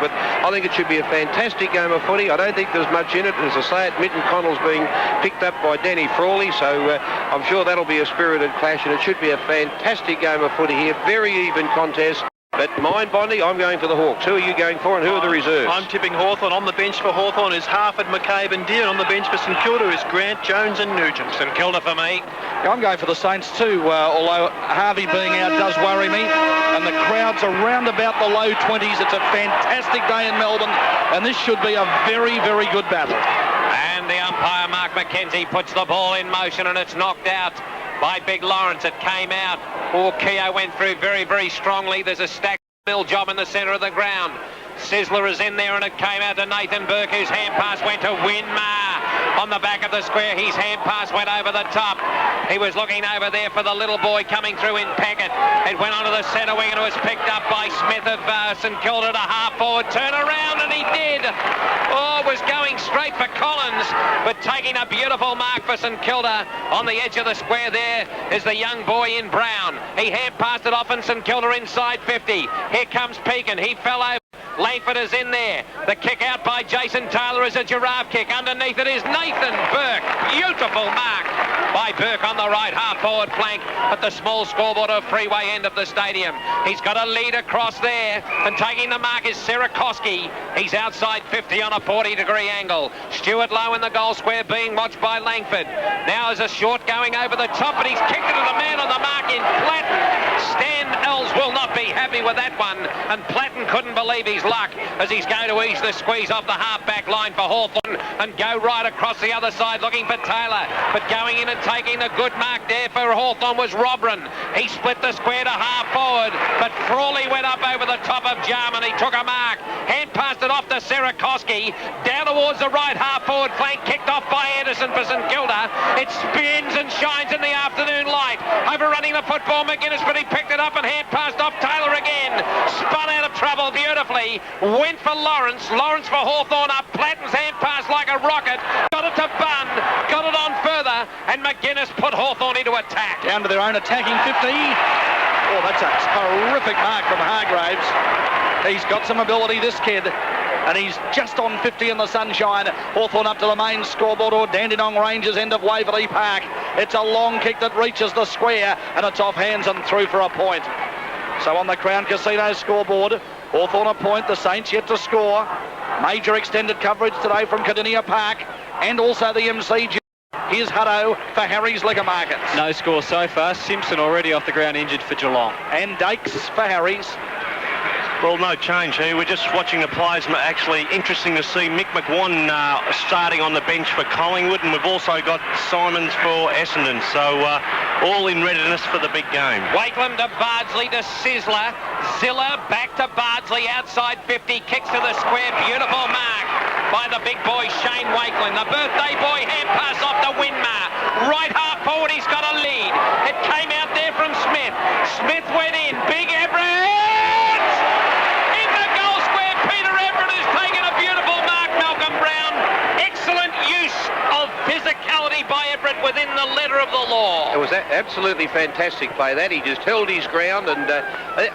But I think it should be a fantastic game of footy. I don't think there's much in it. As I say, Minton-Connell's being picked up by Danny Frawley, so I'm sure that'll be a spirited clash, and it should be a fantastic game of footy here. Very even contest. But mine, Bondi, I'm going for the Hawks. Who are you going for, and who are the reserves? I'm tipping Hawthorn. On the bench for Hawthorn is Harford, McCabe and Dean. On the bench for St.Kilda is Grant, Jones and Nugent. St.Kilda for me. I'm going for the Saints too, although Harvey being out does worry me. And the crowds are round about the low 20s. It's a fantastic day in Melbourne, and this should be a very, very good battle. And the umpire, Mark McKenzie, puts the ball in motion, and it's knocked out by Big Lawrence. It came out. Keogh went through very, very strongly. There's a stack mill job in the centre of the ground. Sizzler is in there, and it came out to Nathan Burke, whose hand pass went to Winmar on the back of the square. His hand pass went over the top. He was looking over there for the little boy coming through in Packett. It went onto the centre wing, and it was picked up by Smith of St Kilda to half forward. Turn around, and he did. Oh, was going straight for Collins, but taking a beautiful mark for St Kilda on the edge of the square. There is the young boy in brown. He hand passed it off, and St Kilda inside 50. Here comes Pekin. He fell over. Langford is in there. The kick out by Jason Taylor is a giraffe kick. Underneath it is Nathan Burke. Beautiful mark by Burke on the right half forward flank at the small scoreboard of Freeway end of the stadium. He's got a lead across there, and taking the mark is Sierakowski. He's outside 50 on a 40-degree angle. Stewart low in the goal square being watched by Langford. Now there's a short going over the top, but he's kicked it to the man on the mark in Platten. Stan Els will not be happy with that one, and Platten couldn't believe his luck as he's going to ease the squeeze off the half-back line for Hawthorn and go right across the other side looking for Taylor. But going in and taking the good mark there for Hawthorn was Robran. He split the square to half forward, but Frawley went up over the top of Jarman. He took a mark. Hand passed it off to Sierakowski. Down towards the right half forward flank, kicked off by Edison for St Kilda. It spins and shines in the afternoon light. Overrunning the football, McGuinness, but he picked it up and hand passed off Taylor again. Spun out of trouble beautifully. Went for Lawrence. Lawrence for Hawthorn up. Platten's hand pass like a rocket. Got it to Bunn. Got it on further. And McGuinness put Hawthorn into attack. Down to their own attacking 50. Oh, that's a horrific mark from Hargraves. He's got some ability, this kid. And he's just on 50 in the sunshine. Hawthorn up to the main scoreboard, or Dandenong Rangers end of Waverley Park. It's a long kick that reaches the square, and it's off hands and through for a point. So on the Crown Casino scoreboard, Hawthorn a point, the Saints yet to score. Major extended coverage today from Cardinia Park and also the MCG. Here's Hutto for Harry's Liquor Markets. No score so far. Simpson already off the ground injured for Geelong. And Dakes for Harry's. Well, no change here. We're just watching the players. Actually, interesting to see Mick McWan starting on the bench for Collingwood, and we've also got Simons for Essendon. So all in readiness for the big game. Wakelam to Bardsley to Sizzler. Ziller back to Bardsley outside 50. Kicks to the square. Beautiful mark by the big boy Shane Wakelam. The birthday boy hand pass off to Winmar. Right half forward, he's got a lead. It came out there from Smith. Smith went in. Big Everett! Physicality by Everett within the letter of the law. It was absolutely fantastic play that. He just held his ground, and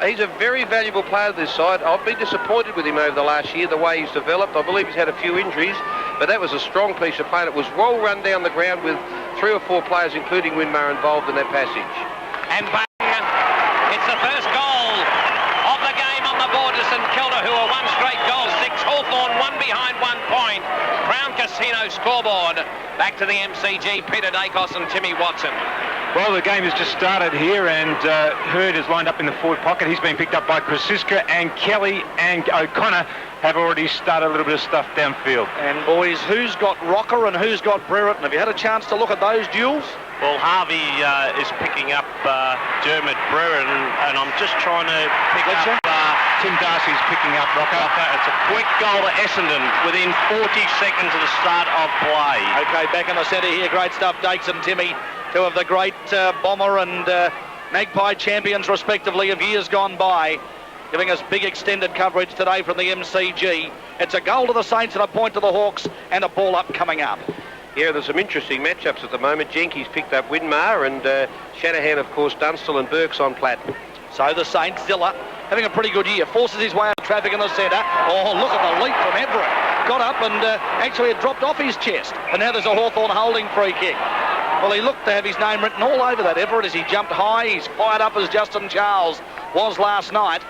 he's a very valuable player this side. I've been disappointed with him over the last year, the way he's developed. I believe he's had a few injuries, but that was a strong piece of play. And it was well run down the ground with 3 or 4 players, including Winmar, involved in that passage. And bang, it's the first goal of the game on the board to St Kilda, who are 1 straight goal, 6 Hawthorn, 1 behind 1 point. Crown Casino scoreboard. Back to the MCG, Peter Dacos and Timmy Watson. Well, the game has just started here, and Hurd is lined up in the forward pocket. He's been picked up by Krasiska, and Kelly and O'Connor have already started a little bit of stuff downfield. And boys, who's got Rocker and who's got Brereton? Have you had a chance to look at those duels? Well, Harvey is picking up Dermot Brereton, and I'm just trying to pick up... Tim Darcy's picking up Rocker. It's a quick goal to Essendon within 40 seconds of the start of play. Okay, back in the centre here. Great stuff, Dakes and Timmy, 2 of the great Bomber and Magpie champions, respectively, of years gone by, giving us big extended coverage today from the MCG. It's a goal to the Saints and a point to the Hawks, and a ball up coming up. Yeah, there's some interesting matchups at the moment. Jenkins picked up Winmar, and Shanahan, of course, Dunstall, and Burke's on Platten. So the Saints, Zilla having a pretty good year. Forces his way out of traffic in the centre. Oh, look at the leap from Everett. Got up and actually had dropped off his chest. And now there's a Hawthorn holding free kick. Well, he looked to have his name written all over that, Everett, as he jumped high. He's fired up as Justin Charles was last night.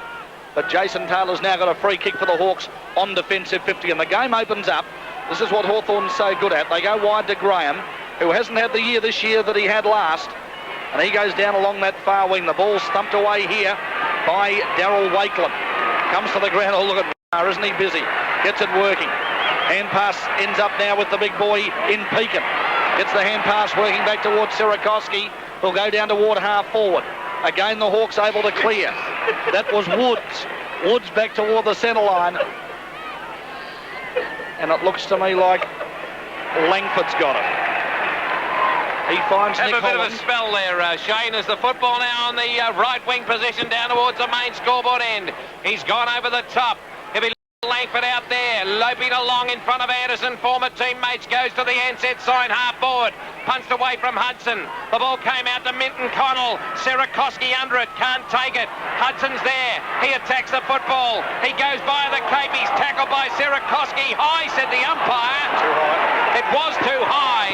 But Jason Taylor's now got a free kick for the Hawks on defensive 50. And the game opens up. This is what Hawthorn's so good at. They go wide to Graham, who hasn't had the year this year that he had last. And he goes down along that far wing. The ball's thumped away here by Darryl Wakeland. Comes to the ground. Oh, look at Mar, isn't he busy? Gets it working. Hand pass ends up now with the big boy in Pekin. Gets the hand pass working back towards Sirakoski. He'll go down toward half forward. Again, the Hawks able to clear. That was Woods. Woods back toward the centre line. And it looks to me like Langford's got it. He finds Have Nick a bit Holland. of a spell there, Shane, as the football now on the right wing position down towards the main scoreboard end. He's gone over the top. He'll be Langford out there, loping along in front of Anderson. Former teammates goes to the handset sign, half forward. Punched away from Hudson. The ball came out to Minton-Connell. Sirakoski under it, can't take it. Hudson's there. He attacks the football. He goes by the cape. He's tackled by Sirakoski. High, said the umpire. Too high. It was too high.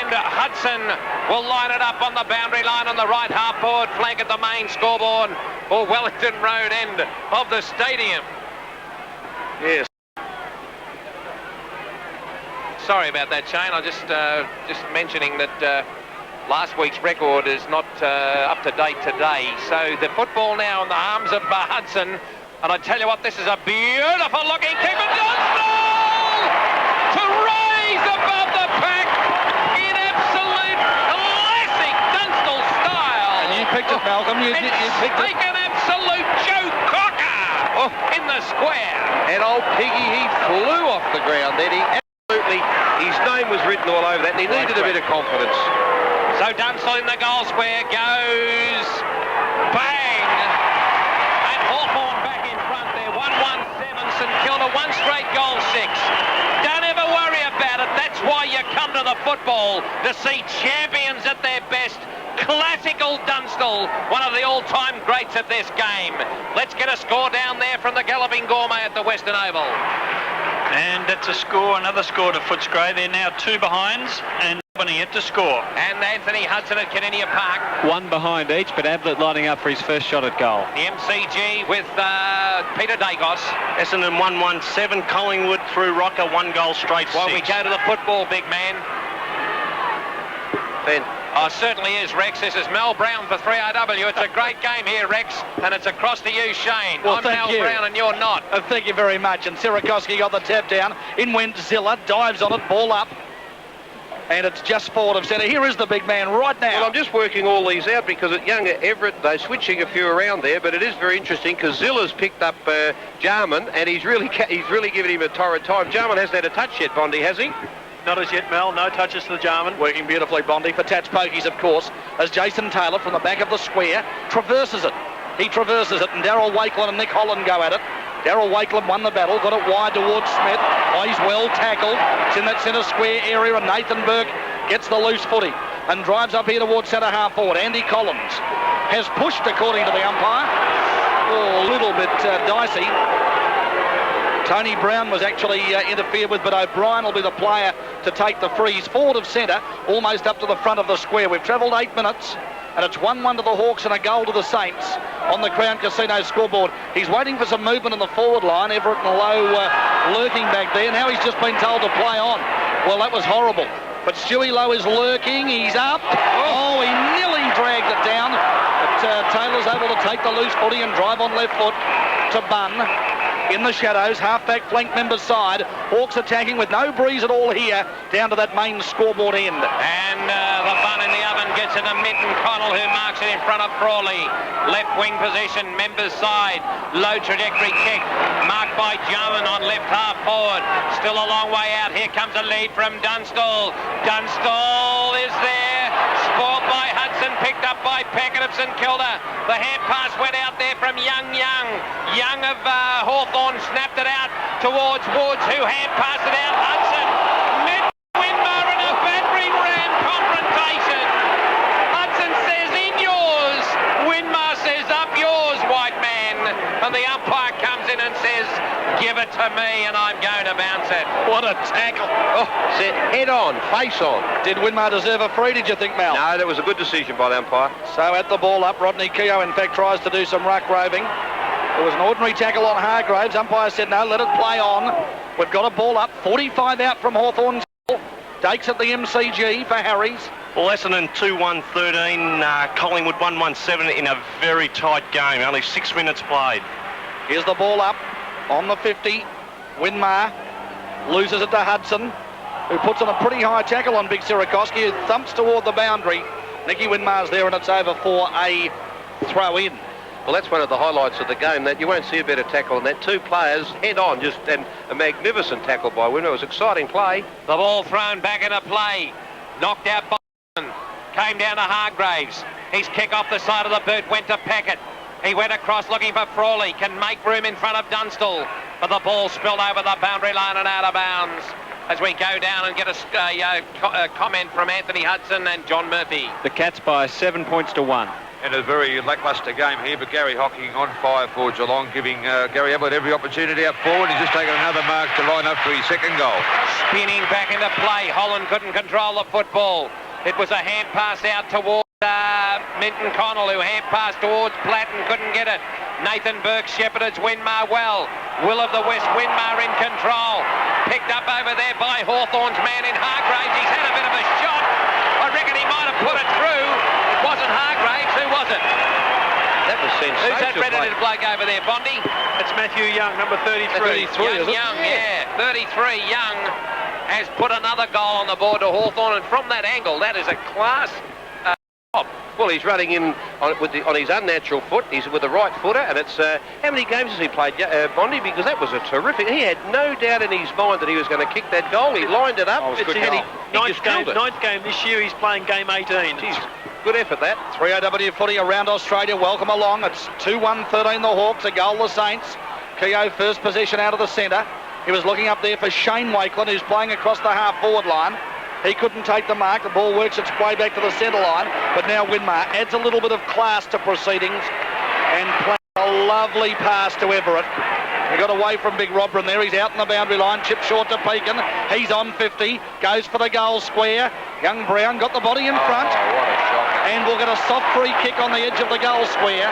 And Hudson will line it up on the boundary line on the right half forward flank at the main scoreboard or Wellington Road end of the stadium. Yes. Sorry about that, Shane. I just mentioning that last week's record is not up to date today. So the football now in the arms of Hudson. And I tell you what, this is a beautiful looking kick for Dunstall to raise above the pack in absolute classic Dunstall style. And you picked it, Malcolm. You picked it. Like an absolute Joe Cocker in the square. And old Piggy, he flew off the ground then. He absolutely, his name was written all over that, and he needed a bit of confidence. So Dunstall in the goal square goes bang. And Hawthorn back in front there. 1-1-7 St.Kilda, one straight goal, 6. Don't ever worry about it. That's why you come to the football, to see champions at their best. Classical Dunstall, one of the all-time greats at this game. Let's get a score down there from the Galloping Gourmet at the Western Oval. And that's a score, another score to Footscray. They're now 2 behinds and nobody yet to score. And Anthony Hudson at Caninian Park. 1 behind each, but Ablett lining up for his first shot at goal. The MCG with Peter Dacos. Essendon 1-1-7, Collingwood through Rocker, 1 goal straight, 6. While we go to the football, big man. Ben. Oh, certainly is, Rex. This is Mel Brown for 3RW. It's a great game here, Rex, and it's across to you, Shane. Well, I'm thank Mel you. Brown and you're not. Thank you very much. And Sirakoski got the tap down. In went Zilla, dives on it, ball up. And it's just forward of centre. Here is the big man right now. Well, I'm just working all these out because at younger Everett, they're switching a few around there, but it is very interesting because Zilla's picked up Jarman, and he's really given him a torrid time. Jarman hasn't had a touch yet, Bondi, has he? Not as yet, Mel. No touches to the Jarman. Working beautifully, Bondi, for Tats Pokies, of course, as Jason Taylor from the back of the square traverses it. He traverses it, and Darryl Wakeland and Nick Holland go at it. Darryl Wakeland won the battle, got it wide towards Smith. Oh, he's well tackled. It's in that centre square area, and Nathan Burke gets the loose footy and drives up here towards centre half forward. Andy Collins has pushed, according to the umpire. Oh, a little bit dicey. Tony Brown was actually interfered with, but O'Brien will be the player to take the freeze. Forward of centre, almost up to the front of the square. We've travelled 8 minutes, and it's 1-1 to the Hawks and a goal to the Saints on the Crown Casino scoreboard. He's waiting for some movement in the forward line. Everett and Lowe lurking back there. Now he's just been told to play on. Well, that was horrible. But Stewie Lowe is lurking. He's up. Oh, he nearly dragged it down. But Taylor's able to take the loose footy and drive on left foot to Bunn. In the shadows, half-back flank member's side. Hawks attacking with no breeze at all here, down to that main scoreboard end. And the bun in the oven gets it to Minton-Connell, who marks it in front of Frawley. Left wing position, members side. Low trajectory kick, marked by Jarman on left half forward. Still a long way out. Here comes a lead from Dunstall. Dunstall is there. Spoiled by Hudson, picked up by Peckett of St.Kilda. The hand pass went out there from Young. Young of Hawthorn snapped it out towards Woods, who hand passed it out. Hudson met Winmar in a battering ram confrontation. Hudson says in yours. Winmar says up yours, white man. Give it to me and I'm going to bounce it. What a tackle. Oh, set head on, face on. Did Winmar deserve a free, did you think, Mel? No, that was a good decision by the umpire. So at the ball up, Rodney Keogh, in fact, tries to do some ruck roving. There was an ordinary tackle on Hargraves. Umpire said, no, let it play on. We've got a ball up. 45 out from Hawthorn's goal. Dakes at the MCG for Harries. Well, Essendon 2-1-13, Collingwood 1-1-7 in a very tight game. Only 6 minutes played. Here's the ball up on the 50. Winmar loses it to Hudson, who puts on a pretty high tackle on Big Sirakoski, who thumps toward the boundary. Nicky Winmar's there, and it's over for a throw-in. Well, that's one of the highlights of the game, that you won't see a better tackle than that. Two players head on, just and a magnificent tackle by Winmar. It was exciting play. The ball thrown back into play. Knocked out by came down to Hargraves. His kick off the side of the boot went to Packett. He went across looking for Frawley. Can make room in front of Dunstall. But the ball spilled over the boundary line and out of bounds. As we go down and get a comment from Anthony Hudson and John Murphy. The Cats by 7 points to 1. And a very lacklustre game here, but Gary Hocking on fire for Geelong, giving Gary Ablett every opportunity out forward. He's just taken another mark to line up for his second goal. Spinning back into play. Holland couldn't control the football. It was a hand pass out towards Minton-Connell, who hand passed towards Platt and couldn't get it. Nathan Burke shepherded Winmar well. Will of the West, Winmar in control. Picked up over there by Hawthorn's man in Hargraves. He's had a bit of a shot. I reckon he might have put it through. It wasn't Hargraves. Who was it? That was sensational. Who's that red-headed bloke over there, Bondi? It's Matthew Young, number 33. Young, yeah. 33, Young has put another goal on the board to Hawthorn, and from that angle, that is a class job. Well, he's running in on his unnatural foot. He's with the right footer, and it's how many games has he played, Bondi? Because that was a terrific. He had no doubt in his mind that he was going to kick that goal. He lined it up. It's his ninth game this year. He's playing game 18. Jeez, good effort that. 3AW footy around Australia. Welcome along. It's 2-1-13 the Hawks. A goal the Saints. Keogh first possession out of the centre. He was looking up there for Shane Wakeland, who's playing across the half-forward line. He couldn't take the mark. The ball works its way back to the centre line. But now Winmar adds a little bit of class to proceedings and plays a lovely pass to Everett. He got away from Big Robran there. He's out in the boundary line. Chip short to Pekin. He's on 50. Goes for the goal square. Young Brown got the body in front. Oh, what a shocker. And we'll get a soft free kick on the edge of the goal square.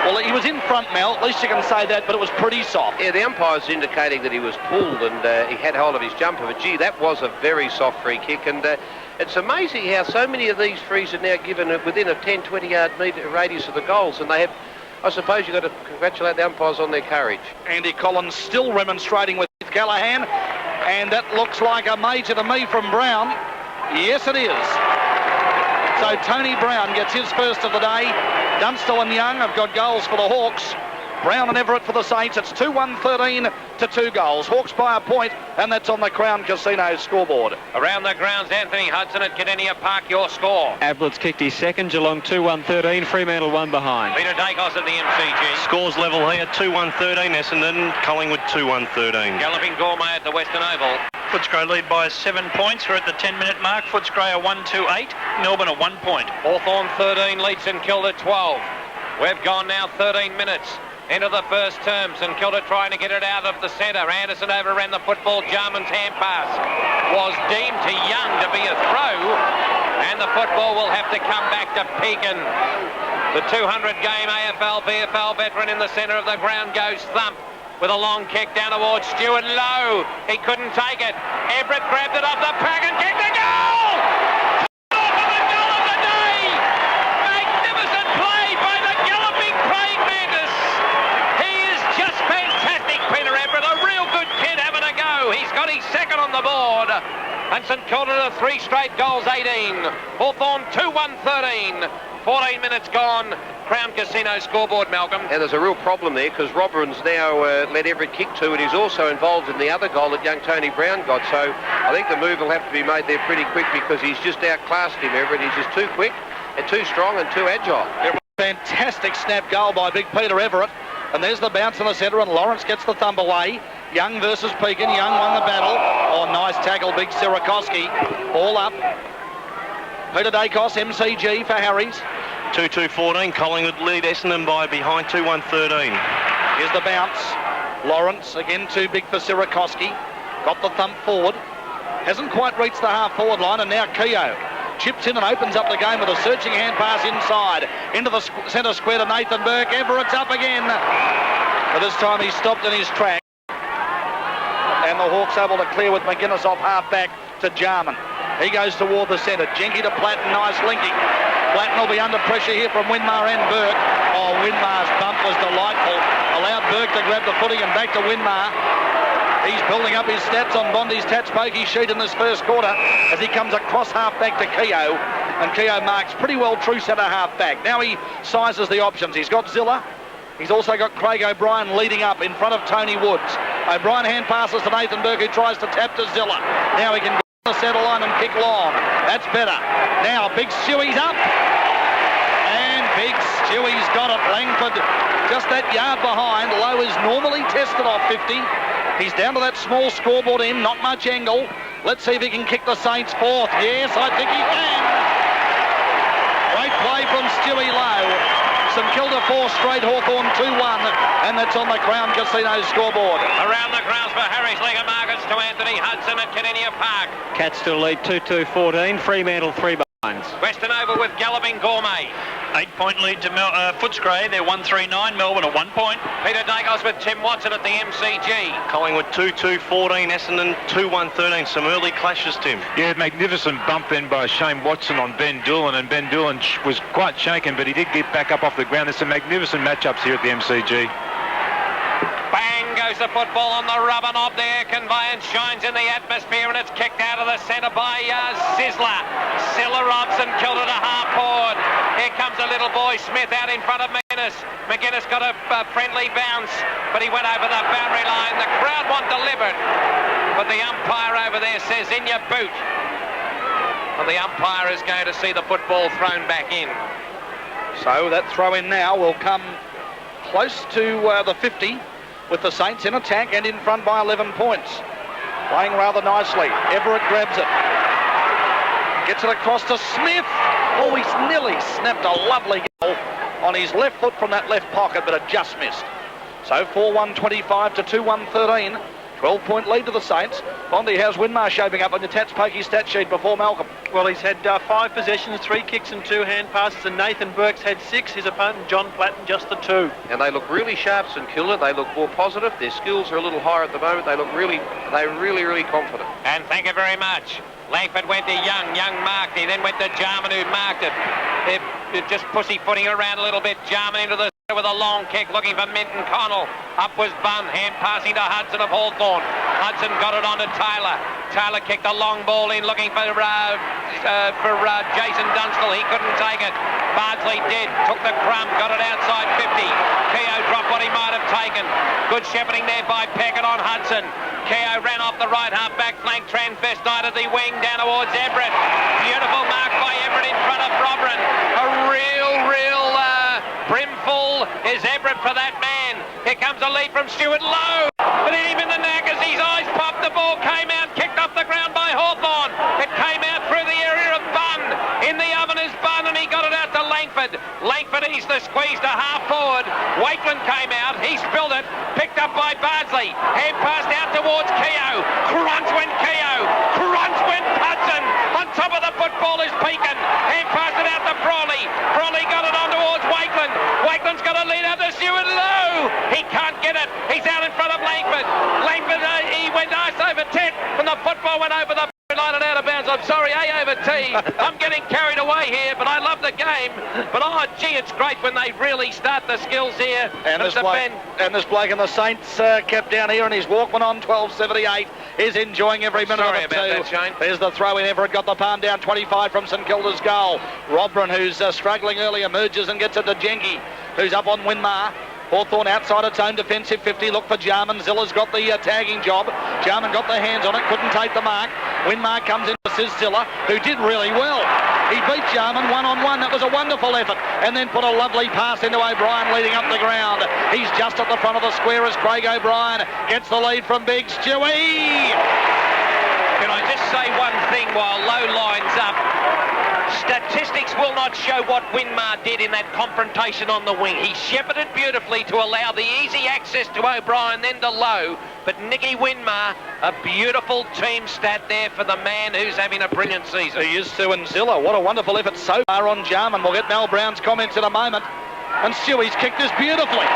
Well, he was in front, Mel. At least you can say that, but it was pretty soft. Yeah, the umpire's indicating that he was pulled and he had hold of his jumper. But, gee, that was a very soft free kick. And it's amazing how so many of these frees are now given within a 10, 20-yard radius of the goals. And they have, I suppose you've got to congratulate the umpires on their courage. Andy Collins still remonstrating with Callahan. And that looks like a major to me from Brown. Yes, it is. So Tony Brown gets his first of the day. Dunstall and Young have got goals for the Hawks. Brown and Everett for the Saints. It's 2-1-13 to 2 goals. Hawks by a point, and that's on the Crown Casino scoreboard. Around the grounds, Anthony Hudson at Cardinia Park, your score. Ablett's kicked his second. Geelong 2-1-13. Fremantle 1 behind. Peter Dacos at the MCG. Scores level here, 2-1-13 Essendon, Collingwood 2-1-13. Galloping Gourmet at the Western Oval. Footscray lead by 7 points. We're at the 10-minute mark. Footscray are 1-2-8. Melbourne are 1 point. Hawthorn 13 leads St.Kilda 12. We've gone now 13 minutes into the first term. St Kilda trying to get it out of the centre. Anderson overran the football. Jarman's hand pass was deemed to Young to be a throw, and the football will have to come back to Pekin. The 200-game AFL VFL veteran in the centre of the ground goes thump with a long kick down towards Stewart Lowe. He couldn't take it. Everett grabbed it off the pack and kicked the goal! He's got his second on the board, and St Kilda to 3 straight goals, 18. Hawthorn 2-1-13. 14 minutes gone. Crown Casino scoreboard, Malcolm. And there's a real problem there because Robran's now let Everett kick 2, and he's also involved in the other goal that young Tony Brown got. So I think the move will have to be made there pretty quick because he's just outclassed him, Everett. He's just too quick and too strong and too agile. Fantastic snap goal by Big Peter Everett. And there's the bounce in the centre, and Lawrence gets the thumb away. Young versus Pekin. Young won the battle. Oh, nice tackle, Big Sirakoski. All up. Peter Dacos, MCG for Harries. 2-2-14, Collingwood lead Essendon by behind 2-1-13. Here's the bounce. Lawrence, again too big for Sirakoski. Got the thump forward. Hasn't quite reached the half-forward line, and now Keogh chips in and opens up the game with a searching hand pass inside. Into the centre square to Nathan Burke. Everett's up again. But this time he stopped in his track. And the Hawks able to clear with McGuinness off half-back to Jarman. He goes toward the centre. Jenky to Platten. Nice linking. Platten will be under pressure here from Winmar and Burke. Oh, Winmar's bump was delightful. Allowed Burke to grab the footing and back to Winmar. He's building up his stats on Bondi's Tats pokey sheet in this first quarter as he comes across half-back to Keogh. And Keogh marks pretty well true centre half-back. Now he sizes the options. He's got Zilla. He's also got Craig O'Brien leading up in front of Tony Woods. O'Brien hand passes to Nathan Burke, who tries to tap to Zilla. Now he can go on the centre line and kick long. That's better. Now Big Stewie's up. And Big Stewie's got it. Langford just that yard behind. Lowe is normally tested off 50. He's down to that small scoreboard end, not much angle. Let's see if he can kick the Saints fourth. Yes, I think he can. Great play from Stewie Lowe. St Kilda 4 straight, Hawthorn 2-1, and that's on the Crown Casino scoreboard. Around the grounds for Harry's Liquor Markets to Anthony Hudson at Caninian Park. Cats still lead 2-2-14. Fremantle 3 behinds. Western Oval with Galloping Gourmet. 8-point lead to Footscray. They're 1-3-9. Melbourne at 1 point. Peter Dacos with Tim Watson at the MCG. Collingwood 2-2-14, Essendon 2-1-13. Some early clashes, Tim. Yeah, magnificent bump then by Shane Watson on Ben Doolan, and Ben Doolan was quite shaken, but he did get back up off the ground. There's some magnificent matchups here at the MCG. Bang goes the football on the rubber knob there. Conveyance shines in the atmosphere, and it's kicked out of the centre by Sizzler. Silla Robson killed it a half forward. Here comes a little boy Smith out in front of McGuinness. McGuinness got a friendly bounce, but he went over the boundary line. The crowd want delivered, but the umpire over there says in your boot. And the umpire is going to see the football thrown back in. So that throw in now will come close to the 50, with the Saints in attack and in front by 11 points. Playing rather nicely. Everett grabs it. Gets it across to Smith. Oh, he's nearly snapped a lovely goal on his left foot from that left pocket, but it just missed. So 4-1-25 to 2-1-13. 12-point lead to the Saints. Bondi has Winmar shaping up on the Tats pokey stat sheet before Malcolm. Well, he's had 5 possessions, 3 kicks and 2 hand passes, and Nathan Burke's had 6. His opponent, John Platten, just the 2. And they look really sharp, St Kilda. They look more positive. Their skills are a little higher at the moment. They're really confident. And thank you very much. Langford went to Young. Young marked. He then went to Jarman, who marked it. They're just pussyfooting around a little bit. Jarman into the centre with a long kick, looking for Minton-Connell. Up was Bunn, hand passing to Hudson of Hawthorn. Hudson got it on to Taylor. Taylor kicked a long ball in, looking for Jason Dunstall. He couldn't take it. Bardsley did. Took the crumb, got it outside 50. Keogh dropped what he might have taken. Good shepherding there by Peckett on Hudson. Keogh ran off the right half-back flank, transvestited the wing down towards Everett. Beautiful mark by Everett in front of Robran. A real brimful is Everett for that man. Here comes a lead from Stuart Lowe. But hit him in the neck as his eyes popped. The ball came out, kicked off the ground by Hawthorn. It came out through the area of Bunn. In the oven is Bunn, and he got it out to Langford. Langford eased the squeeze to half forward. Wakeland came out. He spilled it. Picked up by Bardsley. Hand passed out towards Keogh. Crunch went Keogh. Crunch went Hudson. On top of the football is Pekin. Hand passed it out to Frawley. Frawley got it on towards Wakeland. Wakeland's got a lead out to Stuart Lowe. He can't get it. He's out in front of Langford. Langford, he went ice over 10, and the football went over the line and out of bounds. I'm sorry, A over T. I'm getting carried away here, but I love the game. But oh, gee, it's great when they really start the skills here. And this bloke in the Saints kept down here, and his Walkman on 12.78 is enjoying every minute of it too. That, Shane. There's the throw in. Everett got the palm down, 25 from St Kilda's goal. Robran, who's struggling early, emerges and gets it to Jenky, who's up on Winmar. Hawthorn outside its own defensive 50. Look for Jarman. Zilla's got the tagging job. Jarman got the hands on it. Couldn't take the mark. Winmar comes in to Zilla, who did really well. He beat Jarman one-on-one. That was a wonderful effort. And then put a lovely pass into O'Brien leading up the ground. He's just at the front of the square as Craig O'Brien gets the lead from Big Stewie. Can I just say one thing while Lowe lines up? Statistics will not show what Winmar did in that confrontation on the wing. He shepherded beautifully to allow the easy access to O'Brien, then to Lowe. But Nicky Winmar, a beautiful team stat there for the man who's having a brilliant season. He is Sue and Zilla. What a wonderful effort so far on Jarman. We'll get Mel Brown's comments in a moment. And Stewie's kicked this beautifully.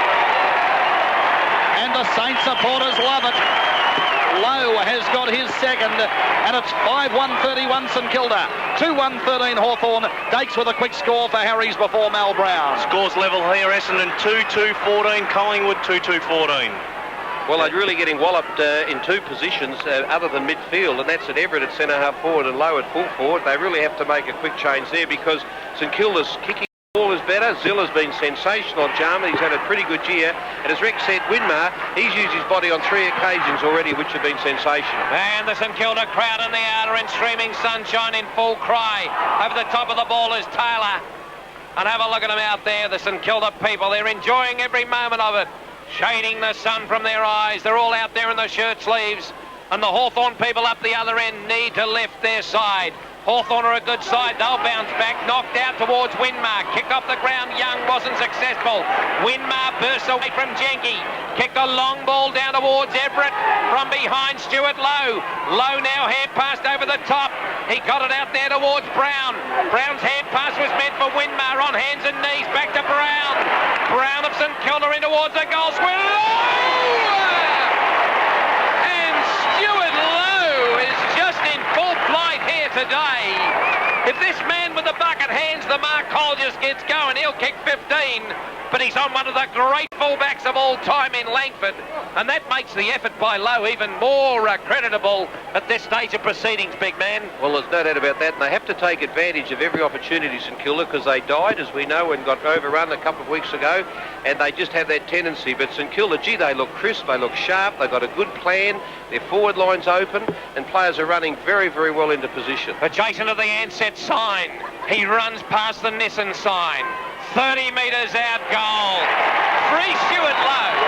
And the Saint supporters love it. Lowe has got his second, and it's 5-1-31 St Kilda, 2-1-13 Hawthorn. Dakes with a quick score for Harry's before Mal Brown. Scores level here, Essendon 2-2-14, Collingwood 2-2-14. Well, they're really getting walloped in two positions other than midfield, and that's at Everett at centre half forward and Lowe at full forward. They really have to make a quick change there because St Kilda's kicking ball is better. Zilla's been sensational on Jarman. He's had a pretty good year. And as Rex said, Winmar, he's used his body on 3 occasions already, which have been sensational. And the St Kilda crowd in the outer in streaming sunshine in full cry. Over the top of the ball is Taylor. And have a look at them out there, the St Kilda people. They're enjoying every moment of it. Shading the sun from their eyes. They're all out there in the shirt sleeves. And the Hawthorn people up the other end need to lift their side. Hawthorn are a good side. They'll bounce back. Knocked out towards Winmar. Kick off the ground. Young wasn't successful. Winmar bursts away from Jenke. Kicked a long ball down towards Everett. From behind Stuart Lowe. Lowe now hand passed over the top. He got it out there towards Brown. Brown's hand pass was meant for Winmar on hands and knees. Back to Brown. Brown of St Kilda in towards the goal square. And Stuart Lowe is just in full flight here today. If this man with the bucket hands the mark hole just gets going, he'll kick 15. But he's on one of the great fullbacks of all time in Langford. And that makes the effort by Lowe even more creditable at this stage of proceedings, big man. Well, there's no doubt about that. And they have to take advantage of every opportunity, St Kilda, because they died, as we know, and got overrun a couple of weeks ago. And they just have that tendency. But St Kilda, gee, they look crisp, they look sharp, they've got a good plan. Their forward line's open, and players are running very, very well into position. Adjacent to the Ansett sign. He runs past the Nissan sign. 30 metres out goal. Free Stuart Lowe.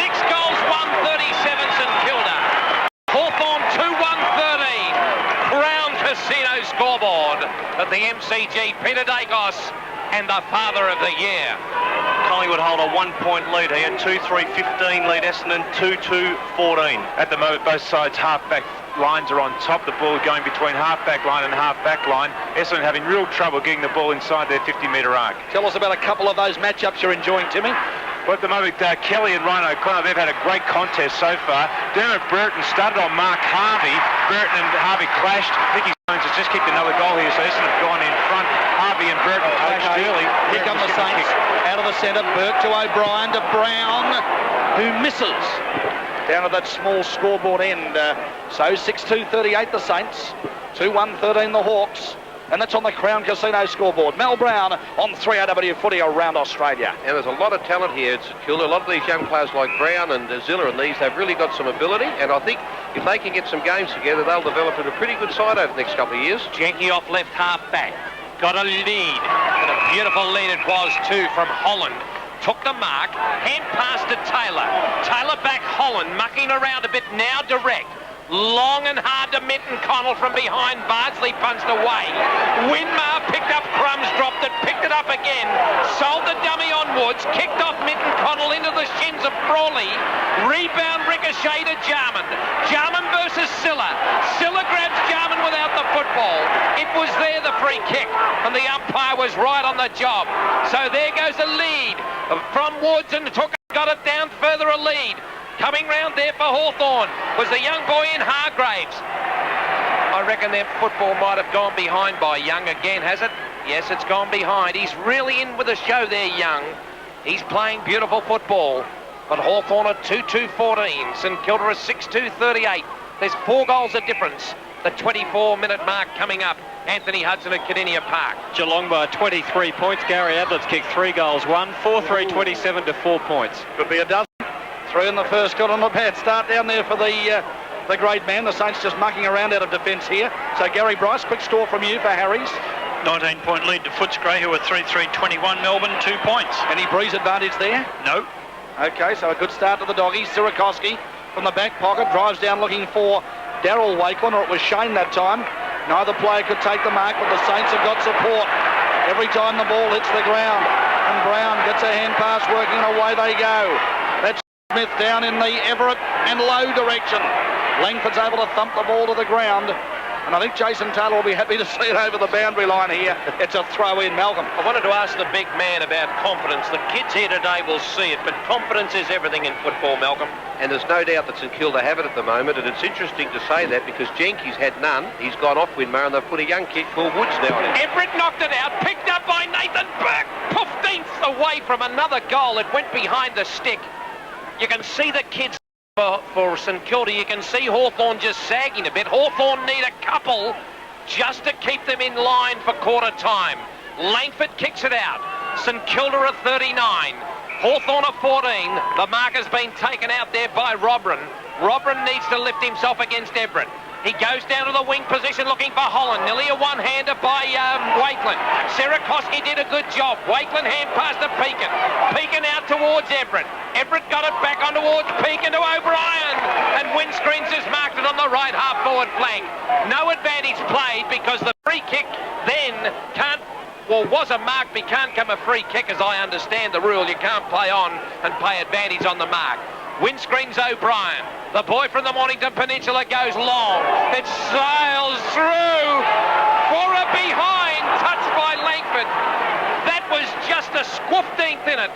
6 goals, 137 St Kilda. Hawthorn 2-1-13. Crown Casino scoreboard at the MCG. Peter Dacos and the father of the year. Collingwood hold a 1-point lead here, 2-3-15 lead, Essendon 2-2-14. At the moment, both sides half-back lines are on top. The ball going between half-back line and half-back line. Essendon having real trouble getting the ball inside their 50-metre arc. Tell us about a couple of those matchups you're enjoying, Timmy. Well, at the moment, Kelly and Ryan O'Connor, they've had a great contest so far. Dermot Burton started on Mark Harvey. Burton and Harvey clashed. Nicky Jones has just kicked another goal here, so Essendon have gone in front. Harvey and Burton clashed early. Here come the Saints. Out of the centre, Burke to O'Brien to Brown, who misses. Down at that small scoreboard end. So 6-2-38 the Saints, 2-1-13 the Hawks. And that's on the Crown Casino scoreboard. Mel Brown on 3AW footy around Australia. And there's a lot of talent here at St Kilda. A lot of these young players like Brown and Zilla and these, they've really got some ability. And I think if they can get some games together, they'll develop into a pretty good side over the next couple of years. Jenke off left half back. Got a lead. And a beautiful lead it was too from Holland. Took the mark. Hand pass to Taylor. Taylor back Holland. Mucking around a bit now direct. Long and hard to Minton-Connell from behind. Bardsley punched away. Winmar picked up crumbs, dropped it, picked it up again. Sold the dummy on Woods. Kicked off Minton-Connell into the shins of Frawley. Rebound ricochet to Jarman. Jarman versus Silla. Silla grabs Jarman without the football. It was there, the free kick. And the umpire was right on the job. So there goes a lead from Woods and got it down further a lead. Coming round there for Hawthorn was the young boy in Hargraves. I reckon their football might have gone behind by Young again, has it? Yes, it's gone behind. He's really in with a show there, Young. He's playing beautiful football. But Hawthorn are 2-2-14. St Kilda are 6-2-38. There's 4 goals of difference. The 24-minute mark coming up. Anthony Hudson at Cardinia Park. Geelong by 23 points. Gary Ablett's kicked 3 goals, 4-3-27 to 4 points. Could be a dozen. 3 in the first. Got on the bad start down there for the great man. The Saints just mucking around out of defence here. So Gary Bryce, quick score from you for Harry's. 19-point lead to Footscray, who are 3-3-21. Melbourne, 2 points. Any breeze advantage there? No. Okay, so a good start to the doggies. Sirakoski from the back pocket drives down looking for Daryl Wakelin, or it was Shane that time. Neither player could take the mark, but the Saints have got support every time the ball hits the ground. And Brown gets a hand pass working, and away they go. That's Smith down in the Everett and Low direction. Langford's able to thump the ball to the ground. And I think Jason Taylor will be happy to see it over the boundary line here. It's a throw in, Malcolm. I wanted to ask the big man about confidence. The kids here today will see it, but confidence is everything in football, Malcolm. And there's no doubt that St Kilda have it at the moment, and it's interesting to say that because Jenkins had none. He's gone off Winmar, and they've put a young kid called Woods now on him. Everett knocked it out, picked up by Nathan Burke. 15th away from another goal. It went behind the stick. You can see the kids for St Kilda. You can see Hawthorn just sagging a bit. Hawthorn need a couple just to keep them in line for quarter time. Langford kicks it out. St Kilda are 39. Hawthorn are 14. The mark has been taken out there by Robran. Robran needs to lift himself against Everett. He goes down to the wing position looking for Holland. Nearly a one-hander by Wakeland. Sierakowski did a good job. Wakeland hand pass to Pekin. Pekin out towards Everett. Everett got it back on towards Pekin to O'Brien. And Windscreens has marked it on the right half-forward flank. No advantage played because the free kick then was a mark, but can't come a free kick as I understand the rule. You can't play on and pay advantage on the mark. Windscreens O'Brien. The boy from the Mornington Peninsula goes long. It sails through for a behind, touched by Langford. That was just a 15th in it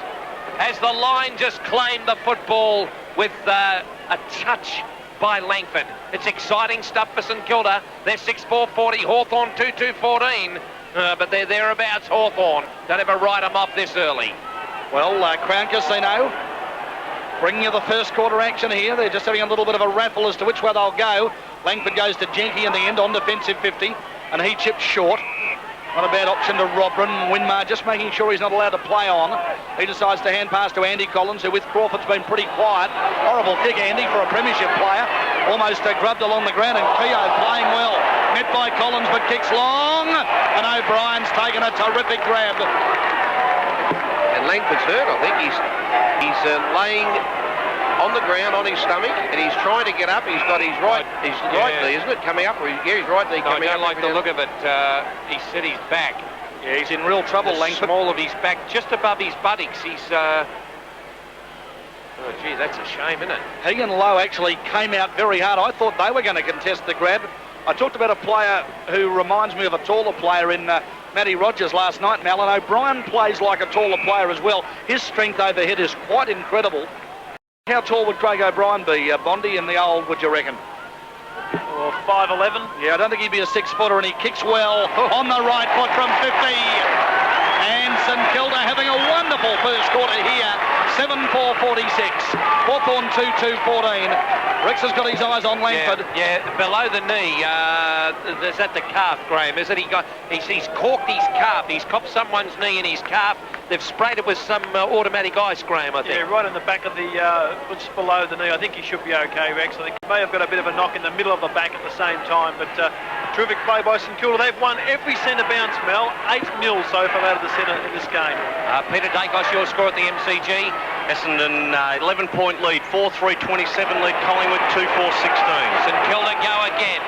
as the line just claimed the football with a touch by Langford. It's exciting stuff for St Kilda. They're 6-4-40, Hawthorn 2-2-14. But they're thereabouts, Hawthorn. Don't ever write them off this early. Well, Crown Casino bringing you the first quarter action here. They're just having a little bit of a raffle as to which way they'll go. Langford goes to Jenke in the end on defensive 50, and he chips short. Not a bad option to Robran. Winmar just making sure he's not allowed to play on. He decides to hand pass to Andy Collins, who with Crawford's been pretty quiet. Horrible kick, Andy, for a premiership player. Almost grubbed along the ground, and Keogh playing well. Met by Collins, but kicks long, and O'Brien's taken a terrific grab. And Langford's hurt, I think. He's laying on the ground on his stomach, and he's trying to get up. He's got his right knee, isn't it, coming up? His right knee coming up. I don't like the look of it. He said he's back. Yeah, he's in real trouble, Langford. Small of his back, just above his buttocks. He's... Oh, gee, that's a shame, isn't it? He and Lowe actually came out very hard. I thought they were going to contest the grab. I talked about a player who reminds me of a taller player in Matty Rogers last night, Mal, and O'Brien plays like a taller player as well. His strength overhead is quite incredible. How tall would Craig O'Brien be, Bondi, in the old, would you reckon? Well, 5'11". Yeah, I don't think he'd be a 6-footer, and he kicks well on the right foot from 50. And St Kilda having a wonderful first quarter here. 7-4-46. Hawthorn 2-2-14. Rex has got his eyes on Langford. Yeah, below the knee. Is that the calf, Graham? Is it? He's corked his calf. He's copped someone's knee in his calf. They've sprayed it with some automatic ice, Graham, I think. Yeah, right in the back of the, just below the knee. I think he should be okay, Rex. I think he may have got a bit of a knock in the middle of the back at the same time. But terrific play by St Kilda. They've won every centre bounce, Mel. 8-0 so far out of the centre in this game. Peter Dacos, your score at the MCG. Essendon 11-point lead, 4-3-27 lead, Collingwood 2-4-16. St Kilda go again.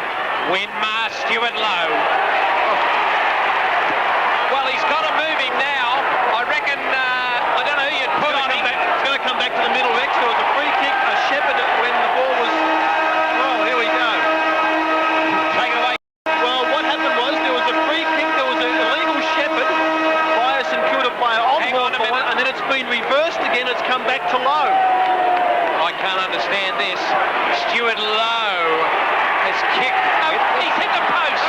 Winmar, Stuart Lowe. Well, he's got to move him now. I reckon, I don't know who you'd put on him. It's going to come back to the middle, Rex. There was a free kick, a Shepherd when the ball was... Oh, here we go. Take it away. Well, what happened was there was a free kick, there was an illegal Shepherd by a St Kilda player on Hawthorn, and then it's been reversed again. It's come back to Lowe. I can't understand this. Stuart Lowe has kicked. Oh, he's hit the post.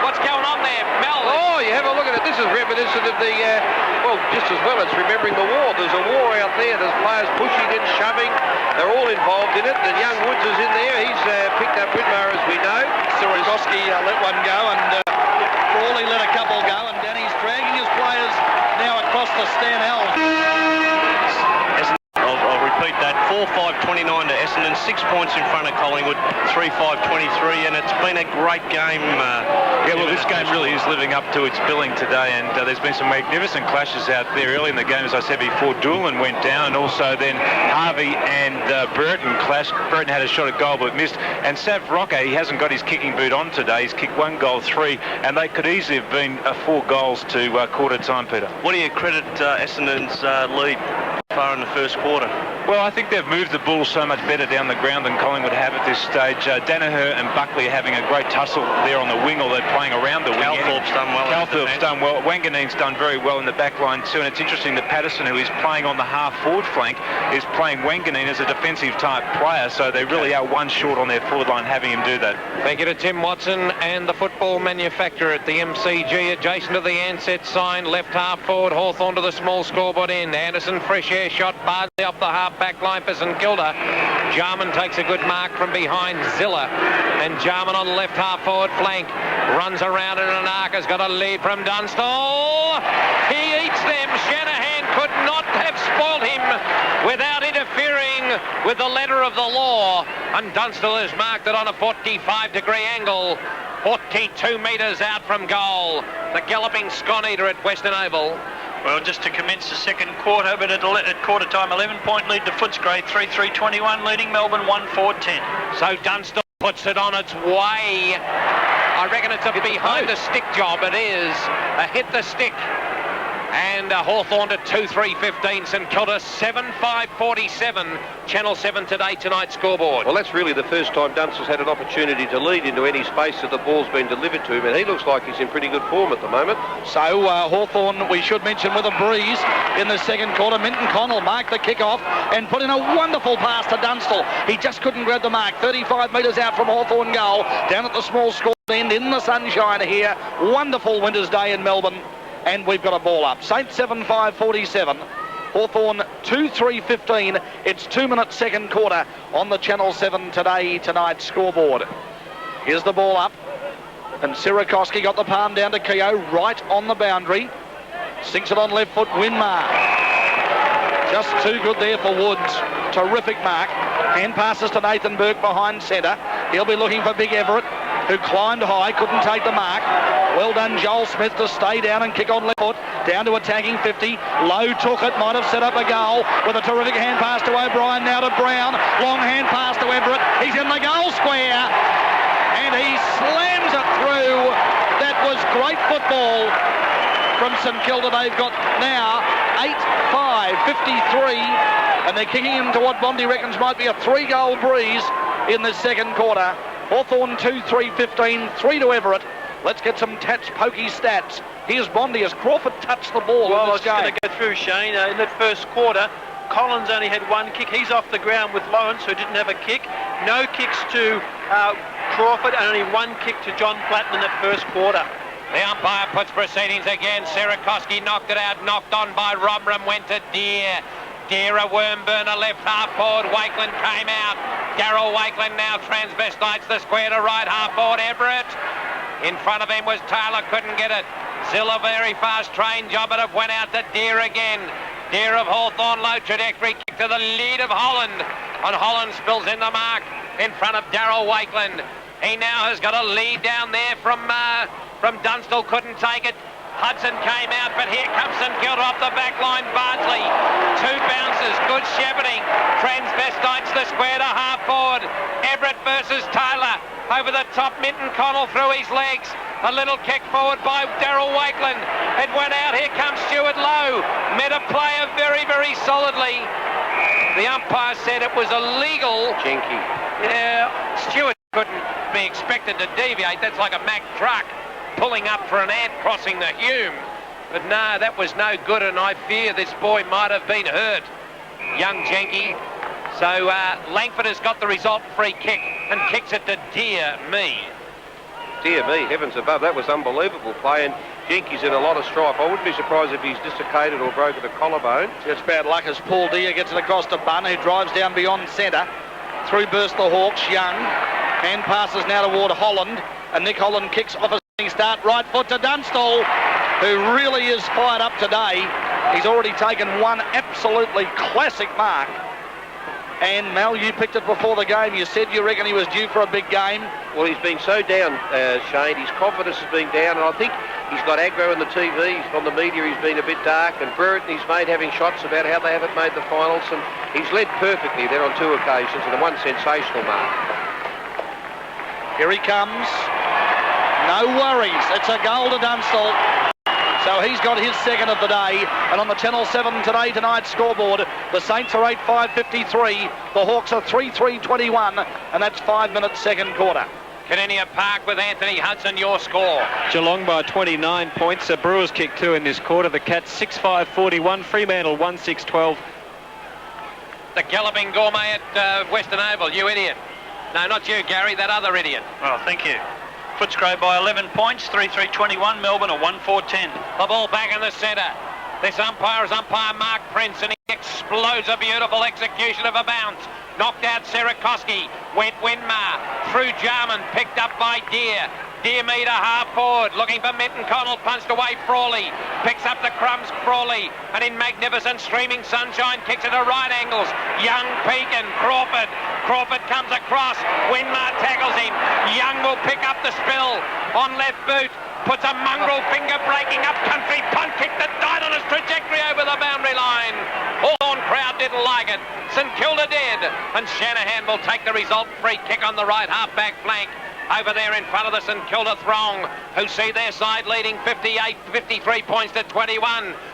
What's going on there, Mel? Oh, you have a look at it. This is reminiscent of the, well, just as well as remembering the war. There's a war out there. There's players pushing and shoving. They're all involved in it. And young Woods is in there. He's picked up Winmar, as we know. Sierakowski let one go, and Crawley let a couple go, and Danny's dragging his players now across the Stanell. I'll repeat that. 4-5-29 to Essendon, Essendon 6 points in front of Collingwood, 3-5-23, and it's been a great game. Yeah, well, this game really is living up to its billing today, and there's been some magnificent clashes out there early in the game, as I said before. Doolan went down, and also then Harvey and Burton clashed. Burton had a shot at goal but missed, and Sav Rocker, he hasn't got his kicking boot on today. He's kicked 1 goal, 3, and they could easily have been 4 goals to quarter time, Peter. What do you credit Essendon's lead far in the first quarter? Well, I think they've moved the Bulls so much better down the ground than Collingwood have at this stage. Danaher and Buckley are having a great tussle there on the wing, or they're playing around the wing. Calthorpe's done well. Calthorpe's done well. Wanganeen's done very well in the back line too, and it's interesting that Patterson, who is playing on the half-forward flank, is playing Wanganeen as a defensive-type player, so they really are one short on their forward line, having him do that. Thank you to Tim Watson and the football manufacturer at the MCG, adjacent to the Ansett sign. Left half forward, Hawthorn to the small scoreboard end. Anderson, fresh air shot, Bardsley off the half-back line for St.Kilda. Jarman takes a good mark from behind Zilla, and Jarman on the left half forward flank runs around, and Anarka's got a lead from Dunstall. He eats them. Shanahan could not have spoiled him without interfering with the letter of the law, and Dunstall has marked it on a 45-degree angle, 42 metres out from goal. The galloping Scon-Eater at Western Oval. Well, just to commence the second quarter, but at quarter time, 11-point lead to Footscray, 3-3-21, leading Melbourne 1-4-10. So Dunstall puts it on its way. I reckon it's a behind the stick job. It is a hit the stick. And Hawthorn to 2-3-15, St Kilda 7-5-47. Channel 7 tonight's scoreboard. Well, that's really the first time Dunstall's had an opportunity to lead into any space that the ball's been delivered to him, and he looks like he's in pretty good form at the moment. So Hawthorn, we should mention, with a breeze in the second quarter. Minton-Connell marked the kick-off and put in a wonderful pass to Dunstall. He just couldn't grab the mark. 35 metres out from Hawthorn goal, down at the small score end in the sunshine here. Wonderful winter's day in Melbourne. And we've got a ball up. Saint 7-5-47. Hawthorn 2-3-15. It's 2 minutes second quarter on the Channel 7 tonight's scoreboard. Here's the ball up. And Sirakoski got the palm down to Keogh right on the boundary. Sinks it on left foot, Winmar. Just too good there for Woods. Terrific mark. Hand passes to Nathan Burke behind centre. He'll be looking for Big Everett, who climbed high, couldn't take the mark. Well done, Joel Smith, to stay down and kick on left foot, down to attacking 50. Lowe took it, might have set up a goal with a terrific hand pass to O'Brien, now to Brown. Long hand pass to Everett. He's in the goal square, and he slams it through. That was great football from St Kilda. They've got now 8-5-53, and they're kicking him to what Bondi reckons might be a 3-goal breeze in the second quarter. Hawthorn 2-3-15, 3 to Everett. Let's get some pokey stats. Here's Bondi as Crawford touched the ball in this game. I was going to go through, Shane. In that first quarter, Collins only had 1 kick. He's off the ground with Lawrence, who didn't have a kick. No kicks to Crawford, and only 1 kick to John Platten in that first quarter. The umpire puts proceedings again. Sirakoski knocked it out, knocked on by Robram, went to Deere. Deere, a worm burner, left half forward. Wakeland came out. Darryl Wakeland now transvestites the square to right half forward. Everett. In front of him was Taylor, couldn't get it. Zilla, very fast train job, but it went out to Deere again. Deere of Hawthorn, low trajectory, kick to the lead of Holland. And Holland spills in the mark in front of Darryl Wakeland. He now has got a lead down there from Dunstall, couldn't take it. Hudson came out, but here comes St Kilda off the back line. Bardsley, 2 bounces, good shepherding. Transvestites the square to half forward. Everett versus Taylor. Over the top, Minton-Connell through his legs. A little kick forward by Darryl Wakeland. It went out. Here comes Stuart Lowe. Met a player very, very solidly. The umpire said it was illegal. Jenky. Yeah, Stuart couldn't be expected to deviate. That's like a Mack truck pulling up for an ant crossing the Hume. But no, that was no good, and I fear this boy might have been hurt. Young Jenky. So Langford has got the result, free kick, and kicks it to Dear Me. Dear me, heavens above, that was unbelievable play, and Jenky's in a lot of strife. I wouldn't be surprised if he's dislocated or broken a collarbone. It's bad luck as Paul Deere gets it across to Bunn, who drives down beyond centre. Through burst the Hawks, Young. Hand passes now toward Holland, and Nick Holland kicks off a start, right foot to Dunstall, who really is fired up today. He's already taken 1 absolutely classic mark, And Mel, you picked it before the game. You said you reckon he was due for a big game. Well, he's been so down, Shane. His confidence has been down, and I think he's got aggro in the TV. On the media, he's been a bit dark, and Burton, his mate, having shots about how they haven't made the finals, and he's led perfectly there on 2 occasions, and the one sensational mark. Here he comes. No worries. It's a goal to Dunstall. So he's got his second of the day. And on the Channel 7 tonight scoreboard, the Saints are 8-5-53. The Hawks are 3-3-21. And that's 5 minutes second quarter. Caninian Park with Anthony Hudson, your score. Geelong by 29 points. The Brewers kicked 2 in this quarter. The Cats 6-5-41. Fremantle 1-6-12. The Galloping Gourmet at Western Oval, you idiot. No, not you, Gary, that other idiot. Well, thank you. Footscray by 11 points, 3-3-21. Melbourne a 1-4-10. The ball back in the centre. This umpire is umpire Mark Prince, and he explodes a beautiful execution of a bounce. Knocked out Sierakowski. Went Winmar. Through Jarman. Picked up by Deere. Deere meter half forward. Looking for Minton-Connell. Punched away Frawley. Picks up the crumbs Frawley. And in magnificent streaming sunshine kicks it at right angles. Young, Pekin, Crawford. Crawford comes across. Winmar tackles him. Young will pick up the spill on left boot. Puts a mongrel finger-breaking up-country punt kick that died on his trajectory over the boundary line. Hawthorn crowd didn't like it. St Kilda did. And Shanahan will take the result. Free kick on the right half-back flank. Over there in front of the St Kilda throng, who see their side leading 53 points to 21.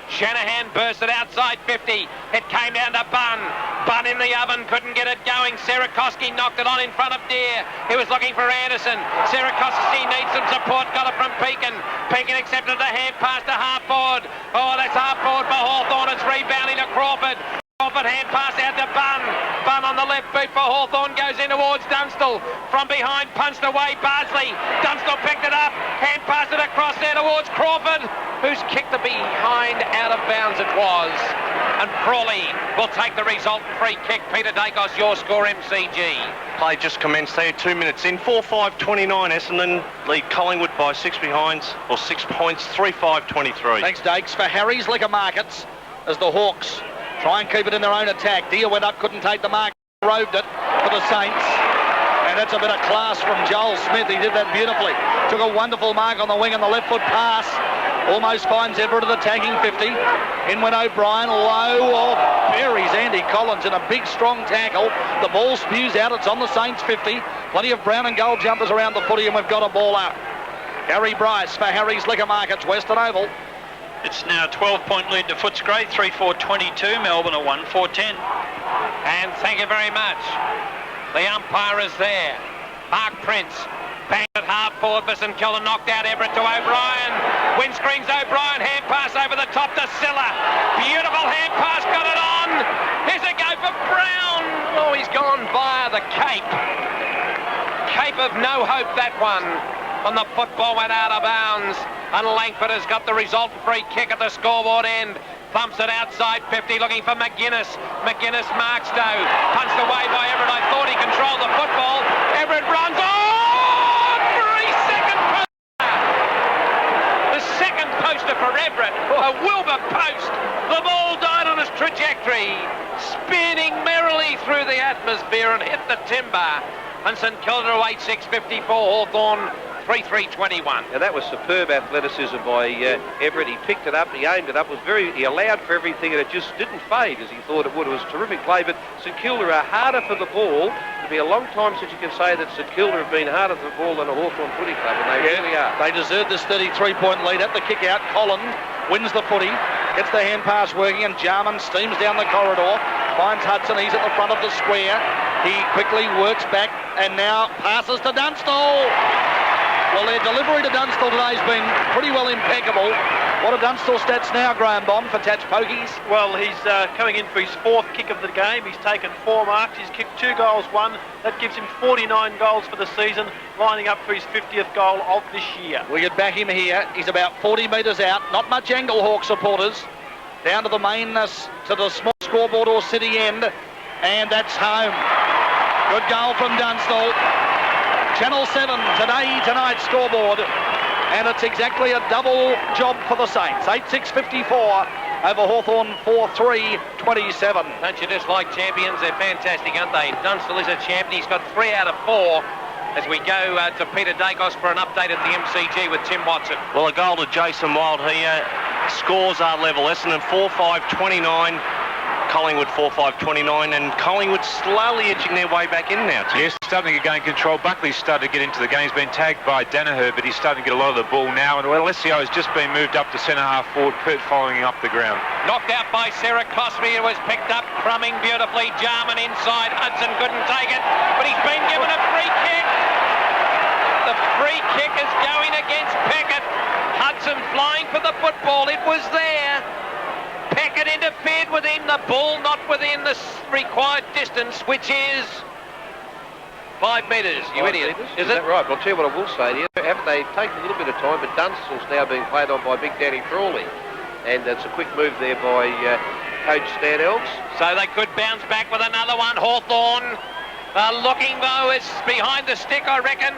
Shanahan burst it outside 50. It came down to Bunn. Bunn in the oven, couldn't get it going. Sierakowski knocked it on in front of Deere. He was looking for Anderson. Sierakowski needs some support, got it from Pekin. Pekin accepted the hand pass to half forward. Oh, that's half forward for Hawthorn. It's rebounding to Crawford. Crawford hand pass out to Bunn. Bunn on the left boot for Hawthorn, goes in towards Dunstall. From behind, punched away Bardsley. Dunstall picked it up, hand passed it across there towards Crawford, who's kicked the behind out of bounds it was. And Frawley will take the resultant free kick. Peter Dacos, your score, MCG. Play just commenced there, 2 minutes in. 4-5-29. Essendon lead Collingwood by 6 behinds, or 6 points, 3-5-23. Thanks, Dakes. For Harry's Liquor Markets, as the Hawks try and keep it in their own attack. Deere went up, couldn't take the mark, roved it for the Saints. And that's a bit of class from Joel Smith. He did that beautifully. Took a wonderful mark on the wing and the left foot pass. Almost finds Everett at the tagging 50. In went O'Brien, low off. Buries Andy Collins in a big, strong tackle. The ball spews out. It's on the Saints 50. Plenty of brown and gold jumpers around the footy, and we've got a ball out. Gary Bryce for Harry's Liquor Markets, Western Oval. It's now a 12-point lead to Footscray, 3-4-22. Melbourne a 1-4-10. And thank you very much. The umpire is there. Mark Prince. Banged it half forward for St Kilda. Knocked out Everett to O'Brien. Windscreens O'Brien. Hand pass over the top to Silla. Beautiful hand pass. Got it on. Here's a go for Brown. Oh, he's gone via the Cape. Cape of no hope, that one. And the football went out of bounds. And Langford has got the resultant free kick at the scoreboard end. Thumps it outside 50, looking for McGuinness. McGuinness marks Stowe. Punched away by Everett. I thought he controlled the football. Everett runs. Oh! 3-second poster. The second poster for Everett. A Wilbur post. The ball died on its trajectory, spinning merrily through the atmosphere and hit the timber. And St Kilda 8-6-54. Hawthorn 3-3-21. Now that was superb athleticism by Everett. He picked it up, he aimed it up, he allowed for everything, and it just didn't fade as he thought it would. It was a terrific play, but St Kilda are harder for the ball. It'll be a long time since you can say that St Kilda have been harder for the ball than a Hawthorn footy club, and they really are. They deserve this 33-point lead. At the kick-out, Collins wins the footy, gets the hand pass working, and Jarman steams down the corridor, finds Hudson. He's at the front of the square. He quickly works back and now passes to Dunstall. Well, their delivery to Dunstall today has been pretty well impeccable. What are Dunstall stats now, Graham Bond, for Tatch Pokies? Well, he's coming in for his 4th kick of the game. He's taken 4 marks. He's kicked 2 goals, 1. That gives him 49 goals for the season, lining up for his 50th goal of this year. We could back him here. He's about 40 metres out. Not much angle, Hawk supporters. Down to the main, to the small scoreboard or city end. And that's home. Good goal from Dunstall. Channel 7 tonight scoreboard, and it's exactly a double job for the Saints. 8-6-54 over Hawthorn 4-3-21. 27. Don't you just like champions? They're fantastic, aren't they? Dunstall is a champion. He's got 3 out of 4 as we go to Peter Dacos for an update at the MCG with Tim Watson. Well, a goal to Jason Wild here. Scores are level. Essendon 4-5-29. Collingwood 4-5-29, and Collingwood slowly edging their way back in now. Yes, starting to gain control. Buckley's started to get into the game. He's been tagged by Danaher, but he's starting to get a lot of the ball now. And Alessio has just been moved up to centre-half forward, following up the ground. Knocked out by Sarah Cosby. It was picked up, crumbing beautifully. Jarman inside. Hudson couldn't take it, but he's been given a free kick. The free kick is going against Peckett. Hudson flying for the football. It was there. Peckett interfered within the ball, not within the required distance, which is 5 metres, you idiot. Is it? That right? But I'll tell you what I will say to you. Haven't they taken a little bit of time, but Dunstall's now being played on by Big Danny Frawley. And it's a quick move there by Coach Stan Elves. So they could bounce back with another one. Hawthorn looking, though, it's behind the stick, I reckon.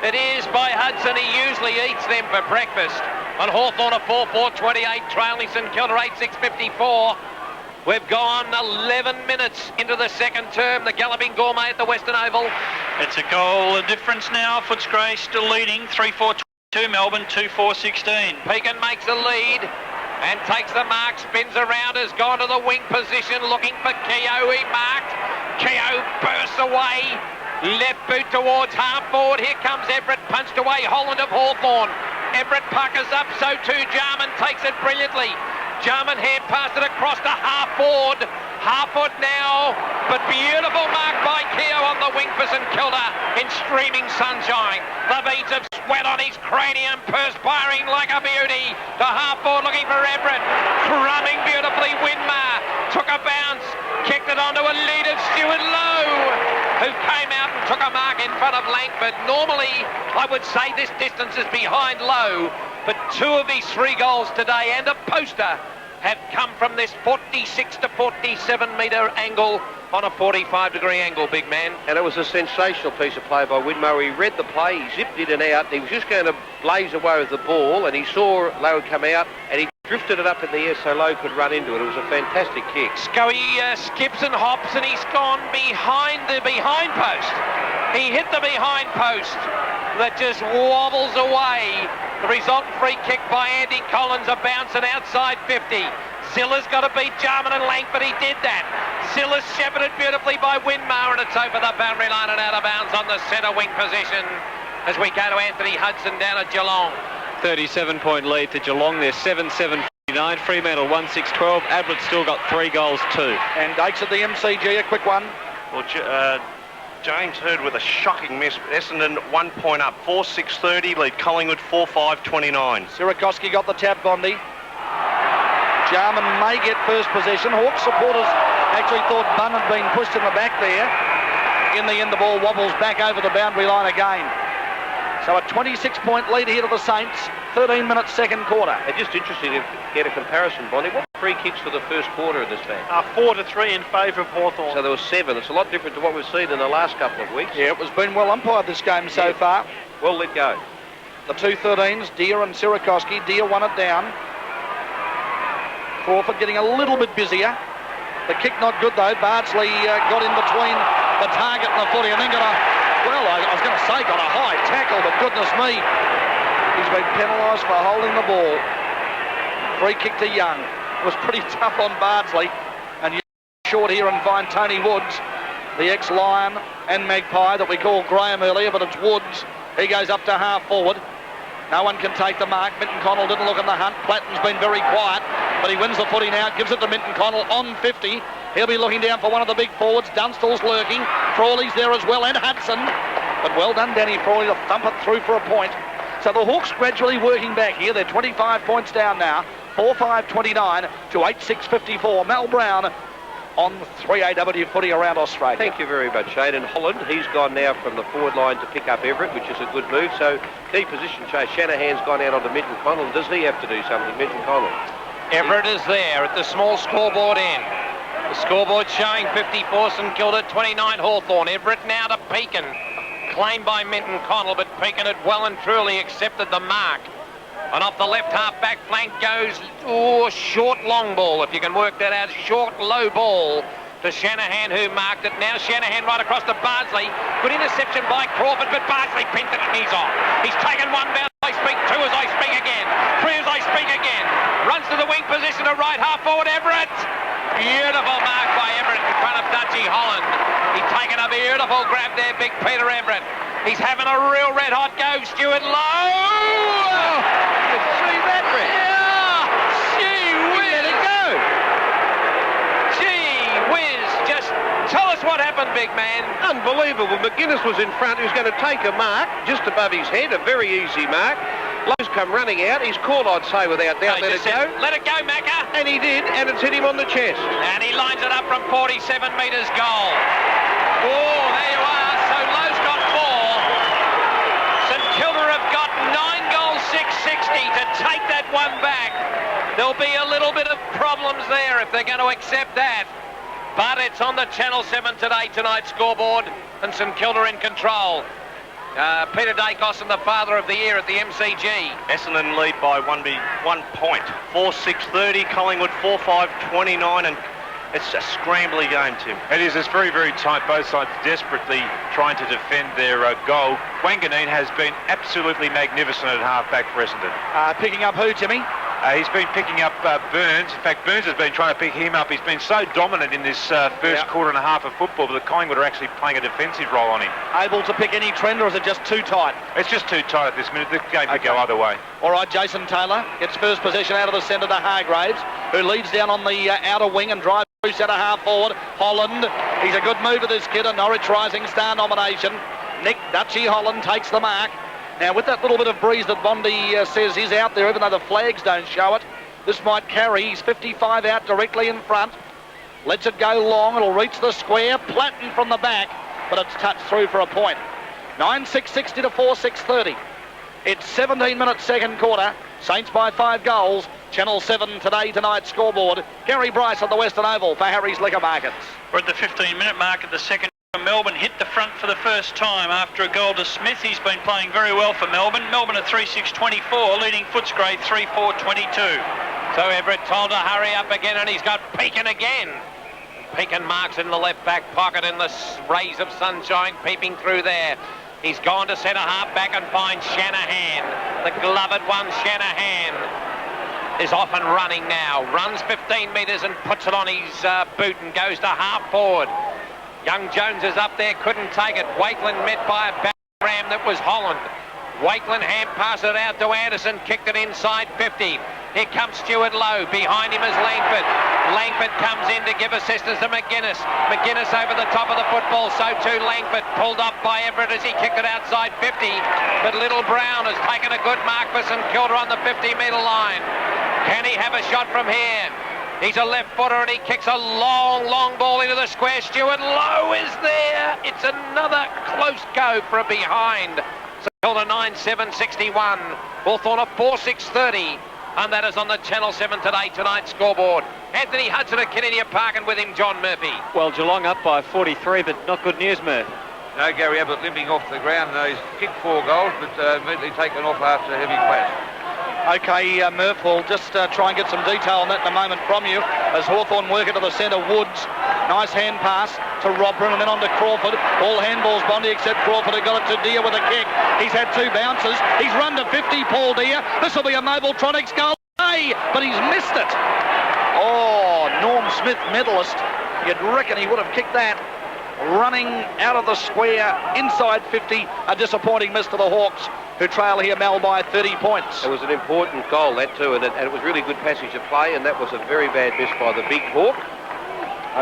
It is by Hudson. He usually eats them for breakfast. On Hawthorn a 4-4-28, trailing St.Kilda 8-6-54. We've gone 11 minutes into the second term. The Galloping Gourmet at the Western Oval. It's a goal difference now. Footscray still leading 3-4-22, Melbourne 2-4-16. Pekin makes a lead and takes the mark, spins around, has gone to the wing position looking for Keogh. He marked. Keogh bursts away. Left boot towards half forward. Here comes Everett, punched away. Holland of Hawthorn. Everett puckers up, so too Jarman takes it brilliantly. Jarman hand passed it across to half forward. Half foot now, but beautiful mark by Keogh on the wing for St Kilda in streaming sunshine. The beads of sweat on his cranium, perspiring like a beauty. To half forward looking for Everett. Crumbing beautifully, Winmar took a bounce, kicked it onto a lead of Stuart Lowe, who came out and took a mark in front of Langford. Normally, I would say this distance is behind Lowe, but 2 of his 3 goals today and a poster have come from this 46 to 47 metre angle on a 45-degree angle, big man. And it was a sensational piece of play by Winmar. He read the play, he zipped in and out. He was just going to blaze away with the ball, and he saw Lowe come out, and he drifted it up in the air so Lowe could run into it. It was a fantastic kick. Scully skips and hops, and he's gone behind the behind post. He hit the behind post that just wobbles away. The resultant free kick by Andy Collins, a bouncing outside 50. Zilla's got to beat Jarman and Langford. He did that. Zilla's shepherded beautifully by Winmar, and it's over the boundary line and out of bounds on the centre wing position as we go to Anthony Hudson down at Geelong. 37-point lead to Geelong. They're 7-7-59. Fremantle 1-6-12. Ablett still got 3 goals too. And Dakes at the MCG, a quick one. Well, James Hurd with a shocking miss. Essendon 1 point up, 4-6-30, lead Collingwood 4-5-29. Sirakoski got the tap, Bondi. Jarman may get first possession. Hawks supporters actually thought Bunn had been pushed in the back there. In the end, the ball wobbles back over the boundary line again. So a 26-point lead here to the Saints. 13 minutes second quarter. It's just interesting to get a comparison, Bonnie. What free kicks for the first quarter of this match? 4-3 in favour of Hawthorn. So there were 7. It's a lot different to what we've seen in the last couple of weeks. Yeah, it was been well umpired this game so far. Well let go. The 2 13s, Deere and Sirakoski. Deere won it down. Crawford getting a little bit busier. The kick not good though. Bardsley got in between the target and the footy and then got a, well, I was going to say got a high tackle, but goodness me, he's been penalised for holding the ball. Free kick to Young. It was pretty tough on Bardsley, and you short here and find Tony Woods, the ex-Lion and Magpie that we called Graham earlier, but it's Woods. He goes up to half forward. No one can take the mark. Minton-Connell didn't look in the hunt. Platton's been very quiet, but he wins the footy now, gives it to Minton-Connell on 50. He'll be looking down for one of the big forwards. Dunstall's lurking. Frawley's there as well, and Hudson. But well done, Danny Frawley, to thump it through for a point. So the Hawks gradually working back here. They're 25 points down now. 4-5-29 to 8-6-54. Mal Brown on 3AW footy around Australia. Thank you very much, Shane. And Holland, he's gone now from the forward line to pick up Everett, which is a good move. So key position change. Shanahan's gone out onto Minton-Connell. Does he have to do something, Minton-Connell? Everett is there at the small scoreboard end. The scoreboard showing 54 St Kilda, 29 Hawthorn. Everett now to Pekin. Claimed by Minton-Connell, but Pekin had well and truly accepted the mark. And off the left half-back flank goes, short long ball, if you can work that out. Short low ball to Shanahan, who marked it. Now Shanahan right across to Bardsley. Good interception by Crawford, but Bardsley pinned it and he's off. He's taken one bounce as I speak, two as I speak again, three as I speak again. Runs to the wing position to right half forward, Everett. Beautiful mark by Everett in front of Dutchy Holland. He's taken a beautiful grab there, big Peter Everett. He's having a real red hot go, Stuart Lowe. You see that, Rick? Yeah. Gee whiz. Let it go. Gee whiz. Just tell us what happened, big man. Unbelievable. McGuinness was in front. He was going to take a mark just above his head, a very easy mark. Lowe's come running out. He's caught, I'd say, without doubt. Let it go. Let it go, Macca. And he did, and it's hit him on the chest. And he lines it up from 47 metres goal. Oh, there you are. So Lowe's got 4. St Kilda have got 9 goals, 660 to take that one back. There'll be a little bit of problems there if they're going to accept that. But it's on the Channel 7 Tonight scoreboard, and St Kilda in control. Peter Dacos and the Father of the Year at the MCG. Essendon lead by 1 point. 4-6-30, Collingwood 4-5-29, and it's a scrambly game, Tim. It is. It's very, very tight. Both sides desperately trying to defend their goal. Wanganeen has been absolutely magnificent at half-back for Essendon. Picking up who, Timmy? He's been picking up Burns. In fact, Burns has been trying to pick him up. He's been so dominant in this first quarter and a half of football, but the Collingwood are actually playing a defensive role on him. Able to pick any trend, or is it just too tight? It's just too tight at this minute. The game could go either way. All right, Jason Taylor gets first possession out of the centre to Hargraves, who leads down on the outer wing and drives through centre half forward. Holland, he's a good move of this kid, a Norwich Rising Star nomination. Nick Dutchy Holland takes the mark. Now, with that little bit of breeze that Bondi says is out there, even though the flags don't show it, this might carry. He's 55 out directly in front. Lets it go long. It'll reach the square. Platten from the back, but it's touched through for a point. 9-6-60 to 4-6-30. It's 17 minutes second quarter. Saints by 5 goals. Channel 7 Tonight scoreboard. Gary Bryce at the Western Oval for Harry's Liquor Markets. We're at the 15-minute mark of the second. Melbourne hit the front for the first time after a goal to Smith. He's been playing very well for Melbourne. Melbourne at 3-6-24, leading Footscray 3-4-22. So Everett told to hurry up again, and he's got Pekin again. Pekin marks in the left back pocket in the rays of sunshine peeping through there. He's gone to centre half back and finds Shanahan. The gloved one, Shanahan, is off and running now. Runs 15 metres and puts it on his boot and goes to half forward. Young Jones is up there, couldn't take it. Wakeland met by a back ram that was Holland. Wakeland hand passed it out to Anderson, kicked it inside 50. Here comes Stuart Lowe. Behind him is Langford. Langford comes in to give assistance to McGuinness. McGuinness over the top of the football, so too Langford. Pulled up by Everett as he kicked it outside 50. But Little Brown has taken a good mark for St Kilda on the 50-metre line. Can he have a shot from here? He's a left footer and he kicks a long, long ball into the square. Stuart Lowe is there. It's another close go for a behind. St Kilda 9-7-61. Hawthorn 4-6-30. And that is on the Channel 7 Tonight scoreboard. Anthony Hudson at Canadian Park, and with him John Murphy. Well, Geelong up by 43, but not good news, Murph. No, Gary Ablett limping off the ground. He's kicked 4 goals, but immediately taken off after a heavy clash. Okay, Murph, we'll just try and get some detail on that in a moment from you as Hawthorn work into the centre. Woods, nice hand pass to Robrin and then on to Crawford. All handballs, Bondi, except Crawford who got it to Deere with a kick. He's had 2 bounces. He's run to 50, Paul Deere. This will be a Mobiltronics goal. Hey, but he's missed it. Oh, Norm Smith, medalist. You'd reckon he would have kicked that. Running out of the square, inside 50, a disappointing miss to the Hawks, who trail here Mel by 30 points. It was an important goal, that too, and it was really good passage of play, and that was a very bad miss by the big Hawk.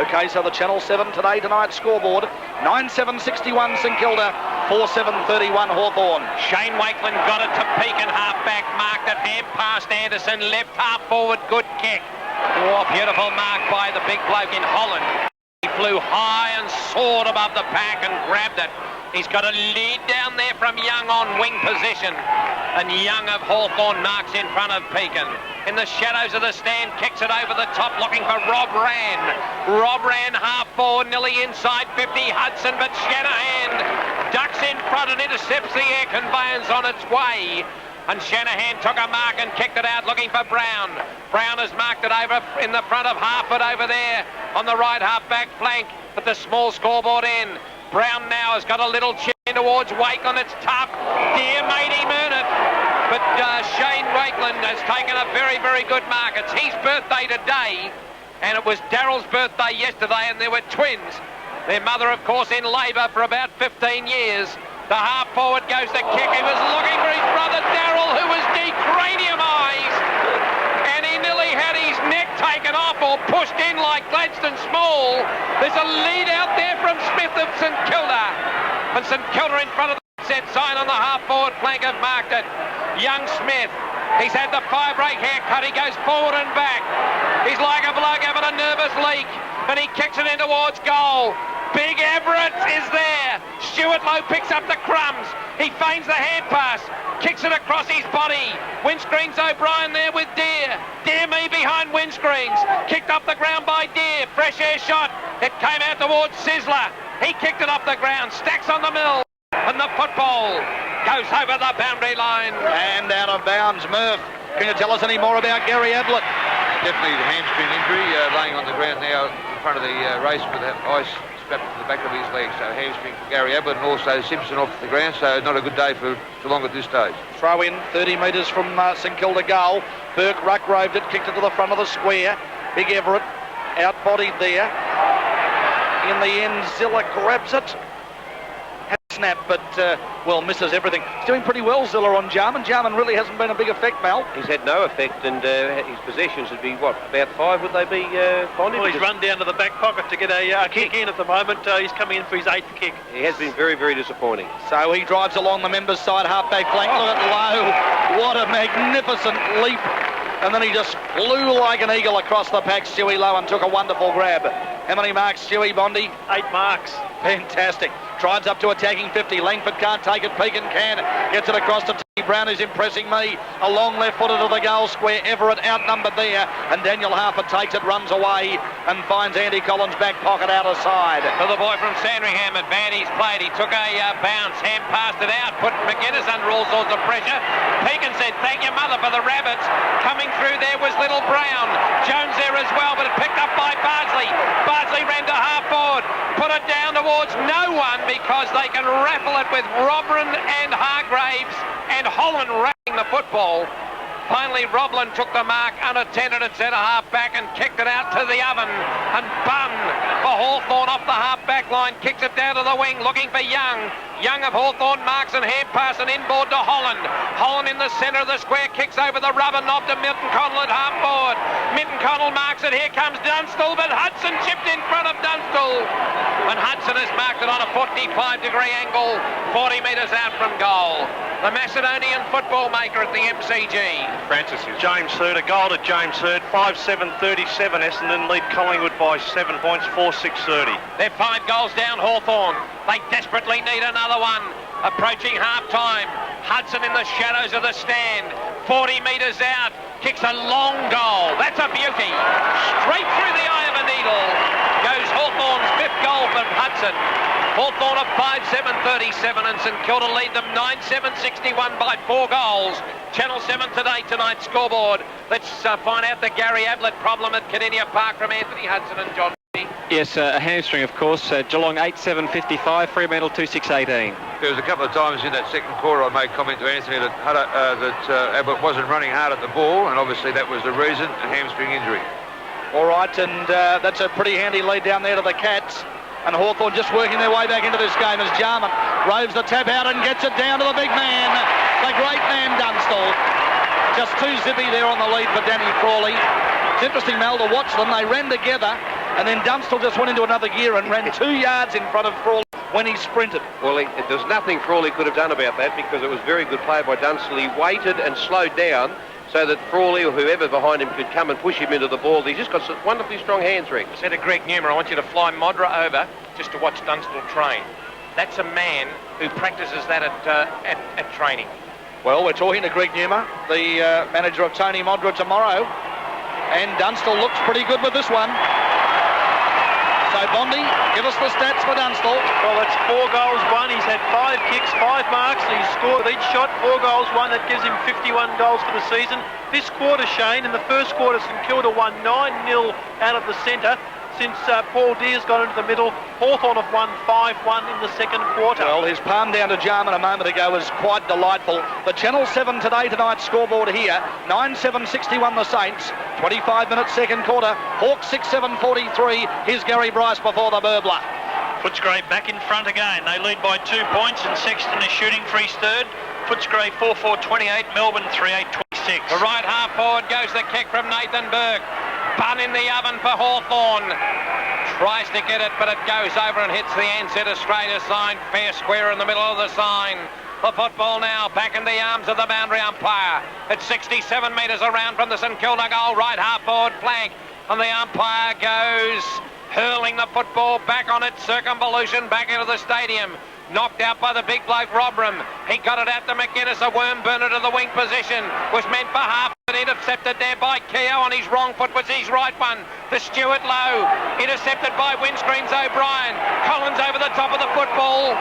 Okay, so the Channel 7 Tonight scoreboard, 9-7-61 St Kilda, 4-7-31 Hawthorn. Shane Wakeland got it to Pekin, half-back, marked it, hand past Anderson, left half forward, good kick. Oh, beautiful mark by the big bloke in Holland. He flew high and soared above the pack and grabbed it. He's got a lead down there from Young on wing position. And Young of Hawthorn marks in front of Pekin. In the shadows of the stand, kicks it over the top, looking for Rob Rand. Rob Rand half forward, nearly inside 50. Hudson, but Shanahan ducks in front and intercepts the air conveyance on its way. and Shanahan took a mark and kicked it out looking for Brown. Brown has marked it over in the front of Harford over there on the right half-back flank at the small scoreboard end. Brown now has got a little chin towards Wakeland. It's tough. Dear mate, him earn it. But Shane Wakeland has taken a very, very good mark. It's his birthday today, and it was Darrell's birthday yesterday, and there were twins. Their mother, of course, in labour for about 15 years. The half forward goes to kick. He was looking for his brother Darrell, who was decraniumised, and he nearly had his neck taken off or pushed in like Gladstone Small. There's a lead out there from Smith of St Kilda, and St Kilda in front of the set sign on the half forward flank have marked it. Young Smith, he's had the 5-break haircut. He goes forward and back. He's like a bloke having a nervous leak, and he kicks it in towards goal. Big Everett is there. Stuart Lowe picks up the crumbs. He feigns the hand pass, kicks it across his body. Windscreens O'Brien there with Deere. Deere me behind Windscreens. Kicked up the ground by Deere. Fresh air shot. It came out towards Sizzler. He kicked it off the ground. Stacks on the mill. And the football goes over the boundary line. And out of bounds. Murph, can you tell us any more about Gary Ablett? Definitely the hamstring injury, laying on the ground now in front of the race with that ice strapped to the back of his leg. So hamstring for Gary Ablett, and also Simpson off the ground. So not a good day for Geelong at this stage. Throw in 30 metres from St Kilda goal. Burke ruck-roved it, kicked it to the front of the square. Big Everett out-bodied there. In the end, Zilla grabs it. Snap, but well, misses everything. He's doing pretty well, Zilla, on Jarman. Jarman really hasn't been a big effect, Mal. He's had no effect, and his possessions would be, what, about 5 would they be, Bonnie? Well, he's run down to the back pocket to get a kick in at the moment. He's coming in for his 8th kick. He has been very, very disappointing. So he drives along the members' side, half-back flank. Look at Lowe. What a magnificent leap. And then he just flew like an eagle across the pack, Stewie Lowe, and took a wonderful grab. How many marks, Stewie, Bondi? 8 marks. Fantastic. Drives up to attacking 50. Langford can't take it. Pekin can. Gets it across to T. Brown, who's impressing me. A long left footer to the goal square. Everett outnumbered there. And Daniel Harper takes it, runs away, and finds Andy Collins' back pocket out of side. For the boy from Sandringham, advantage played. He took a bounce. Ham passed it out. Put McGuinness under all sorts of pressure. Pekin said, thank your mother for the rabbits. Coming through there was Little Brown. Jones there as well, but it picked up by Bardsley. Bardsley ran to half forward. Put it down towards no one because they can raffle it with Robran and Hargraves, and Holland racking the football. Finally, Roblan took the mark unattended at centre half back and kicked it out to the oven. And Bunn for Hawthorn off the half back line, kicks it down to the wing, looking for Young. Young of Hawthorn marks and hand pass and inboard to Holland. Holland in the centre of the square, kicks over the rubber knob to Minton-Connell at half forward. Minton-Connell marks it, here comes Dunstall, but Hudson chipped in front of Dunstall. And Hudson has marked it on a 45-degree angle, 40 metres out from goal. The Macedonian football maker at the MCG. Francis is James Hurd, a goal to James Hurd, 5-7-37. Essendon lead Collingwood by 7 points, 4-6-30. They're 5 goals down, Hawthorn. They desperately need another one. Approaching half-time. Hudson in the shadows of the stand. 40 metres out. Kicks a long goal. That's a beauty. Straight through the eye of a needle goes Hawthorn's 5th goal from Hudson. Hawthorn are 5-7-37 and St Kilda lead them 9-7-61 by 4 goals. Channel 7 today, tonight's scoreboard. Let's find out the Gary Ablett problem at Kardinia Park from Anthony Hudson and John. Yes, a hamstring, of course. Geelong 8-7-55, Fremantle 2-6-18. There was a couple of times in that second quarter I made comment to Anthony that Ablett wasn't running hard at the ball, and obviously that was the reason, a hamstring injury. All right, and that's a pretty handy lead down there to the Cats. And Hawthorn just working their way back into this game as Jarman roves the tap out and gets it down to the big man, the great man Dunstall. Just too zippy there on the lead for Danny Frawley. It's interesting, Mel, to watch them. They ran together, and then Dunstall just went into another gear and ran 2 yards in front of Frawley when he sprinted. Well, there's nothing Frawley could have done about that because it was very good play by Dunstall. He waited and slowed down so that Frawley or whoever behind him could come and push him into the ball. He's just got some wonderfully strong hands, Rick. I said to Greg Newman, I want you to fly Modra over just to watch Dunstall train. That's a man who practices that at training. Well, we're talking to Greg Newman, the manager of Tony Modra tomorrow, and Dunstall looks pretty good with this one. So So, Bondi, give us the stats for Dunstall. Well, it's 4 goals, 1. He's had 5 kicks, 5 marks. He's scored each shot, 4 goals, 1. That gives him 51 goals for the season. This quarter, Shane, in the first quarter, St Kilda won 9-0 out of the centre. Since Paul Deer's gone into the middle, Hawthorn have won 5-1 in the second quarter. Well, his palm down to Jarman a moment ago was quite delightful. The Channel 7 tonight's scoreboard here, 9-7-61 the Saints, 25 minutes second quarter, Hawks 6-7-43. Here's Gary Bryce before the burbler. Footscray back in front again. They lead by 2 points and Sexton is shooting for his third. Footscray 4-4-28, Melbourne 3-8-26. The right half forward goes the kick from Nathan Burke. Bun in the oven for Hawthorn. Tries to get it, but it goes over and hits the Ansett Australia sign. Fair square in the middle of the sign. The football now back in the arms of the boundary umpire. It's 67 metres around from the St Kilda goal. Right half forward flank. And the umpire goes hurling the football back on its circumvolution back into the stadium. Knocked out by the big bloke Robram. He got it out to McInnes, a worm burner to the wing position. Was meant for half, but intercepted there by Keogh on his wrong foot was his right one. The Stuart Lowe, intercepted by Windscreens O'Brien. Collins over the top of the football.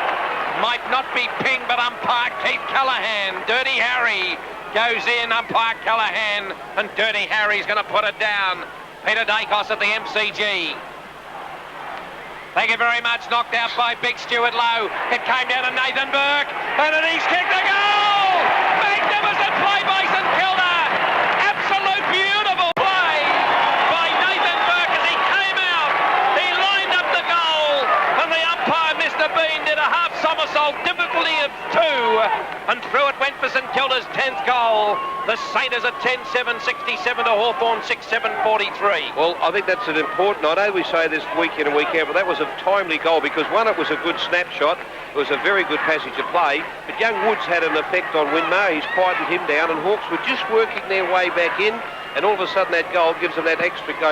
Might not be Ping, but umpire Keith Callaghan. Dirty Harry goes in, umpire Callaghan, and Dirty Harry's going to put it down. Peter Dacos at the MCG. Thank you very much. Knocked out by Big Stuart Lowe. It came down to Nathan Burke, and he's kicked a goal! Magnificent play by St Kilda! Absolute beautiful play by Nathan Burke as he came out. He lined up the goal, and the umpire, Mr Bean, did a half somersault, difficulty of 2, and through it went for St Kilda's 10th goal. The Saints are 10-7-67 to Hawthorn 6-7-43. Well, I think that's an important, I know we say this week in and week out, but that was a timely goal because one, it was a good snapshot, it was a very good passage of play, but young Woods had an effect on Winmar. He's quietened him down and Hawks were just working their way back in, and all of a sudden that goal gives them that extra 6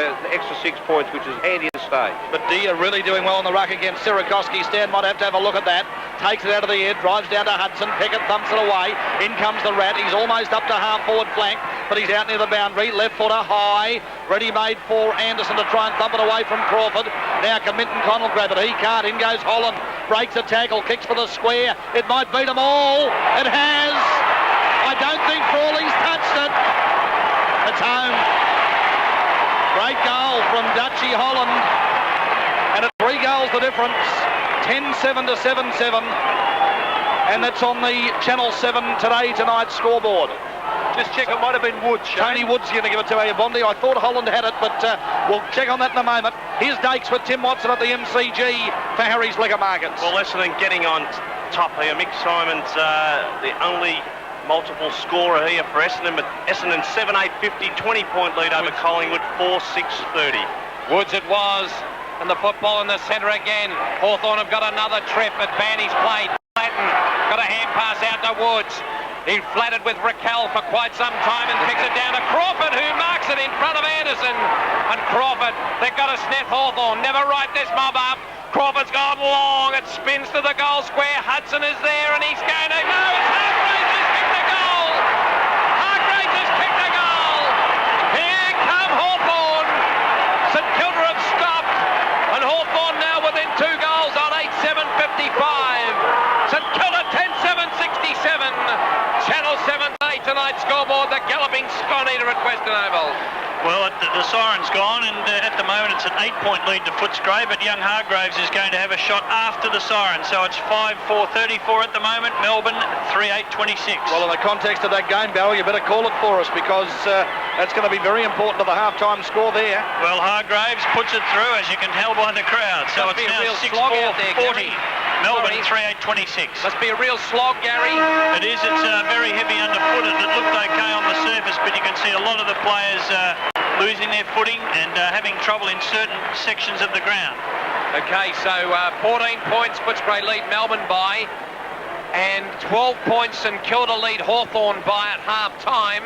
points, which is handy at the stage. But Deer really doing well on the ruck against Sirakoski. Stan might have to have a look at that. Takes it out of the air, drives down to Hudson. Pickett thumps it away. In comes the Rat. He's almost up to half forward flank, but he's out near the boundary. Left footer high. Ready-made for Anderson to try and thump it away from Crawford. Now can Minton-Connell grab it? He can't. In goes Holland. Breaks a tackle. Kicks for the square. It might beat them all. It has. I don't think Frawley's touched it. It's home. Great goal from Dutchy Holland. And it's 3 goals the difference. 10-7 to 7-7. And that's on the Channel 7 tonight's scoreboard. Just check, it might have been Woods, Shane. Tony Woods going to give it to Bondi. I thought Holland had it, but we'll check on that in a moment. Here's Dakes with Tim Watson at the MCG for Harry's Liquor Markets. Well, Essendon getting on top here. Mick Simon's the only multiple scorer here for Essendon, but Essendon 7-8-50, 20-point lead over Collingwood, 4-6-30. Woods it was, and the football in the centre again. Hawthorn have got another trip at Bandy's plate. Flatton got a hand pass out to Woods. He flattered with Raquel for quite some time and kicks it down to Crawford, who marks it in front of Anderson. And Crawford, they've got to sniff Hawthorn. Never write this mob up. Crawford's gone long. It spins to the goal square. Hudson is there, and he's going to go. It's Hargraves has kicked a goal. Hargraves has kicked a goal. Here come Hawthorn. St Kilda have stopped, and Hawthorn now within 2 goals on 8-7-55. St Kilda 10-7-67. Channel 7 tonight's scoreboard, the galloping Scon-Eater at Western Oval. Well, the siren's gone, and at the moment it's an 8-point lead to Footscray, but young Hargraves is going to have a shot after the siren, so it's 5-4-34 at the moment. Melbourne 3-8-26. Well, in the context of that game, Barry, you better call it for us because that's going to be very important to the half-time score there. Well, Hargraves puts it through, as you can tell by the crowd, so it's now 6-4-40. Melbourne 3-8-26. Must be a real slog, Gary. It is. It's very heavy underfoot. It looked okay on the surface, but you can see a lot of the players losing their footing and having trouble in certain sections of the ground. Okay, so 14 points Footscray lead Melbourne by, and 12 points St Kilda lead Hawthorn by at half-time.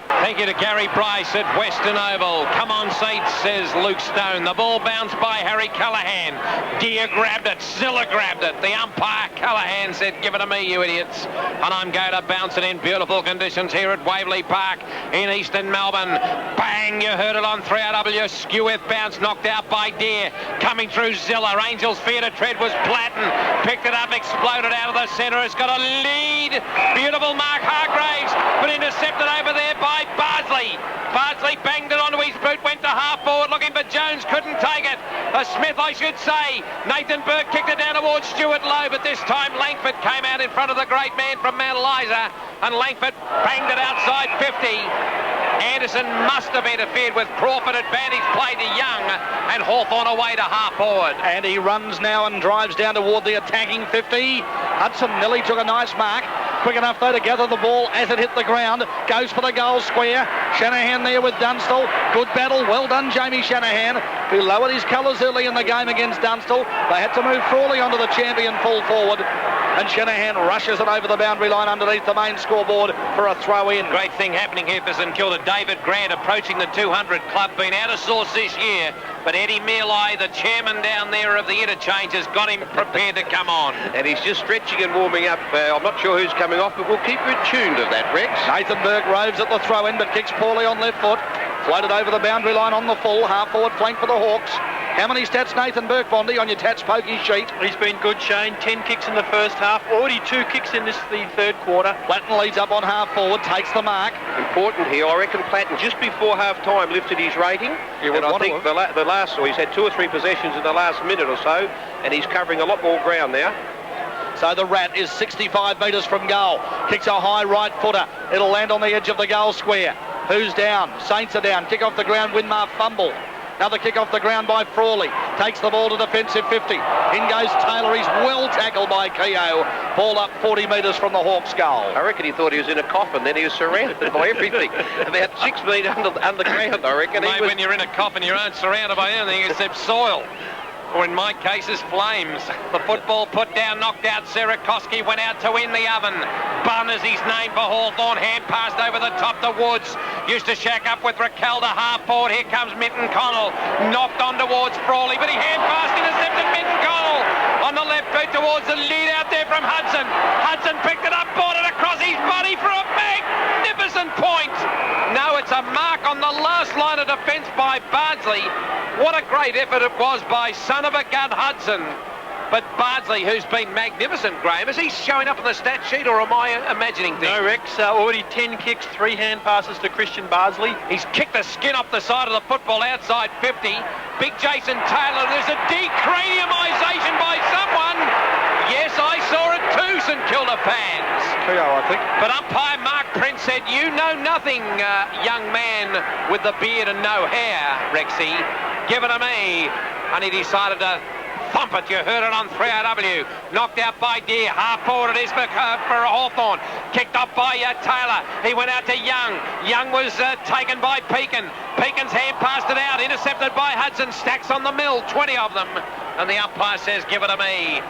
Thank you to Gary Bryce at Western Oval. Come on, Saints, says Luke Stone. The ball bounced by Harry Callahan. Deere grabbed it. Zilla grabbed it. The umpire, Callahan, said, give it to me, you idiots. And I'm going to bounce it in beautiful conditions here at Waverley Park in eastern Melbourne. Bang, you heard it on 3RW. Skewith bounce knocked out by Deere. Coming through Zilla. Angel's fear to tread was Platten. Picked it up, exploded out of the centre. It's got a lead. Beautiful Mark Hargraves, but intercepted over there by Bardsley. Bardsley banged it onto his boot, went to half forward looking for Jones, couldn't take it. Smith, I should say. Nathan Burke kicked it down towards Stuart Lowe, but this time Langford came out in front of the great man from Mount Eliza, and Langford banged it outside 50. Anderson must have interfered with Crawford. Advantage play to Young, and Hawthorn away to half forward. And he runs now and drives down toward the attacking 50. Hudson nearly took a nice mark. Quick enough though to gather the ball as it hit the ground. Goes for the goal square. Shanahan there with Dunstall. Good battle. Well done, Jamie Shanahan, who lowered his colours early in the game against Dunstall. They had to move Frawley onto the champion full forward. And Shanahan rushes it over the boundary line underneath the main scoreboard for a throw in. Great thing happening here for St Kilda. David Grant approaching the 200 club. Been out of sorts this year. But Eddie Mearley, the chairman down there of the interchange, has got him prepared to come on. And he's just stretching and warming up. I'm not sure who's coming off, but we'll keep you tuned of that, Rex. Nathan Burke roves at the throw-in, but kicks poorly on left foot. Floated over the boundary line on the full. Half-forward flank for the Hawks. How many stats, Nathan Burke, Bondi, on your Tats Pokey sheet? He's been good, Shane. 10 kicks in the first half. Already 2 kicks in the third quarter. Platten leads up on half-forward, takes the mark. Important here, I reckon Platten just before half-time lifted his rating. You would and I want think to the last, he's had 2 or 3 possessions in the last minute or so, and he's covering a lot more ground now. So the Rat is 65 metres from goal. Kicks a high right footer. It'll land on the edge of the goal square. Who's down? Saints are down. Kick off the ground. Winmar fumble. Another kick off the ground by Frawley. Takes the ball to defensive 50. In goes Taylor. He's well tackled by Keogh. Ball up 40 metres from the Hawks' goal. I reckon he thought he was in a coffin. Then he was surrounded by everything. About 6 metres underground, I reckon. Mate, when you're in a coffin, you aren't surrounded by anything except soil. Or in my case, is flames. The football put down, knocked out. Sarakoski went out to in the oven. Bunn is his name for Hawthorn. Hand passed over the top to Woods. Used to shack up with Raquel to half forward. Here comes Minton-Connell. Knocked on towards Frawley, but he hand passed, intercepted Minton-Connell on the left boot towards the lead out there from Hudson. Hudson picked it up, brought it across his body for a magnificent point. No, it's a mark on the last line of defence by Bardsley. What a great effort it was by son of a gun Hudson. But Bardsley, who's been magnificent, Graham, is he showing up on the stat sheet, or am I imagining things? No, Rex. Already 10 kicks, 3 hand passes to Christian Bardsley. He's kicked the skin off the side of the football outside 50. Big Jason Taylor. There's a decraniumisation by someone. Yes, I saw it too, St Kilda fans. Keogh, I think. But umpire Mark Prince said, you know nothing, young man with the beard and no hair, Rexy. Give it to me. And he decided to thump it. You heard it on 3RW. Knocked out by Deere. Half forward it is for Hawthorn. Kicked up by Taylor. He went out to Young. Young was taken by Pekin. Pekin's hand passed it out. Intercepted by Hudson. Stacks on the mill. 20 of them. And the umpire says, give it to me.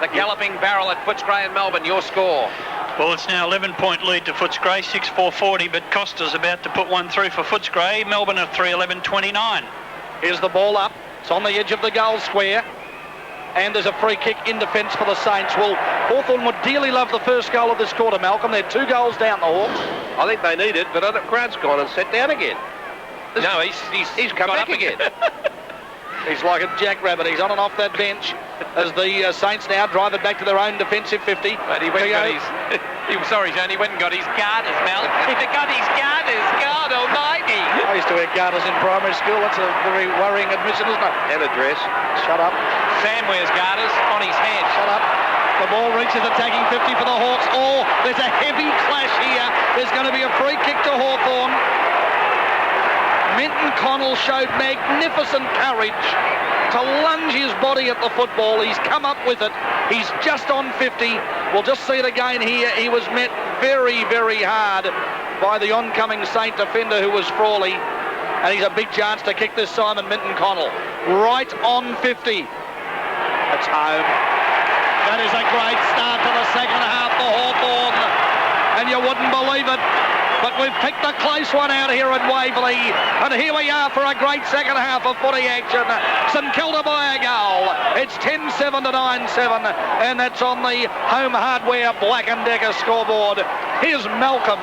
The galloping barrel at Footscray and Melbourne. Your score. Well, it's now 11-point lead to Footscray, 6-4-40, but Costa's about to put one through for Footscray. Melbourne are 3-11-29. Here's the ball up. It's on the edge of the goal square. And there's a free kick in defence for the Saints. Well, Hawthorn would dearly love the first goal of this quarter, Malcolm. They're 2 goals down, the Hawks. I think they need it, but Grant's gone and sat down again. No, he's come back again. He's like a jackrabbit. He's on and off that bench as the Saints now drive it back to their own defensive 50. But he went and got his... Sorry, John, he went and got his garters, Mel. If he got his garters, God almighty. I used to wear garters in primary school. That's a very worrying admission, isn't it? And a dress. Shut up. Sam wears garters on his head. Shut up. The ball reaches attacking 50 for the Hawks. Oh, there's a heavy clash here. There's going to be a free kick to Hawthorn. Minton-Connell showed magnificent courage to lunge his body at the football. He's come up with it. He's just on 50. We'll just see it again here. He was met very, very hard by the oncoming Saint defender, who was Frawley. And he's a big chance to kick this Simon Minton-Connell. Right on 50. It's home. That is a great start to the second half for Hawthorn. And you wouldn't believe it. but we've picked a close one out here at Waverley. And here we are for a great second half of footy action. St Kilda by a goal. It's 10-7 to 9-7, and that's on the Home Hardware Black & Decker scoreboard. Here's Malcolm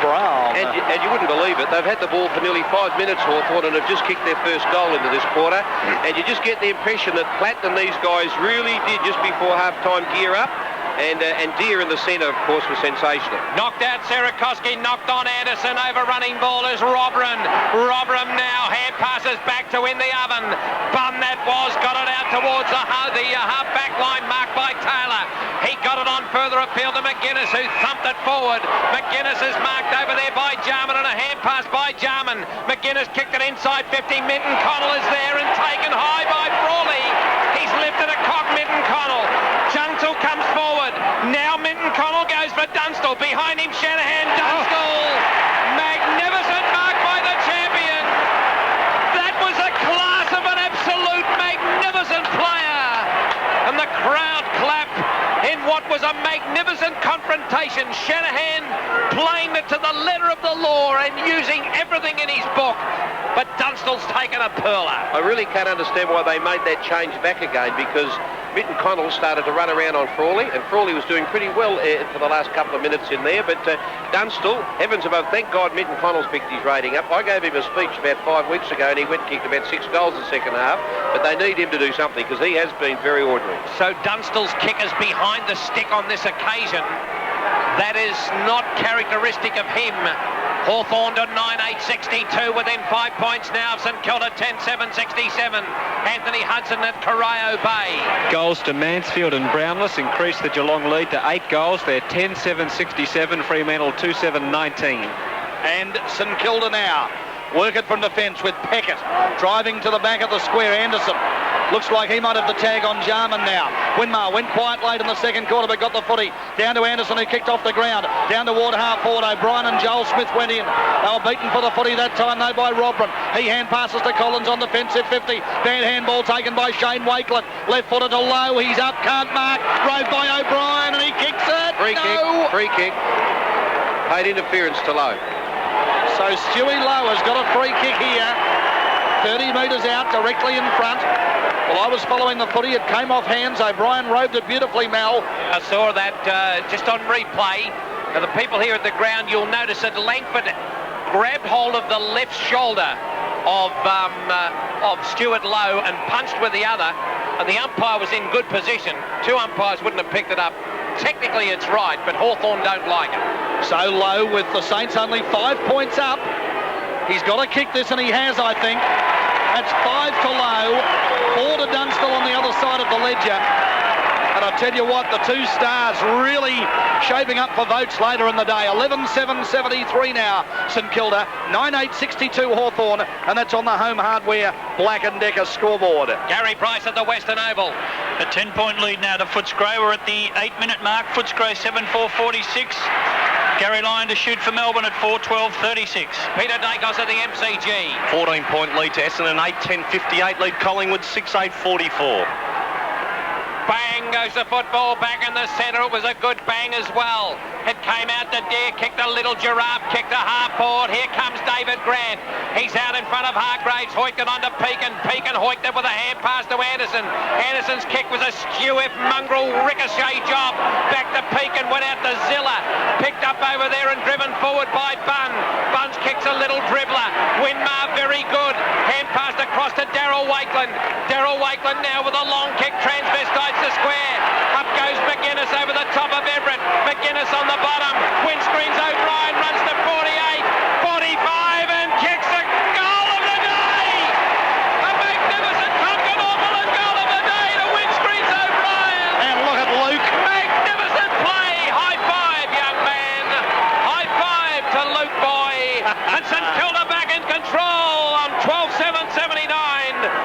Brown. And you wouldn't believe it. They've had the ball for nearly 5 minutes, Hawthorn, and have just kicked their first goal into this quarter. And you just get the impression that Platt and these guys really did, just before half-time, gear up. And Deere in the centre, of course, was sensational. Knocked out Sierakowski, knocked on Anderson, overrunning ball is Robram. Robram now, hand passes back to in the oven. Bun that was, got it out towards the half-back line marked by Taylor. He got it on further appeal to McGuinness, who thumped it forward. McGuinness is marked over there by Jarman, and a hand pass by Jarman. McGuinness kicked it inside 50. Minton-Connell is there and taken high by Frawley. He's lifted a cock, Minton-Connell. Tunstall comes forward. Now Minton-Connell goes for Dunstall. Behind him, Shanahan. Dunstall. Magnificent mark by the champion. That was a class of an absolute magnificent player. And the crowd clapped in what was a magnificent confrontation. Shanahan playing it to the letter of the law and using everything in his book. But Dunstall's taken a pearler. I really can't understand why they made that change back again, because Minton-Connell started to run around on Frawley, and Frawley was doing pretty well for the last couple of minutes in there. But Dunstall, heavens above, thank God Minton-Connell's picked his rating up. I gave him a speech about 5 weeks ago, and he went and kicked about 6 goals in the second half. But they need him to do something, because he has been very ordinary. So Dunstall's kick is behind the stick on this occasion. That is not characteristic of him. Hawthorn to 9-8-62 within 5 points now. St Kilda 10-7-67. Anthony Hudson at Corio Bay. Goals to Mansfield and Brownless increase the Geelong lead to 8 goals. They're 10-7-67. Fremantle 2-7-19. And St Kilda now work it from defence with Peckett driving to the back of the square. Anderson looks like he might have the tag on Jarman now. Winmar went quite late in the second quarter, but got the footy down to Anderson, who kicked off the ground down toward half forward. O'Brien and Joel Smith went in. They were beaten for the footy that time though by Robram. He hand passes to Collins on defensive 50. Bad handball taken by Shane Wakeland. Left footed to Lowe. He's up, can't mark. Rove by O'Brien, and he kicks it. Free kick. Paid interference to Lowe. So Stewie Lowe has got a free kick here. 30 metres out, directly in front. Well, I was following the footy. It came off hands. O'Brien roved it beautifully, Mel. I saw that just on replay. Now, the people here at the ground, you'll notice that Langford grabbed hold of the left shoulder of Stuart Lowe and punched with the other, and the umpire was in good position. 2 umpires wouldn't have picked it up. Technically, it's right, but Hawthorn don't like it. So Lowe, with the Saints only 5 points up. He's got to kick this, and he has, I think. That's 5 to Lowe, 4 to Dunstall on the other side of the ledger. And I'll tell you what, the 2 stars really shaping up for votes later in the day. 11-7-73 now, St Kilda. 9-8-62 Hawthorn, and that's on the Home Hardware Black & Decker scoreboard. Gary Price at the Western Oval. A 10-point lead now to Footscray. We're at the 8-minute mark. Footscray 7-4-46. Gary Lyon to shoot for Melbourne at 4-12-36. Peter Dacos at the MCG. 14-point lead to Essendon, 8-10-58 lead Collingwood, 6-8-44. Bang goes the football back in the centre. It was a good bang as well. It came out to Dare, kicked a little giraffe, kicked a half forward. Here comes David Grant. He's out in front of Hargraves, hoiked it onto Pekin. Pekin hoiked it with a hand pass to Anderson. Anderson's kick was a skew-if mongrel ricochet job. Back to Pekin, went out to Zilla. Picked up over there and driven forward by Bunn. Bunn's kick's a little dribbler. Winmar very good. Hand passed across to Darryl Wakeland. Darryl Wakeland now with a long kick, transvestite to square. Up goes McGuinness over the top of Everett. McGuinness on the bottom. Windscreens O'Brien, runs to 48, 45 and kicks a goal of the day. A magnificent Minton-Connell goal of the day to Windscreens O'Brien. And look at Luke. Magnificent play. High five, young man. High five to Luke Boy. And St Kilda back in control on 12-7-79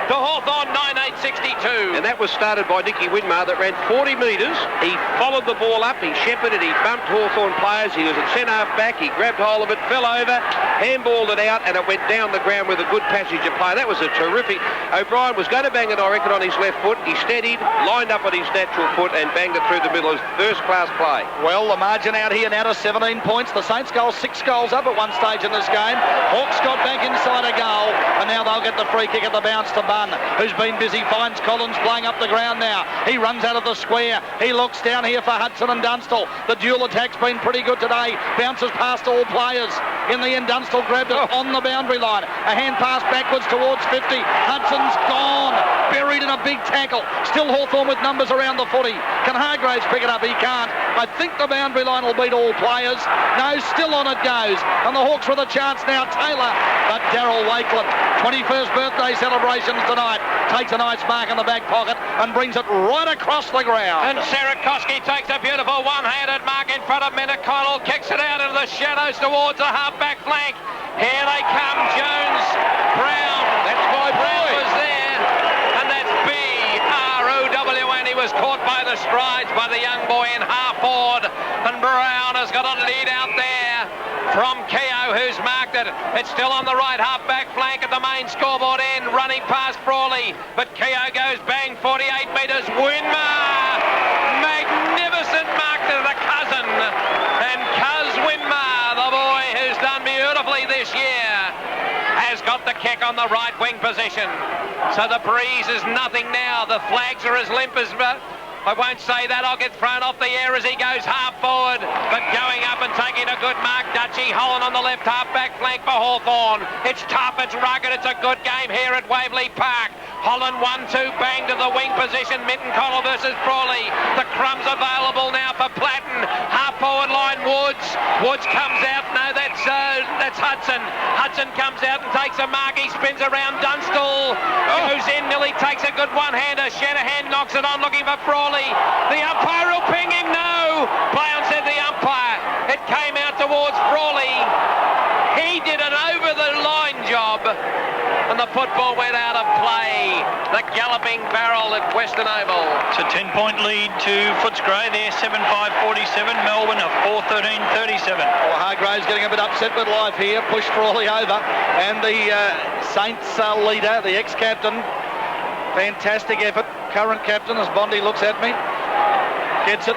to Hawthorn 9-8-62. and that was started by Nicky Winmar that ran 40 metres. He followed the ball up, he shepherded, he bumped Hawthorn players, he was at centre half back, he grabbed hold of it, fell over, handballed it out, and it went down the ground with a good passage of play. That was a terrific... O'Brien was going to bang it, I reckon, on his left foot. He steadied, lined up on his natural foot, and banged it through the middle. It was first-class play. Well, the margin out here now to 17 points. The Saints goal 6 goals up at one stage in this game. Hawks got back inside a goal, and now they'll get the free kick at the bounce to Bunn, who's been busy. Finds Collins playing up the ground now. He runs out of the square. He looks down here for Hudson and Dunstall. The dual attack's been pretty good today. Bounces past all players. In the end, Dunstall grabbed it on the boundary line. A hand pass backwards towards 50. Hudson's gone. Buried in a big tackle. Still Hawthorn with numbers around the footy. Can Hargraves pick it up? He can't. I think the boundary line will beat all players. No, still on it goes. And the Hawks with a chance now. Taylor. But Darryl Wakeland, 21st birthday celebrations tonight, takes a nice mark in the back pocket and brings it right across the ground. And Sarakoski takes a beautiful one-handed mark in front of Minton-Connell, kicks it out into the shadows towards the half-back flank. Here they come, Jones, Brown. That's my boy. Brown was there, and that's B-R-O-W-N. He was caught by the strides by the young boy in half forward, and Brown has got a lead out there from Keogh, who's marked it. It's still on the right half-back flank at the main scoreboard end, running past Frawley, but Keogh goes bang, 48 metres. Winmar, magnificent mark to the cousin, and Cuz Winmar, the boy who's done beautifully this year, has got the kick on the right wing position. So the breeze is nothing now. The flags are as limp as... I won't say that. I'll get thrown off the air as he goes half forward, but going up and taking a good mark. Dutchy Holland on the left half back flank for Hawthorn. It's tough, it's rugged, it's a good game here at Waverley Park. Holland 1-2, bang to the wing position. Minton-Connell versus Frawley. The crumbs available now for Platten. Half forward line, Woods. Woods comes out. No, that's Hudson. Hudson comes out and takes a mark. He spins around. Dunstall goes in, nearly takes a good one-hander. Shanahan knocks it on, looking for Frawley. The umpire will ping him. No. Play on, said the umpire. It came out towards Frawley. He did an over-the-line job, and the football went out of play. The galloping barrel at Western Oval. It's a 10-point lead to Footscray there, 7-5-47. Melbourne a 4-13-37. Well, Hargraves getting a bit upset with life here. Pushed Frawley over. And the Saints leader, the ex-captain, fantastic effort. Current captain, as Bondi looks at me, gets it,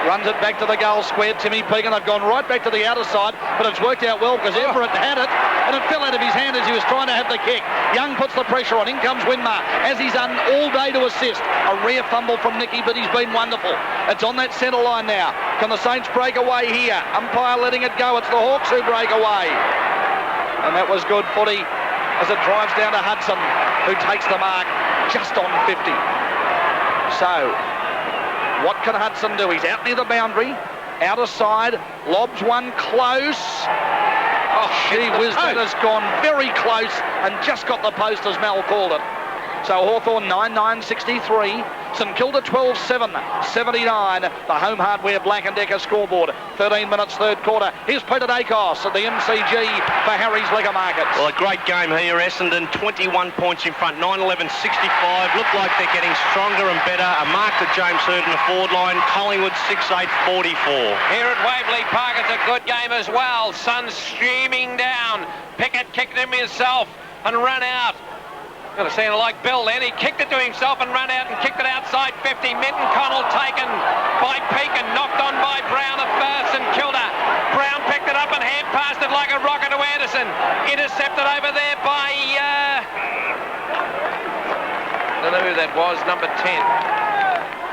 runs it back to the goal square. Timmy Pegan, they've gone right back to the outer side, but it's worked out well because Everett had it, and it fell out of his hand as he was trying to have the kick. Young puts the pressure on. In comes Winmar, as he's done all day to assist. A rare fumble from Nicky, but he's been wonderful. It's on that centre line now. Can the Saints break away here? Umpire letting it go. It's the Hawks who break away. And that was good footy as it drives down to Hudson, who takes the mark just on 50. So, what can Hudson do? He's out near the boundary, outer side, lobs one close. Oh, gee whiz, that has gone very close and just got the post, as Mel called it. So Hawthorn 9-9-63, St Kilda 12-7, 79. The Home Hardware Black & Decker scoreboard. 13 minutes, third quarter. Here's Peter Dacos at the MCG for Harry's Liquor Markets. Well, a great game here. Essendon 21 points in front, 9-11-65. Look like they're getting stronger and better. A mark to James Hurd in the forward line. Collingwood 6-8-44. Here at Waverley Park, it's a good game as well. Sun streaming down. Pickett kicked him himself and ran out. Going to sound like Bill then. He kicked it to himself and ran out and kicked it outside 50. Minton-Connell taken by Pekin, knocked on by Brown at first, and Kilda. Brown picked it up and hand passed it like a rocket to Anderson. Intercepted over there by... I don't know who that was, number 10.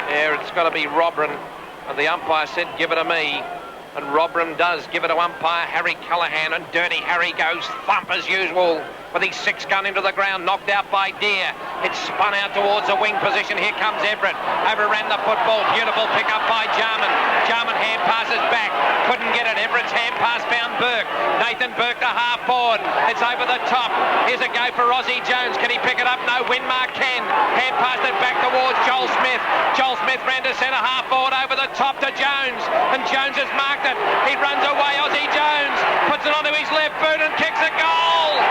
Yeah, it's got to be Robran. And the umpire said, give it to me. And Robran does give it to umpire Harry Callaghan, and Dirty Harry goes thump as usual with his 6-gun into the ground, knocked out by Deere. It's spun out towards the wing position. Here comes Everett. Overran the football. Beautiful pick up by Jarman. Jarman hand passes back. Couldn't get it. Everett's hand pass found Burke. Nathan Burke to half forward. It's over the top. Here's a go for Ozzie Jones. Can he pick it up? No. Winmar can. Hand passed it back towards Joel Smith. Joel Smith ran to centre half forward over the top to Jones. And Jones has marked it. He runs away. Ozzie Jones puts it onto his left boot and kicks a goal.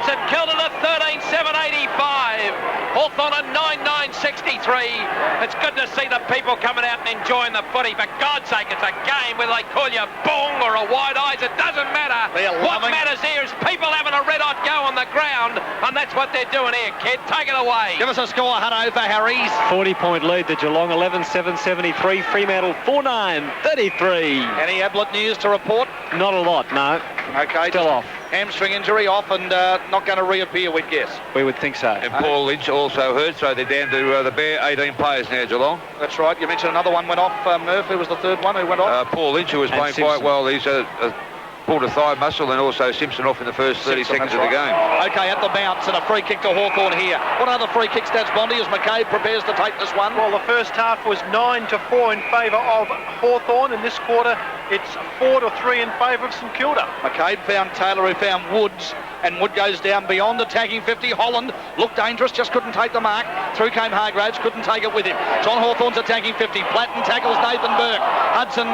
St Kilda to 13.785. Hawthorn at 9.963. It's good to see the people coming out and enjoying the footy. For God's sake, it's a game whether they call you bong or a wide eyes. It doesn't matter. What matters here is people having a red-hot go on the ground, and that's what they're doing here, kid. Take it away. Give us a score, Hutto, for Harry's. 40-point lead to Geelong, 11.773. Fremantle, 4.933. Any Ablett news to report? Not a lot, no. Okay. Still off. Hamstring injury off and not going to reappear, we'd guess. We would think so. And Paul Lynch also hurt, so they're down to the bare 18 players now, Geelong. That's right. You mentioned another one went off. Murph, who was the third one who went off? Paul Lynch, who was playing quite well. He's pulled a thigh muscle, and also Simpson off in the first 30 seconds of the game. Okay, at the bounce, and a free kick to Hawthorn here. What other free kick stats, Bondi, as McCabe prepares to take this one? Well, the first half was 9-4 in favour of Hawthorn. In this quarter, it's 4-3 in favour of St Kilda. McCabe found Taylor, who found Woods, and Wood goes down beyond attacking 50. Holland looked dangerous, just couldn't take the mark. Through came Hargraves, couldn't take it with him. John Hawthorn's attacking 50. Platten tackles Nathan Burke. Hudson,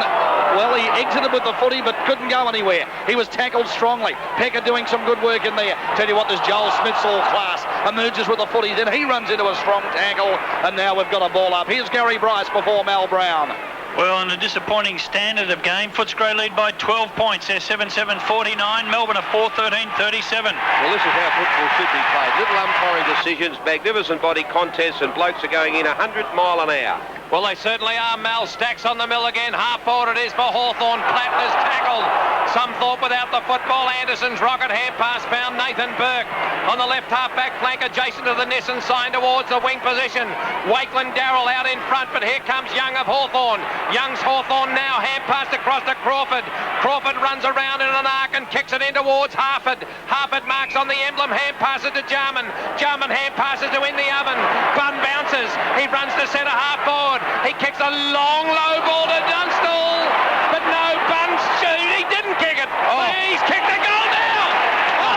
well, he exited with the footy but couldn't go anywhere. He was tackled strongly. Pecker doing some good work in there. Tell you what, this Joel Smith's all class. Emerges with the footy, then he runs into a strong tackle, and now we've got a ball up. Here's Gary Bryce before Mal Brown. Well, in a disappointing standard of game, Footscray lead by 12 points. They're 7-7-49. Melbourne are 4-13-37. Well, this is how football should be played. Little umpiring decisions, magnificent body contests, and blokes are going in 100 mile an hour. Well, they certainly are. Mal Stacks on the mill again. Half forward it is for Hawthorn. Platten is tackled. Some thought without the football. Anderson's rocket hand pass found Nathan Burke on the left half-back flank adjacent to the Nissan sign towards the wing position. Wakeland Darrell out in front, but here comes Young of Hawthorn. Young's Hawthorn now, hand passed across to Crawford. Crawford runs around in an arc and kicks it in towards Harford. Harford marks on the emblem, hand passes to Jarman. Jarman hand passes to In the Oven. Bunn bounces. He runs to centre half forward. He kicks a long, low ball to Dunstall. But no, Bunn shoot. He didn't kick it. Oh. He's kicked a goal now.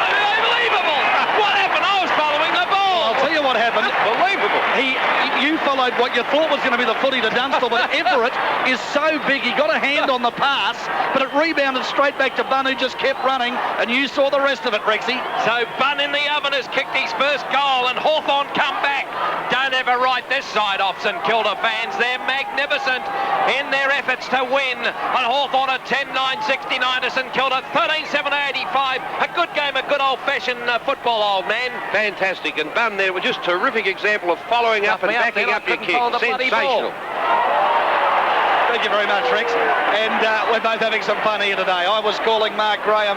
Unbelievable. What happened? I was following the ball. I'll tell you what happened. Unbelievable. You followed what you thought was going to be the footy to Dunstall, but Everett is so big. He got a hand on the pass, but it rebounded straight back to Bunn, who just kept running, and you saw the rest of it, Rexy. So Bunn in the Oven has kicked his first goal, and Hawthorn come back. Don't ever write this side off, St Kilda fans. They're magnificent in their efforts to win. And Hawthorn at 10-9-69 to St Kilda, 13-7-85. A good game, a good old-fashioned football, old man. Fantastic. And Bunn there was just a terrific example of following up and backing up your kick. Sensational. Thank you very much, Rex. And we're both having some fun here today. I was calling Mark Graham,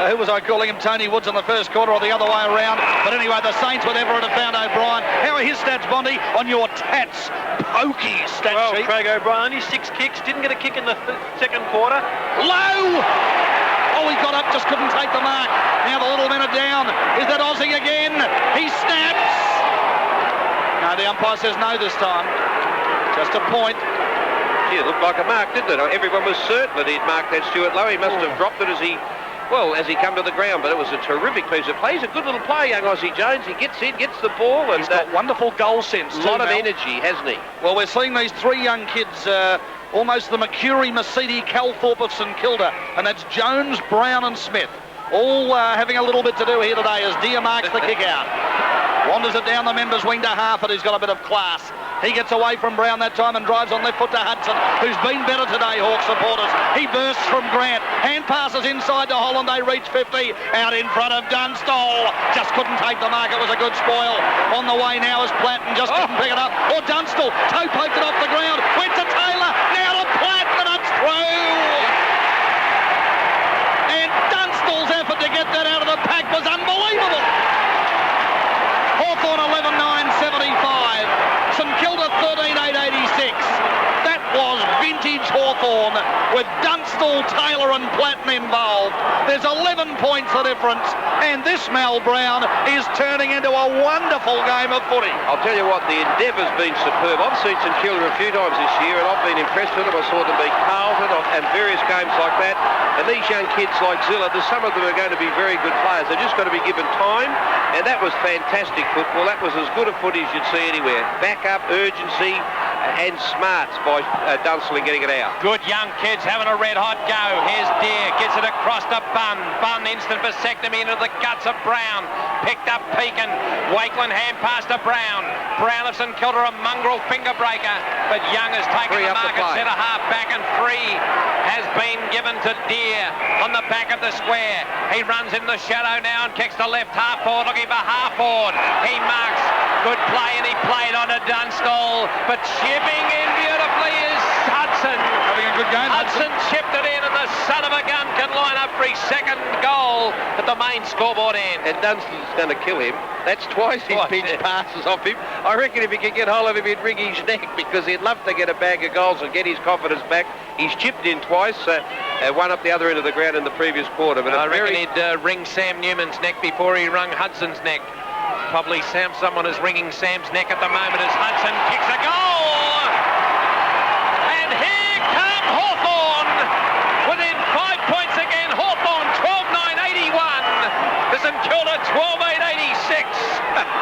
who was I calling him? Tony Woods in the first quarter, or the other way around. But anyway, the Saints with Everett have found O'Brien. How are his stats, Bondi, on your tats pokey stat sheet? Craig O'Brien, only 6 kicks, didn't get a kick in the second quarter. Low! Oh, he got up, just couldn't take the mark. Now the little men are down. Is that Aussie again? He snaps! No, the umpire says no this time. Just a point. Yeah, it looked like a mark, didn't it? Everyone was certain that he'd marked that Stuart Lowe. He must have dropped it as he come to the ground, but it was a terrific piece of play. He's a good little player, young Aussie Jones. He gets in, gets the ball. And he's got wonderful goal sense too, a lot of Mel. energy, hasn't he? Well, we're seeing these 3 young kids, almost the Mercury Mercedes Calthorpe of St Kilda, and that's Jones, Brown and Smith, all having a little bit to do here today as Deer marks the kick out. Wanders it down the members' wing to Harford, who's got a bit of class. He gets away from Brown that time and drives on left foot to Hudson, who's been better today, Hawk supporters. He bursts from Grant. Hand passes inside to Holland. They reach 50. Out in front of Dunstall. Just couldn't take the mark. It was a good spoil. On the way now is Platten. Just couldn't pick it up. Or Dunstall. Toe poked it off the ground. Went to Taylor. Now to Platten, and it's through. And Dunstall's effort to get that out of the pack was unbelievable. Hawthorn 11-9-75. St Kilda 13-8-86. That was vintage Hawthorn with Dunstall, Taylor and Platten involved. There's 11 points the difference, and this Mal Brown is turning into a wonderful game of footy. I'll tell you what, the endeavour's been superb. I've seen St Kilda a few times this year, and I've been impressed with them. I saw them beat Carlton and various games like that. And these young kids like Zilla, some of them are going to be very good players. They've just got to be given time, and that was fantastic football. That was as good a footy as you'd see anywhere. Back up, urgency, and smarts by Dunstall in getting it out. Good young kids having a red-hot go. Here's Deer, gets it across to Bunn. Bunn, instant vasectomy into the guts of Brown. Picked up Pekin. Wakeland hand pass to Brown. Brown of St Kilda, a mongrel finger breaker. But Young has taken the mark at centre half back, and free has been given to Deer on the back of the square. He runs in the shadow now and kicks the left half forward, looking for half forward. He marks. Good play, and he played on to Dunstall, but chipping in beautifully is Hudson. Having a good game. Hudson chipped it in, and the son of a gun can line up for his second goal at the main scoreboard end. And Dunstall's going to kill him. That's twice he's pinched passes off him. I reckon if he could get hold of him, he'd wring his neck, because he'd love to get a bag of goals and get his confidence back. He's chipped in twice, one up the other end of the ground in the previous quarter. But I reckon he'd wring Sam Newman's neck before he wrung Hudson's neck. Probably someone is wringing Sam's neck at the moment as Hudson kicks a goal. And here come Hawthorn. Within 5 points again, Hawthorn 12-9-81. To St Kilda 12-8-86.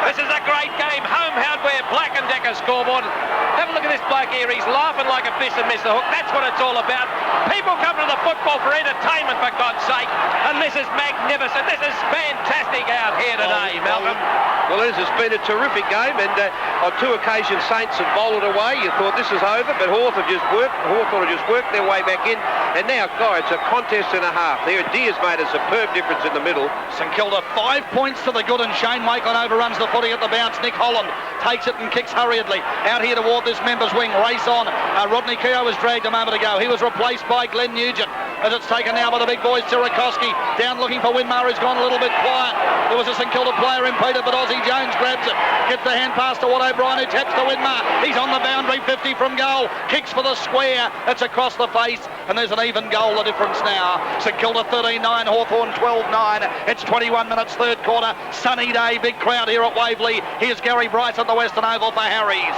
This is a great game. Home hardware, Black & Decker scoreboard. Have a look at this bloke here. He's laughing like a fish and missed the hook. That's what it's all about. People come to the football for entertainment, for God's sake. And this is magnificent. This is fantastic out here today, Malcolm. Well, it has been a terrific game, and on two occasions Saints have bowled it away. You thought this is over, but Hawthorn have just worked their way back in. And now, guys, it's a contest and a half. There, Deer's made a superb difference in the middle. St Kilda 5 points to the good, and Shane Wakeland overruns the footy at the bounce. Nick Holland takes it and kicks hurriedly out here toward this members wing. Race on. Rodney Keogh was dragged a moment ago. He was replaced by Glenn Nugent, as it's taken now by the big boys. Sirakoski down looking for Winmar. He's gone a little bit quiet. There was a St Kilda player impeded, but Ozzie Jones grabs it, gets the hand pass to Watt O'Brien, who taps to Winmar. He's on the boundary, 50 from goal, kicks for the square. It's across the face, and there's an even goal, the difference now. St Kilda 13-9, Hawthorn 12-9. It's 21 minutes, third quarter. Sunny day, big crowd here at Waverley. Here's Gary Bryce at the Western Oval for Harry's.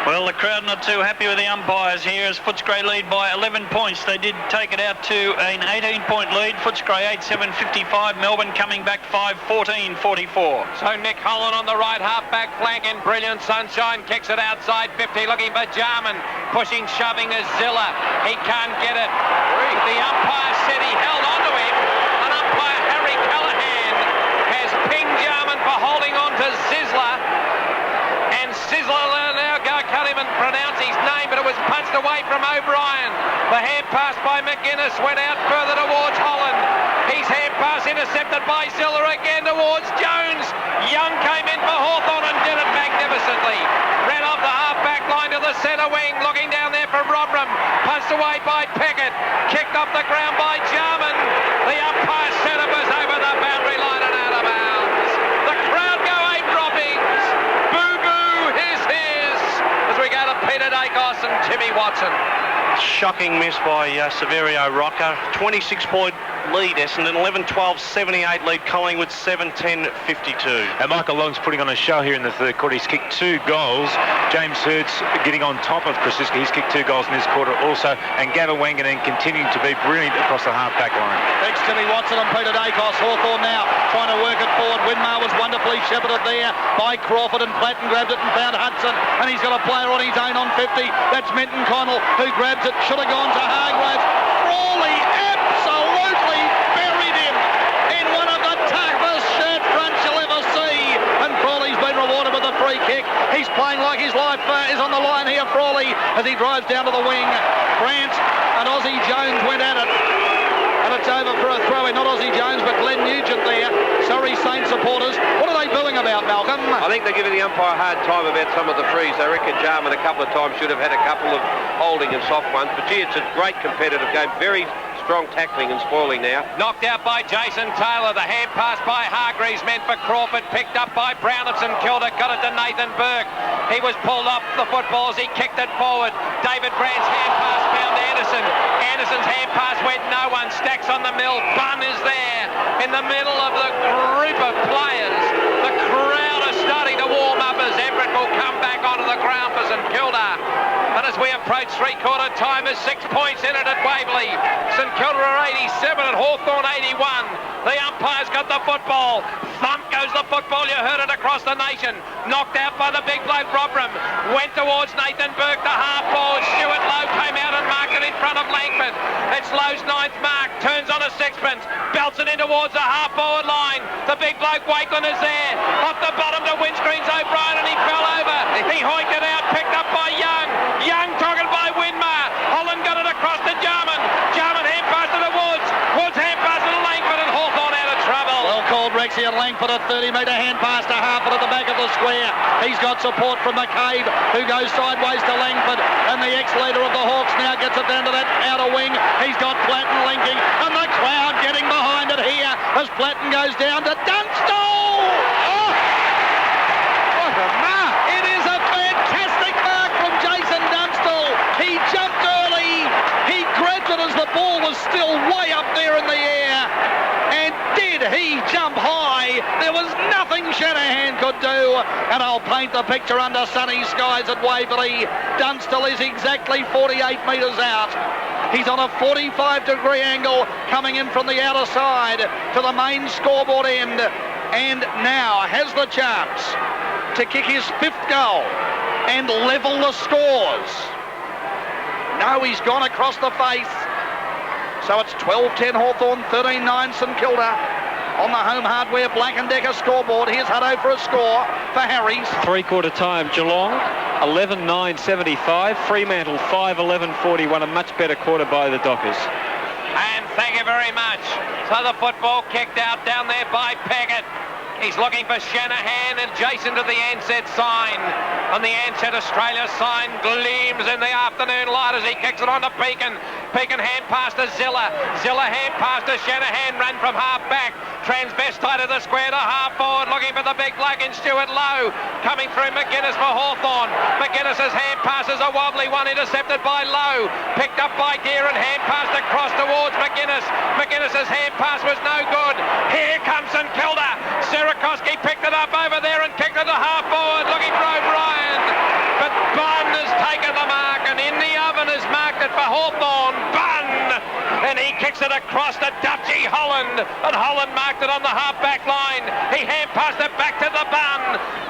Well, the crowd not too happy with the umpires here as Footscray lead by 11 points. They did take it out to an 18-point lead. Footscray 8-7-55. Melbourne coming back 5-14-44. So Nick Holland on the right half-back flank in brilliant sunshine. Kicks it outside 50, looking for Jarman. Pushing, shoving is Zilla. He can't get it. The umpire said he held on to him. And umpire Harry Callahan has pinged Jarman for holding on to Zizler. And Sizzler now can't even pronounce his name, but it was punched away from O'Brien. The hand pass by McGuinness went out further towards Holland. His hand pass intercepted by Ziller again towards Jones. Young came in for Hawthorn and did it magnificently. Ran off the half-back line to the centre wing, looking down there for Rodram. Punched away by Peckett. Kicked off the ground by Jarman. The umpire said it was over the boundary line and out of bounds. The crowd go ape droppings. Boo-boo, hiss. As we go to Peter Dacos and Timmy Watson. Shocking miss by Severio Rocker. 26-point lead Essendon, 11-12-78 lead Collingwood, 7-10-52. And Michael Long's putting on a show here in the third quarter. He's kicked 2 goals. James Hurd's getting on top of Krasiski. He's kicked 2 goals in this quarter also. And Gavin Wanganen continuing to be brilliant across the half-back line. Thanks Timmy Watson and Peter Dacos. Hawthorn now trying to work it forward. Winmar was wonderfully shepherded there by Crawford, and Platten grabbed it and found Hudson. And he's got a player on his own on 50. That's Minton-Connell, who grabs it. Should have gone to Hargraves. Frawley absolutely buried him in one of the toughest shirt fronts you'll ever see. And Frawley's been rewarded with a free kick. He's playing like his life is on the line here, Frawley, as he drives down to the wing. Grant and Ozzie Jones went at it. And it's over for a throw-in. Not Ozzie Jones, but Glenn Nugent there. Surrey Saints supporters. What are they billing about, Malcolm? I think they're giving the umpire a hard time about some of the frees. They reckon Jarman a couple of times should have had a couple of holding and soft ones. But gee, it's a great competitive game. Very strong tackling and spoiling now. Knocked out by Jason Taylor. The hand pass by Hargreaves meant for Crawford. Picked up by Brown of St Kilda. Got it to Nathan Burke. He was pulled off the football as he kicked it forward. David Brandt's hand pass found Anderson. Anderson's hand pass went no one. Stacks on the mill. Bunn is there in the middle of the group of players. The crowd are starting to warm up as Everett will come back onto the ground for St Kilda. And as we approach three-quarter time, there's 6 points in it at Waverley. St Kilda are 87 and Hawthorn 81. The umpire's got the football. Thump goes the football. You heard it across the nation. Knocked out by the big bloke Robram. Went towards Nathan Burke, the half forward. Stuart Lowe came out and marked it in front of Langford. It's Lowe's ninth mark. Turns on a sixpence. Belts it in towards the half forward line. The big bloke Wakeland is there. Off the bottom to windscreens O'Brien, and he fell over. He hoiked it out, picked up by Young. Young targeted by Winmar. Holland got it across to Jarman. Jarman hand pass to the Woods. Woods hand pass to Langford, and Hawthorn out of trouble. Well called, Rexy, and Langford a 30-metre hand pass to Harford at the back of the square. He's got support from McCabe, who goes sideways to Langford, and the ex-leader of the Hawks now gets it down to that outer wing. He's got Platten linking, and the crowd getting behind it here as Platten goes down to Dunstall. Oh! What a mark! It is a fantastic mark from Jason Dunstall. He jumped early. He grabbed it as the ball was still way up there in the air. And did he jump high? There was nothing Shanahan could do. And I'll paint the picture under sunny skies at Waverley. Dunstall is exactly 48 metres out. He's on a 45-degree angle coming in from the outer side to the main scoreboard end. And now has the chance to kick his 5th goal and level the scores. No, he's gone across the face. So it's 12-10 Hawthorn, 13-9 St Kilda on the home hardware Black & Decker scoreboard. Here's Hutto for a score for Harry's. Three-quarter time, Geelong 11-9-75, Fremantle 5-11-41, a much better quarter by the Dockers. And thank you very much. So the football kicked out down there by Packett. He's looking for Shanahan, and Jason to the Ansett sign. And the Ansett Australia sign gleams in the afternoon light as he kicks it on to Pekin. Pekin hand pass to Zilla. Zilla hand pass to Shanahan, run from half back. Transvestite of the square to half forward, looking for the big bloke in Stuart Lowe. Coming through McGuinness for Hawthorn. McGuinness's hand pass is a wobbly one, intercepted by Lowe. Picked up by Deer and hand passed across towards McGuinness. McGuinness's hand pass was no good. Here comes St Kilda. Sirakoski picked it up over there and kicked it to half forward, looking for O'Brien. But Bunn has taken the mark, and in the oven has marked it for Hawthorn. Bunn! And he kicks it across to Dutchy Holland, and Holland marked it on the half-back line. He hand passed it back to the Bunn.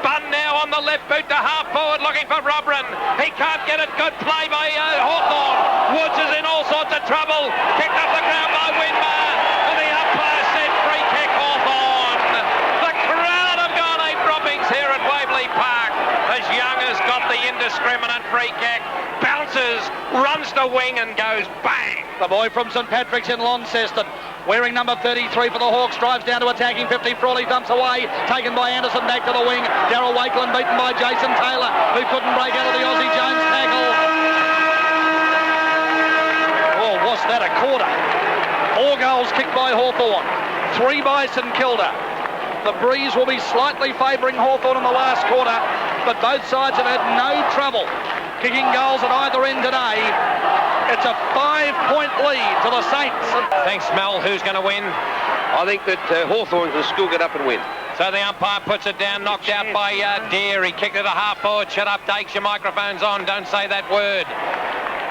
Bunn now on the left boot to half forward, looking for Robran. He can't get it. Good play by Hawthorn. Woods is in all sorts of trouble. Kicked up the ground by Winmar, and the umpire said free kick Hawthorn. The crowd have gone eight droppings here at Waverley Park as Young has got the indiscriminate free kick. Bounces, runs to wing and goes bang. The boy from St Patrick's in Launceston, wearing number 33 for the Hawks, drives down to attacking 50. Frawley dumps away, taken by Anderson back to the wing. Darryl Wakeland beaten by Jason Taylor, who couldn't break out of the Aussie Jones tackle. Oh, was that a quarter? 4 goals kicked by Hawthorn, 3 by St Kilda. The breeze will be slightly favouring Hawthorn in the last quarter, but both sides have had no trouble kicking goals at either end today. It's a 5-point lead to the Saints. Thanks, Mel. Who's going to win? I think that Hawthorn can still get up and win. So the umpire puts it down, knocked out by Deer. He kicked it a half forward. Shut up, Dakes. Your microphone's on. Don't say that word.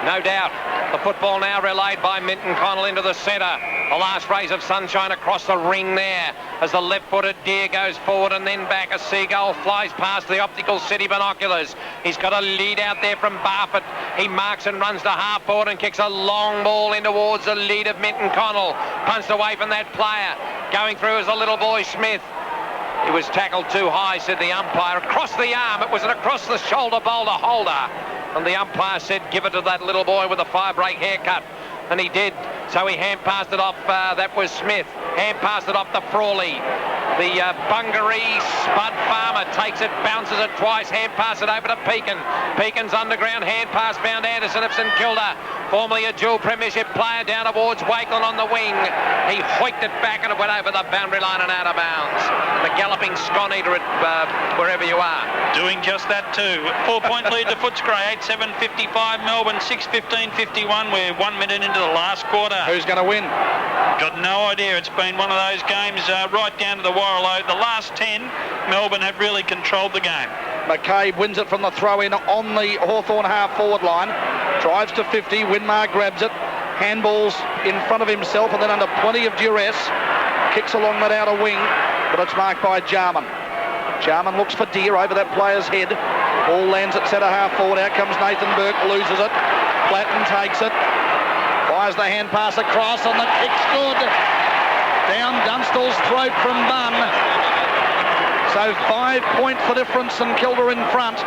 No doubt. The football now relayed by Minton-Connell into the centre. The last rays of sunshine across the ring there as the left-footed Deer goes forward and then back. A seagull flies past the optical city binoculars. He's got a lead out there from Barfoot. He marks and runs to half forward and kicks a long ball in towards the lead of Minton-Connell. Punched away from that player. Going through is the little boy Smith. He was tackled too high, said the umpire. Across the arm, it was an across the shoulder boulder holder. And the umpire said, give it to that little boy with a fire-break haircut. And he did. So he hand passed it off. That was Smith. Hand passed it off to Frawley. The Bungaree Spud Farmer takes it, bounces it twice, hand pass it over to Pekin. Pekin's underground hand pass found Anderson of St Kilda, formerly a dual premiership player, down towards Wakeland on the wing. He hoiked it back and it went over the boundary line and out of bounds. The galloping Scon-eater at wherever you are. Doing just that too. 4-point lead to Footscray, 8-7-55 Melbourne, 6-15-51. We're 1 minute into the last quarter. Who's going to win? Got no idea. It's been one of those games right down to the wire. The last 10, Melbourne have really controlled the game. McCabe wins it from the throw-in on the Hawthorn half-forward line. Drives to 50. Winmar grabs it. Handballs in front of himself and then under plenty of duress. Kicks along that outer wing. but it's marked by Jarman. Jarman looks for Deer over that player's head. Ball lands at centre half forward. Out comes Nathan Burke, loses it. Platten takes it. Fires the hand pass across, and the kick's good. Down Dunstall's throat from Bunn. So 5 points the difference, St.Kilda in front.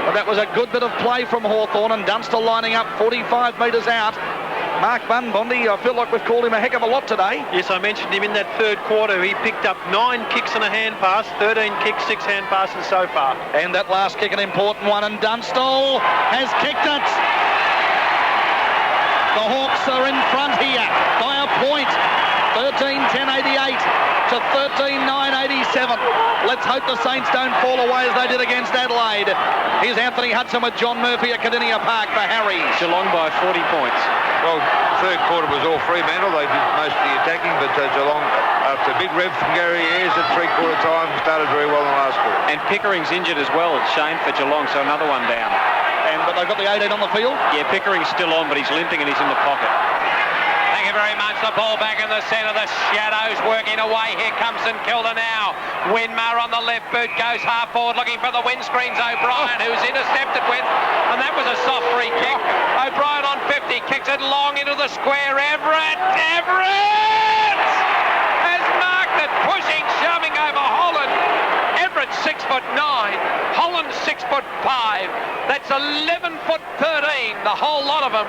But that was a good bit of play from Hawthorn, and Dunstall lining up 45 metres out. Mark Bunn, Bondi, I feel like we've called him a heck of a lot today. Yes, I mentioned him in that third quarter. He picked up 9 kicks and a hand pass, 13 kicks, 6 hand passes so far. And that last kick, an important one, and Dunstall has kicked it. The Hawks are in front here by a point. 13-10-88 to 13-9-87. Let's hope the Saints don't fall away as they did against Adelaide. Here's Anthony Hudson with John Murphy at Cardinia Park for Harry. Geelong by 40 points. Well, the third quarter was all Fremantle. They did most of the attacking, but Geelong, after a big rev from Gary Ayres at three-quarter time, started very well in the last quarter. And Pickering's injured as well, Shane, for Geelong, so another one down. But they've got the 18 on the field? Yeah, Pickering's still on, but he's limping and he's in the pocket. Thank you very much. The ball back in the centre. The shadows working away. Here comes St.Kilda now. Winmar on the left boot goes half forward looking for the windscreens. O'Brien, who's intercepted with, and that was a soft free kick. O'Brien on 50, kicks it long into the square. Everett has marked it, pushing, shoving over Holland. Everett 6'9", Holland 6'5". That's 11'13", the whole lot of them.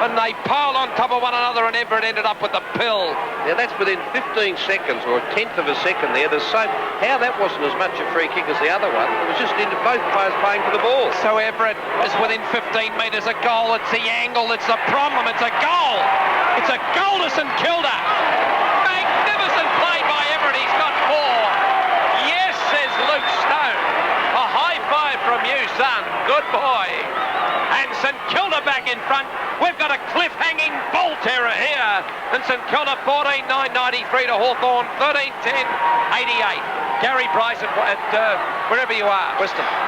And they piled on top of one another, and Everett ended up with the pill. Now that's within 15 seconds, or a tenth of a second there. There's so how that wasn't as much a free kick as the other one. It was just into both players playing for the ball. So Everett is within 15 metres a goal. It's the angle, it's the problem. It's a goal. It's a goal to St.Kilda. Magnificent play by Everett. He's got 4. Yes, says Luke Stone. A high five from you, son. Good boy. And St.Kilda back in front. We've got a cliff-hanging ball terror here. And St.Kilda 14-9-93 to Hawthorn 13-10-88. Gary Price at wherever you are.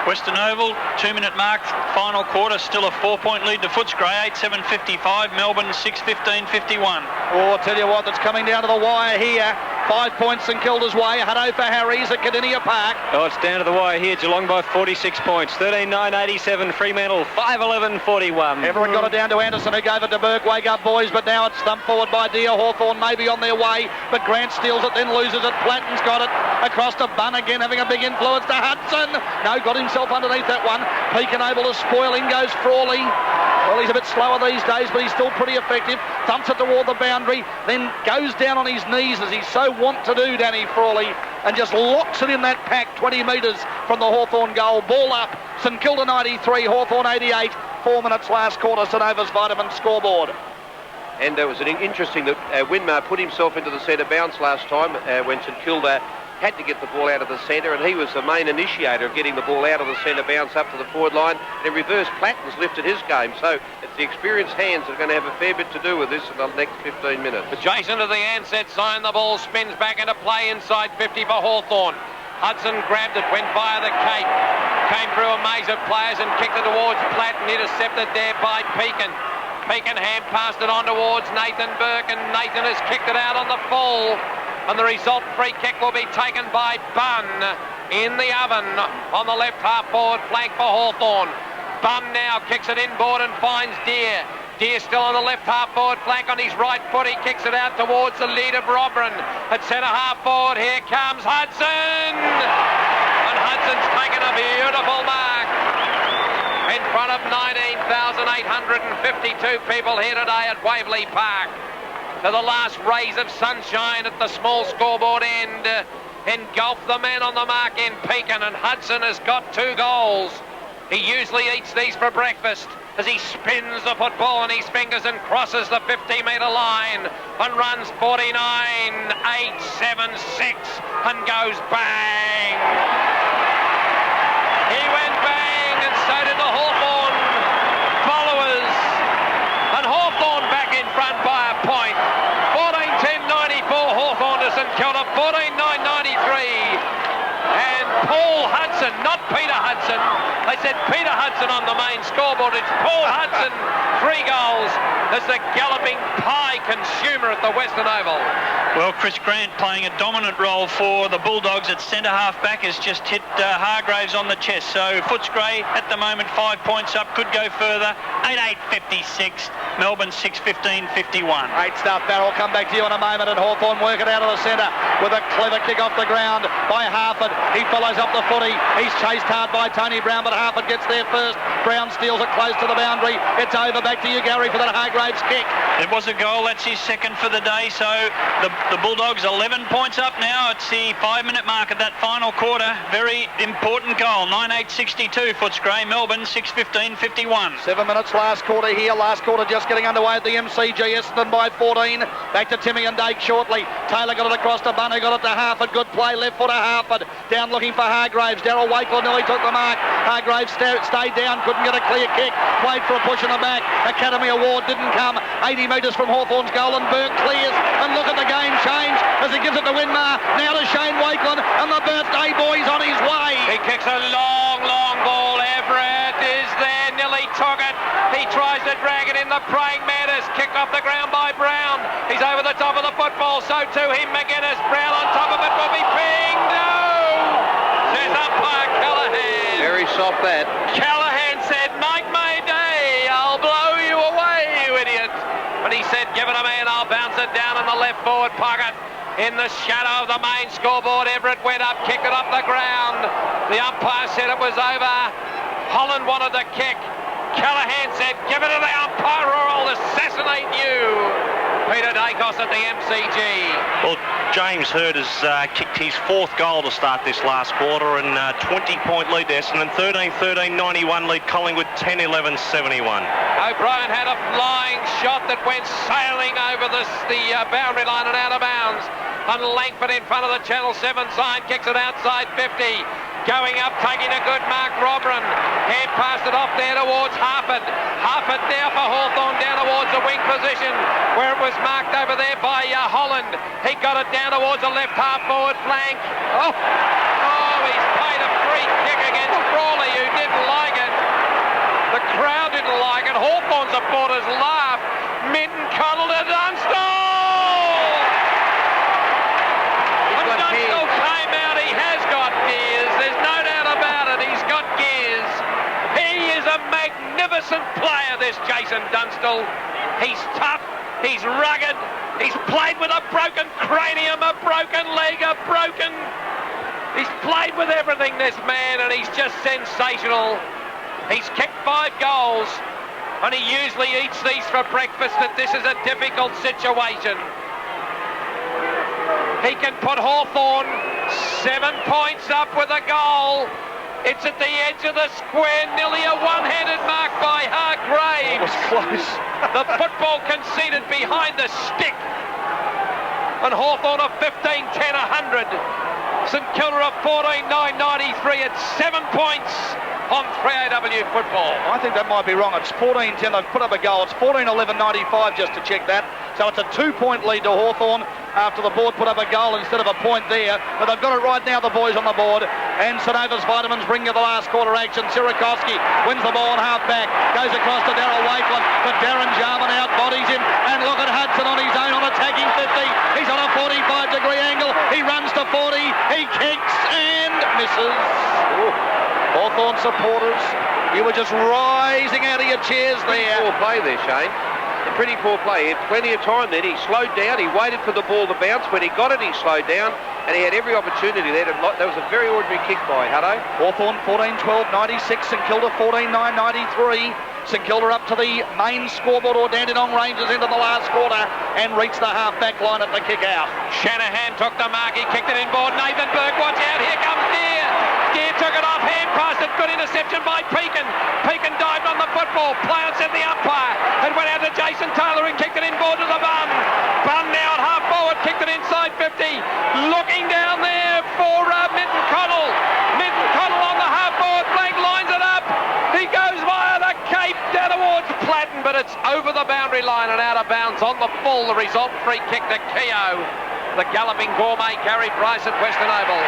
Western Oval, 2-minute mark, final quarter, still a 4-point lead to Footscray, 8-7-55, Melbourne 6-15-51. Oh, I'll tell you what, that's coming down to the wire here. 5 points St.Kilda's way. Hutto for Harry's at Cardinia Park. Oh, it's down to the wire here. Geelong by 46 points. 13-9-87. Fremantle 5-11-41. Everyone got it down to Anderson, who gave it to Burke. Wake up, boys, but now it's thumped forward by Deer. Hawthorn maybe on their way, but Grant steals it, then loses it. Platten's got it across to Bunn again, having a big influence to Hudson. No, got himself underneath that one. Peakin able to spoil. In goes Frawley. Well, he's a bit slower these days, but he's still pretty effective. Thumps it toward the boundary, then goes down on his knees as he's so wont to do, Danny Frawley, and just locks it in that pack 20 metres from the Hawthorn goal. Ball up, St Kilda 93, Hawthorn 88. 4 minutes last quarter, St Ova's Vitamin scoreboard. And it was interesting that Winmar put himself into the centre bounce last time when St Kilda had to get the ball out of the centre, and he was the main initiator of getting the ball out of the centre bounce up to the forward line. And in reverse, Platten's lifted his game. So it's the experienced hands that are going to have a fair bit to do with this in the next 15 minutes. Jason to the handset sign. The ball spins back into play inside 50 for Hawthorn. Hudson grabbed it, went via the cape, came through a maze of players and kicked it towards Platten, intercepted there by Peakin. Peakin hand passed it on towards Nathan Burke, and Nathan has kicked it out on the full. And the result free kick will be taken by Bunn in the oven on the left half forward flank for Hawthorn. Bunn now kicks it inboard and finds Deer. Deer still on the left half forward flank on his right foot. He kicks it out towards the lead of Robran. At centre half forward, here comes Hudson. And Hudson's taken a beautiful mark in front of 19,852 people here today at Waverley Park. To the last rays of sunshine at the small scoreboard end. Engulf the man on the mark in Peakin, and Hudson has got 2 goals. He usually eats these for breakfast as he spins the football on his fingers and crosses the 50-metre line and runs 49.876 and goes bang. He went bang, and so did the Hawthorn followers. And Hawthorn back in front by a point. 14-10-94, Hawthorn to St Kilda, 14-9-93. And Paul Hudson, not Peter Hudson. They said Peter Hudson on the main scoreboard. It's Paul Hudson, 3 goals as the galloping pie consumer at the Western Oval. Well, Chris Grant playing a dominant role for the Bulldogs at centre half back has just hit Hargraves on the chest. So Footscray at the moment 5 points up, could go further. 8-8-56, Melbourne 6-15-51. Great stuff, Barrel. Come back to you in a moment, and Hawthorn work it out of the centre with a clever kick off the ground by Harford. He follows up the footy. He's chased hard by Tony Brown, but Harford gets there first. Brown steals it close to the boundary. It's over. Back to you, Gary, for that Hargraves kick. It was a goal. That's his second for the day. So the Bulldogs 11 points up now. It's the 5-minute mark of that final quarter. Very important goal. 9-8-62 Footscray. Melbourne 6-15-51. 7 minutes last quarter here. Last quarter just getting underway at the MCG. Essendon by 14. Back to Timmy and Dake shortly. Taylor got it across to Bunn, who got it to Harford. Good play. Left footer Harford. Down looking for Hargraves. Darryl Wakeland nearly took the mark. Hargraves stayed down. Couldn't get a clear kick. Played for a push in the back. Academy Award didn't come. 80 metres from Hawthorn's goal, and Burke clears. And look at the game change as he gives it to Winmar. Now to Shane Wakeland, and the birthday boy's on his way. He kicks a long ball. Everett is there, nearly took it. He tries to drag it in. The praying mantis kicked off the ground by Brown. He's over the top of the football, so too him McGuinness. Brown on top of it will be pinged. No! Says umpire Callaghan. Very soft that. Callaghan said, make my day. I'll blow you away, you idiot. But he said, give it a man, I'll bounce it down in the left forward pocket. In the shadow of the main scoreboard, Everett went up, kicked it up the ground. The umpire said it was over. Holland wanted the kick. Callaghan said, give it to the umpire or I'll assassinate you. Peter Dacos at the MCG. Well, James Hurd has kicked his 4th goal to start this last quarter, and 20-point lead to Essendon, 13-13, 91 lead Collingwood, 10-11-71. O'Brien had a flying shot that went sailing over the boundary line and out of bounds. And Langford in front of the Channel 7 sign kicks it outside 50. Going up, taking a good mark, Robran. Hand passed it off there towards Harford. Harford now for Hawthorn down towards the wing position where it was marked over there by Holland. He got it down towards the left half forward flank. Oh, he's paid a free kick against Frawley, who didn't like it. The crowd didn't like it. Hawthorn supporters laughed. Minton-Connell to Dunstall. Dunstall came out. He has got gears. There's no doubt about it. He's got gears. He is a magnificent player, this Jason Dunstall. He's tough. He's rugged. He's played with a broken cranium, a broken leg, He's played with everything, this man, and he's just sensational. He's kicked 5 goals, and he usually eats these for breakfast, that this is a difficult situation. He can put Hawthorn 7 points up with a goal. It's at the edge of the square, nearly a one-handed mark by Hargraves. It was close. The football conceded behind the stick. And Hawthorn of 15-10, 100. St Kilda of 14-9-93 at 7 points on 3AW football. I think that might be wrong. It's 14-10. They've put up a goal. It's 14-11-95 just to check that. So it's a 2-point lead to Hawthorn after the board put up a goal instead of a point there. But they've got it right now, the boys on the board. And Sanova's Vitamins bring you the last quarter action. Sirakovsky wins the ball on half back. Goes across to Darryl Wakeland. But Darren Jarman outbodies him. And look at Hudson on his own on attacking 50. He's on a 45-degree angle. He runs to 40. He kicks and misses. Hawthorn supporters, you were just rising out of your chairs there. Poor play there, Shane. A pretty poor play. He had plenty of time then. He slowed down. He waited for the ball to bounce. When he got it, he slowed down. And he had every opportunity there. That was a very ordinary kick by Hutto. Hawthorn 14-12-96. St Kilda 14-9-93. St Kilda up to the main scoreboard, or Dandenong Rangers into the last quarter and reached the half-back line at the kick-out. Shanahan took the mark. He kicked it inboard. Nathan Burke, watch out. Here comes Deere. Deere took it off. Hand passed it. Good interception by Pekin. Pekin dived on the football. Play on, said the umpire. It went out to Jason Taylor and kicked it inboard to the Bun. Bun now at half forward. Kicked it inside 50. Looking down there for Minton-Connell. Minton-Connell on the half forward flank. Lines it up. He goes via the Cape down towards Platten, but it's over the boundary line and out of bounds on the full. The result, free kick to Keogh. The galloping gourmet, Gary Price at Western Oval.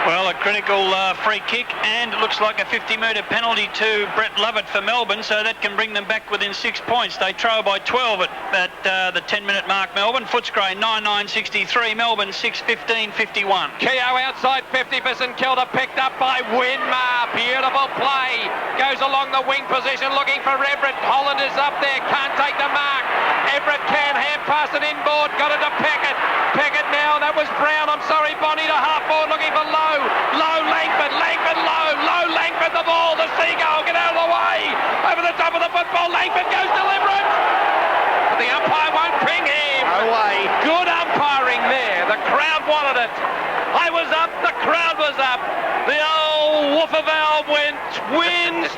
Well, a critical free kick, and it looks like a 50-metre penalty to Brett Lovett for Melbourne, so that can bring them back within 6 points. They trail by 12 at the 10-minute mark, Melbourne. Footscray 9.963, Melbourne 6.15.51. Keogh outside 50 for St Kilda, picked up by Winmar. Beautiful play. Goes along the wing position looking for Everett. Holland is up there, can't take the mark. Everett can hand pass it inboard, got it to Peckett. Peckett now, that was Brown, I'm sorry, Bonnie to half forward looking for Lowe. Langford, Lowe, Langford, the ball, the Seagull, get out of the way. Over the top of the football, Langford goes deliberate. But the umpire won't ping him. Away. Good umpiring there. The crowd wanted it. I was up, the crowd was up. The old woofer valve went twins.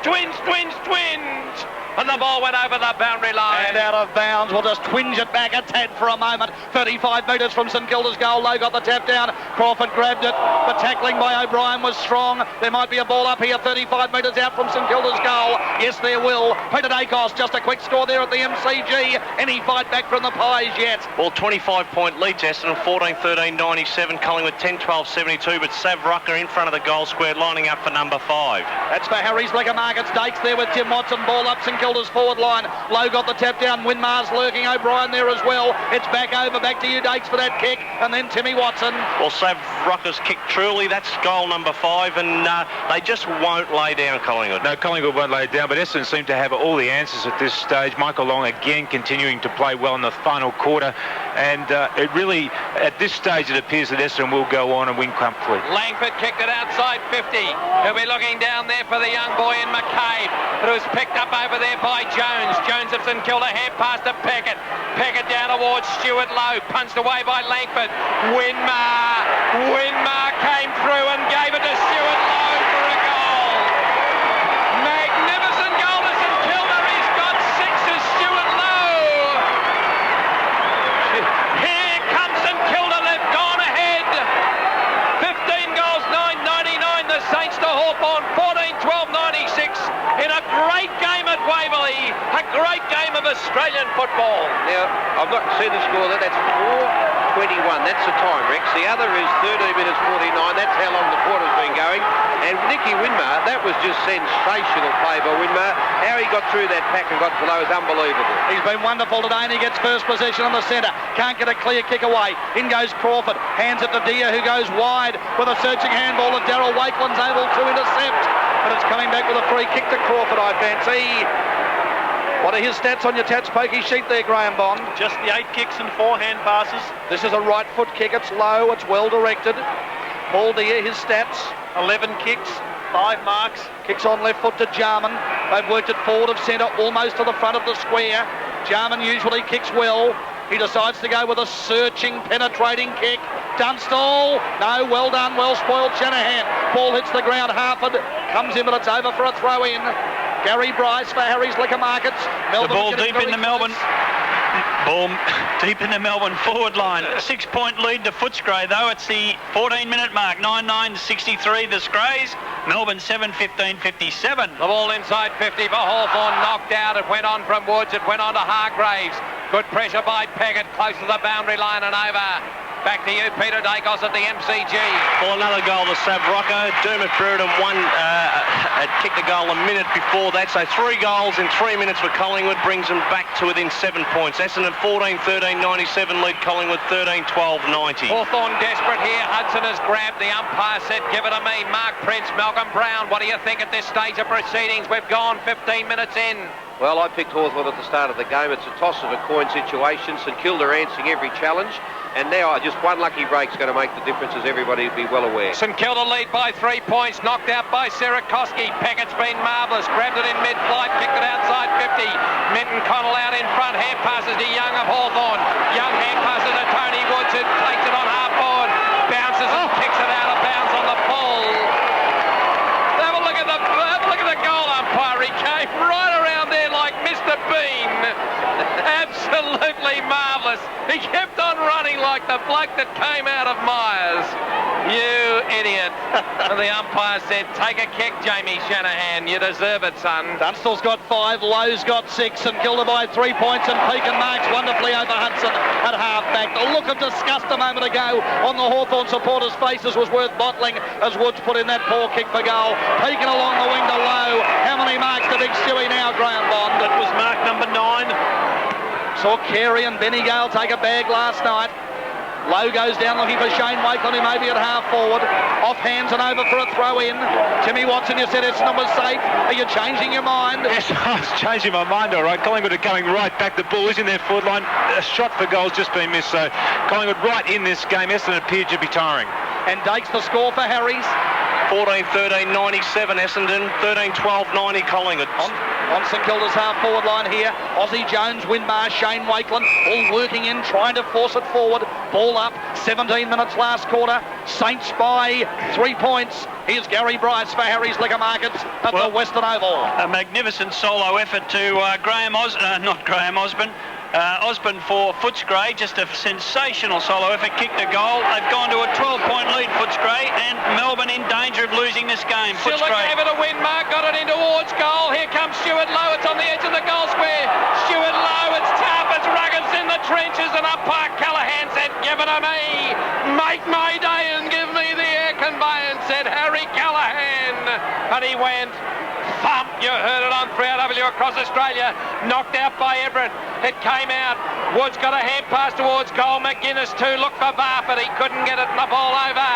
And the ball went over the boundary line. And out of bounds. We'll just twinge it back a tad for a moment. 35 metres from St Kilda's goal. Lowe got the tap down. Crawford grabbed it. The tackling by O'Brien was strong. There might be a ball up here 35 metres out from St Kilda's goal. Yes, there will. Peter Dacos, just a quick score there at the MCG. Any fight back from the Pies yet? Well, 25-point lead, Essendon, 14-13-97, Collingwood 10-12-72, but Sav Rucker in front of the goal square, lining up for number 5. That's for Harry's Liquor Markets. Dakes there with Tim Watson. Ball up St Kilda's forward line. Lowe got the tap down. Winmar's lurking. O'Brien there as well. It's back over. Back to you, Dakes, for that kick. And then Timmy Watson. Well, Sav Rucker's kick truly. That's goal number 5, and they just won't lay down, Collingwood. No, Collingwood won't lay it down, but Essendon seem to have all the answers at this stage. Michael Long again continuing to play well in the final quarter, and it really, at this stage, it appears that Essendon will go on and win comfortably. Langford kicked it outside 50. He'll be looking down there for the young boy in McCabe, but it was picked up over there by Jones. Jones of St Kilda, hand pass to Peckett. Peckett down towards Stuart Lowe, punched away by Langford. Winmar came through and gave it to Stuart Lowe for a goal. Magnificent goal to St Kilda. He's got 6 as Stuart Lowe. Here comes St Kilda. They've gone ahead. 15 goals, 9.99. The Saints to Hawthorn, 14-12-96. In a great game at Waverley. A great game of Australian football. Now, I've not seen the score there. That's 4:21. That's the time, Rex. The other is 13 minutes 49. That's how long the quarter's been going. And Nicky Winmar, that was just sensational play by Winmar. How he got through that pack and got below is unbelievable. He's been wonderful today, and he gets first possession on the centre. Can't get a clear kick away. In goes Crawford. Hands it to Dia, who goes wide with a searching handball that Darryl Wakeland's able to intercept. But it's coming back with a free kick to Crawford, I fancy. What are his stats on your Tats Pokey sheet there, Graham Bond? Just the 8 kicks and 4 hand passes. This is a right foot kick. It's low. It's well directed. Paul Deere, his stats. 11 kicks, 5 marks. Kicks on left foot to Jarman. They've worked it forward of centre, almost to the front of the square. Jarman usually kicks well. He decides to go with a searching, penetrating kick. Dunstall. No, well done, well spoiled Shanahan. Ball hits the ground. Harford comes in, but it's over for a throw in. Gary Bryce for Harry's Liquor Markets. The ball deep in the Melbourne. Ball deep in the Melbourne forward line. 6-point lead to Footscray, though. It's the 14-minute mark. 9.963 the Scrays. Melbourne 7.15.57. The ball inside 50 for Hawthorn. Knocked out. It went on from Woods. It went on to Hargraves. Good pressure by Peckett. Close to the boundary line and over. Back to you, Peter Dacos at the MCG. Well, another goal to Sav Rucker. Dermot Brereton had kicked a goal a minute before that. So 3 goals in 3 minutes for Collingwood brings them back to within 7 points. Essendon 14-13-97 lead Collingwood 13-12-90. Hawthorn desperate here. Hudson has grabbed. The umpire said, give it to me. Mark Prince, Malcolm Brown. What do you think at this stage of proceedings? We've gone 15 minutes in. Well, I picked Hawthorn at the start of the game. It's a toss of a coin situation. St Kilda answering every challenge. And now just one lucky break's going to make the difference, as everybody will be well aware. St Kilda lead by 3 points. Knocked out by Sierakowski. Peckett's been marvellous. Grabbed it in mid-flight. Kicked it outside 50. Minton-Connell out in front. Hand passes to Young of Hawthorn. Young hand passes to Tony Woods, who takes it on half forward. Bounces and kicks it out of bounds on the full. Have a look at the goal umpire. He came right around there like Mr. Bean. Absolutely marvellous. He kept on running like the bloke that came out of Myers. You idiot. And the umpire said, take a kick, Jamie Shanahan. You deserve it, son. Dunstall's got 5, Lowe's got 6, St.Kilda by 3 points, and Pekin marks wonderfully over Hudson at half-back. The look of disgust a moment ago on the Hawthorn supporters' faces was worth bottling as Woods put in that poor kick for goal. Pekin along the wing to Lowe. How many marks to Big Stewie now, Graham Bond? That was mark number 9. Saw Carey and Benny Gale take a bag last night. Lowe goes down looking for Shane Wakeland, who may be at half forward. Off hands and over for a throw in. Timmy Watson, you said Essendon was safe. Are you changing your mind? Yes, I was changing my mind, all right. Collingwood are coming right back. The ball is in their forward line. A shot for goal's just been missed, so Collingwood right in this game. Essendon appeared to be tiring. And Dakes the score for Harry's. 14-13, 97 Essendon, 13-12, 90 Collingwood. On St Kilda's half-forward line here, Aussie Jones, Winmar, Shane Wakeland, all working in, trying to force it forward. Ball up, 17 minutes last quarter. Saints by 3 points. Here's Gary Bryce for Harry's Liquor Markets at the Western Oval. A magnificent solo effort to Osborne for Footscray. Just a sensational solo effort, kicked a goal. They've gone to a 12-point lead, Footscray, and Melbourne in danger of losing this game. Schiller gave it a win, Mark, got it in towards goal. Here comes Stuart Lowe, it's on the edge of the goal square. Stuart Lowe, it's tough, it's rugged in the trenches, and umpire Callaghan said, give it to me. Make my day and give me the air conveyance, said Harry Callaghan. And he went, thump, you heard it on 3RW across Australia, knocked out by Everett. It came out. Woods got a hand pass towards goal. McGuinness too looked for Barr, but he couldn't get it and the ball over.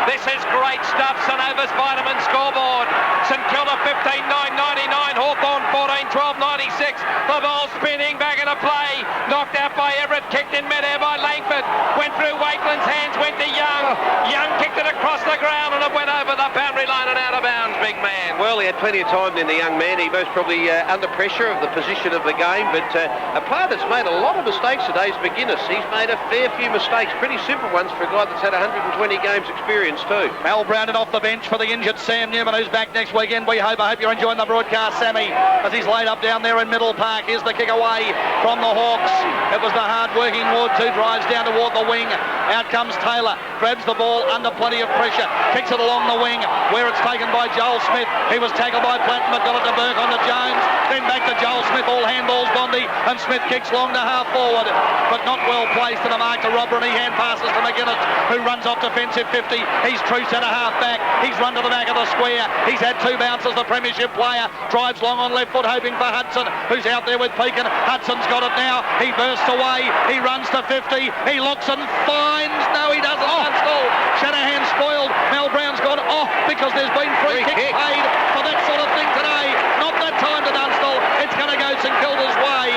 This is great stuff. St Ova's Vitamin scoreboard. St Kilda 15-9-99. Hawthorn 14-12-96. The ball spinning back into play. Knocked out by Everett. Kicked in mid-air by Langford. Went through Wakeland's hands. Went to Young. Young kicked it across the ground and it went over the boundary line and out of bounds, big man. Well, he had plenty of time in the young man. He most probably under pressure of the position of the game, but a player that's made a lot of mistakes today is McGuinness. He's made a fair few mistakes, pretty simple ones for a guy that's had 120 games experience too. Mal Brandon off the bench for the injured Sam Newman, who's back next weekend. I hope you're enjoying the broadcast, Sammy, as he's laid up down there in Middle Park. Here's the kick away from the Hawks. It was the hard-working Woods who drives down toward the wing. Out comes Taylor, grabs the ball under plenty of pressure, kicks it along the wing, where it's taken by Joel Smith. He was tackled by Platten, but got it to Burke on to Jones. Then back to Joel Smith, all handballs Bondi, and Smith kicks long to half forward, but not well placed to the mark to Robber, and he hand passes to McGuinness, who runs off defensive 50. He's true centre half back. He's run to the back of the square. He's had 2 bounces, the premiership player. Drives long on left foot, hoping for Hudson, who's out there with Pekin. Hudson's got it now. He bursts away. He runs to 50. He looks and finds. No, he doesn't. Dunstall. Shanahan spoiled. Mel Brown's gone off because there's been free kicks paid for that sort of thing today. Not that time to Dunstall. It's going to go St Kilda's way.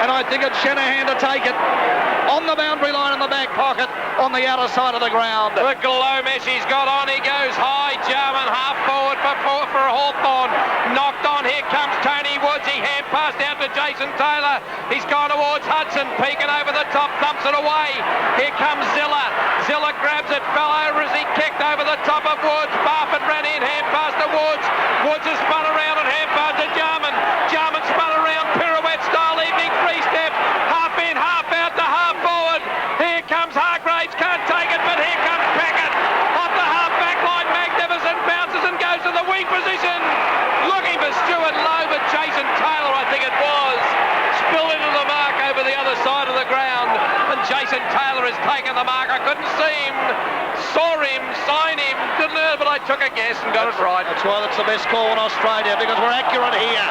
And I think it's Shanahan to take it on the boundary line in the back pocket on the outer side of the ground. The glow mesh he's got on. He goes high, Jarman, half forward for Hawthorn. Knocked on. Here comes Tony Woods. He hand passed out to Jason Taylor. He's gone towards Hudson. Peeking over the top, thumps it away. Here comes Zilla. Zilla grabs it, fell over as he kicked over the top of Woods. Barford ran in, hand pass to Woods. Woods has spun around and hand pass to Jarman. Jarman spun around, pirouette style, evening free step. Half in, half out to half forward. Here comes Hargraves, can't take it, but here comes Packett. Off the half back line, magnificent, bounces and goes to the wing position. Looking for Stuart Lowe, but Jason Taylor, I think it was, spilled into the mark over the other side of the ground. And Jason Taylor has taken the mark. I couldn't see him, saw him, sign him, didn't know, but I took a guess and got it right. That's why that's the best call in Australia, because we're accurate here.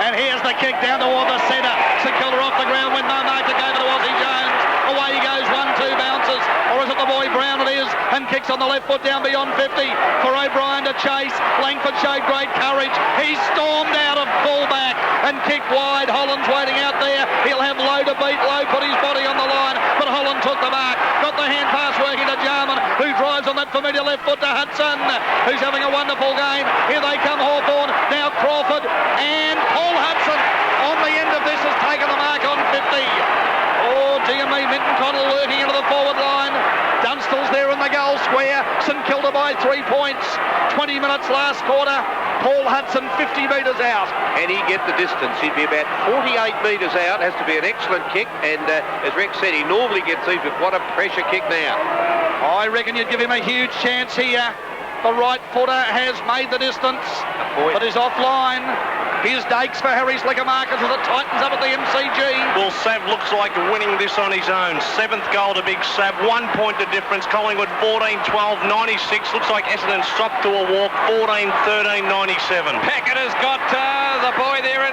And here's the kick down toward the centre. St Kilda off the ground with no mark to go to Aussie Jones. Away he goes, 1-2 bounces. Or is it the boy Brown? It is. And kicks on the left foot down beyond 50 for O'Brien to chase. Langford showed great courage. He stormed out of fullback and kicked wide. Holland's waiting out there. He'll have Lowe to beat. Lowe put his body on the line, but Holland took the mark. Got the hand pass working to Jarman, who drives on that familiar left foot to Hudson, who's having a wonderful game. Here they come, Hawthorn. Now Crawford and Paul Hudson on the end of this has taken the mark on 50. Oh, dear me, Minton-Connell working into the forward line. Dunstall's there in the the goal square. St Kilda by 3 points. 20 minutes last quarter. Paul Hudson 50 metres out. And he'd get the distance. He'd be about 48 metres out. Has to be an excellent kick. And as Rex said, he normally gets these, but what a pressure kick now. I reckon you'd give him a huge chance here. The right footer has made the distance, but is offline. Here's Dakes for Harry's Liquor Markets as it tightens up at the MCG. Well, Sav looks like winning this on his own. 7th goal to Big Sav. 1 point to difference. Collingwood 14-12, 96. Looks like Essendon stopped to a walk. 14-13, 97. Packett has got the boy there, and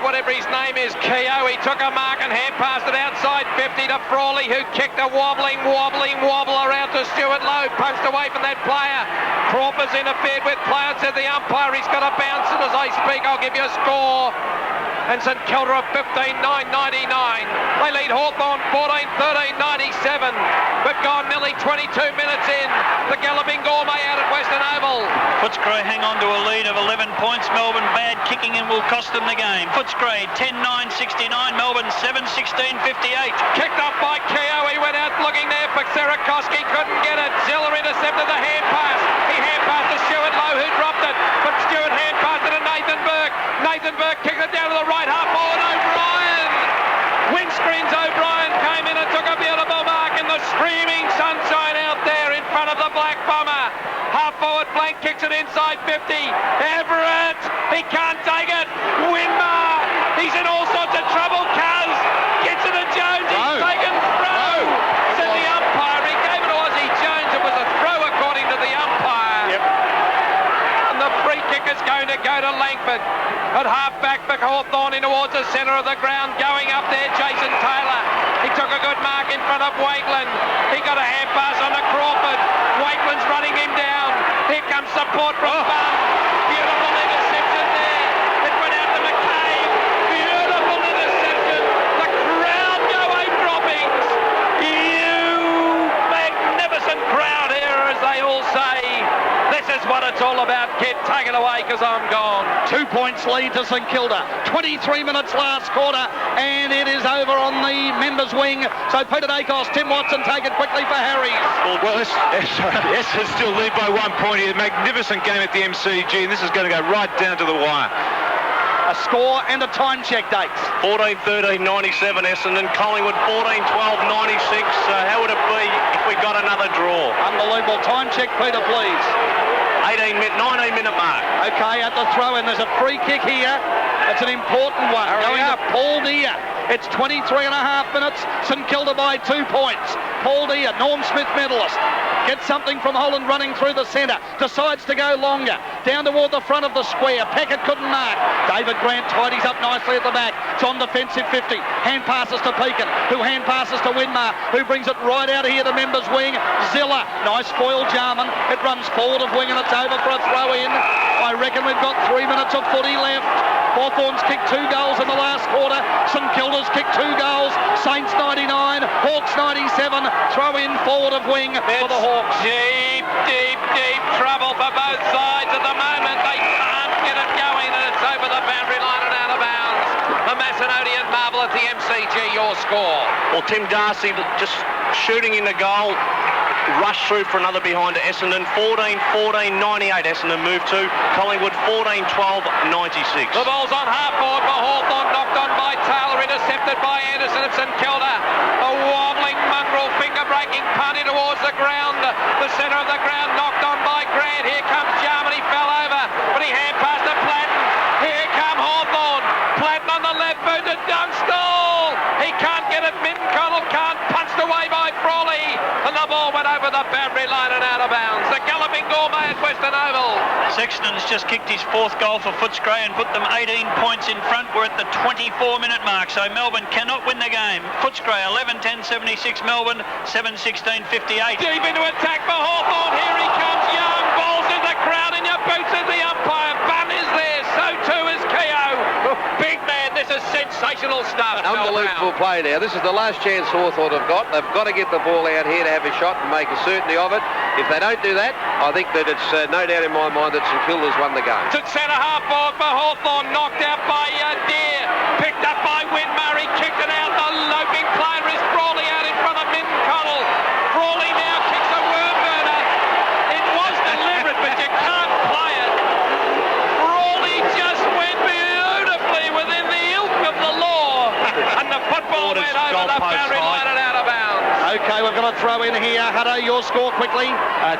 whatever his name is, Keogh. He took a mark and hand passed it outside 50 to Frawley, who kicked a wobbler out to Stuart Lowe. Punched away from that player. Crawford's interfered with play and said the umpire, he's got to bounce it as I speak. I'll give you a score. And St Kilda are 15-9-99. They lead Hawthorn 14-13-97. We've gone nearly 22 minutes in. The Galloping Gourmet out at Western Oval. Footscray hang on to a lead of 11 points. Melbourne bad kicking and will cost them the game. Footscray 10-9-69. Melbourne 7-16-58. Kicked off by Keogh. He went out looking there for Sarakoski. Couldn't get it. Ziller intercepted the hand pass. He hand passed to Stuart Lowe, who dropped it. But Stuart hand passed it to Nathan Burke. Nathan Burke kicked it down to the right half forward. O'Brien. Windscreens O'Brien came in and took a beautiful mark in the streaming sunshine out there in front of the Black Bomber. Half forward flank kicks it inside 50. Everett. He can't take it. Winmar. He's in all sorts of trouble. Kaz gets it to Jones. He's taken throw. Said the umpire. He gave it to Ozzie Jones. It was a throw according to the umpire. Yep. And the free kick is going to go to Langford. At half-back for Hawthorn in towards the centre of the ground. Going up there, Jason Taylor. He took a good mark in front of Wakeland. He got a hand pass on to Crawford. Wakeland's running him down. Here comes support from Bum. Beautiful interception there. It went out to McCabe. Beautiful interception. The crowd go droppings. You magnificent crowd here, as they all say. This is what it's all about, kid. Take it away, because I'm gone. 2 points lead to St Kilda. 23 minutes last quarter, and it is over on the members' wing. So Peter Dacos, Tim Watson take it quickly for Harry's. Well, Essendon still lead by 1 point here. Magnificent game at the MCG, and this is going to go right down to the wire. A score and a time check, Dates. 14-13, 97 Essendon. Collingwood 14-12, 96. How would it be if we got another draw? Unbelievable. Time check, Peter, please. 19-minute mark. Okay, at the throw-in, there's a free kick here. It's an important one. Going to Paul Deere. It's 23 and a half minutes. St Kilda by 2 points. Paul Deere, Norm Smith medalist. Gets something from Holland running through the centre. Decides to go longer. Down toward the front of the square. Packett couldn't mark. David Grant tidies up nicely at the back. It's on defensive 50. Hand passes to Pekin, who hand passes to Winmar, who brings it right out of here to members' wing. Ziller. Nice foil Jarman. It runs forward of wing and it's over for a throw in. I reckon we've got 3 minutes of footy left. Hawthorn's kicked 2 goals in the last quarter. St Kilda's kicked 2 goals. Saints 99, Hawks 97. Throw in forward of wing for the Hawks. Deep trouble for both sides at the moment. They can't get it going, and it's over the boundary line and out of bounds. The Macedonian marvel at the MCG, your score. Well, Tim Darcy just shooting in the goal. Rush through for another behind to Essendon. 14-14, 98 Essendon move to. Collingwood 14-12, 96. The ball's on half forward for Hawthorn, knocked on by Taylor, intercepted by Anderson of St Kilda. A wobbling mongrel, finger-breaking punt in towards the ground. The centre of the ground knocked on by Grant. Here comes Jarman, he fell over, but he hand passed to Platten. Here come Hawthorn. Platten on the left boot to Dunstall. He can't get it. Minton-Connell can't. Punched away by Frawley. And the ball went over the boundary line and out of bounds. The Galloping Gourmet at Western Oval. Sexton's just kicked his 4th goal for Footscray and put them 18 points in front. We're at the 24-minute mark, so Melbourne cannot win the game. Footscray 11-10-76, Melbourne 7-16-58. Deep into attack for Hawthorn. Here he comes. Young balls in the crowd in your boots as the umpire. Bun is there. So too is Keogh. Big man, this is sensational stuff. Unbelievable play now. This is the last chance Hawthorn have got. They've got to get the ball out here to have a shot and make a certainty of it. If they don't do that, I think that it's no doubt in my mind that St Kilda's won the game. To centre half forward for Hawthorn, knocked out by Deere. Picked up by Winmar. He kicked it out. The loping player is Frawley out in front of Minton-Connell. Frawley now kicks a Wormberg. over the goalpost boundary high. line and out of bounds. Okay, we've got to throw in here. Hutto, your score quickly.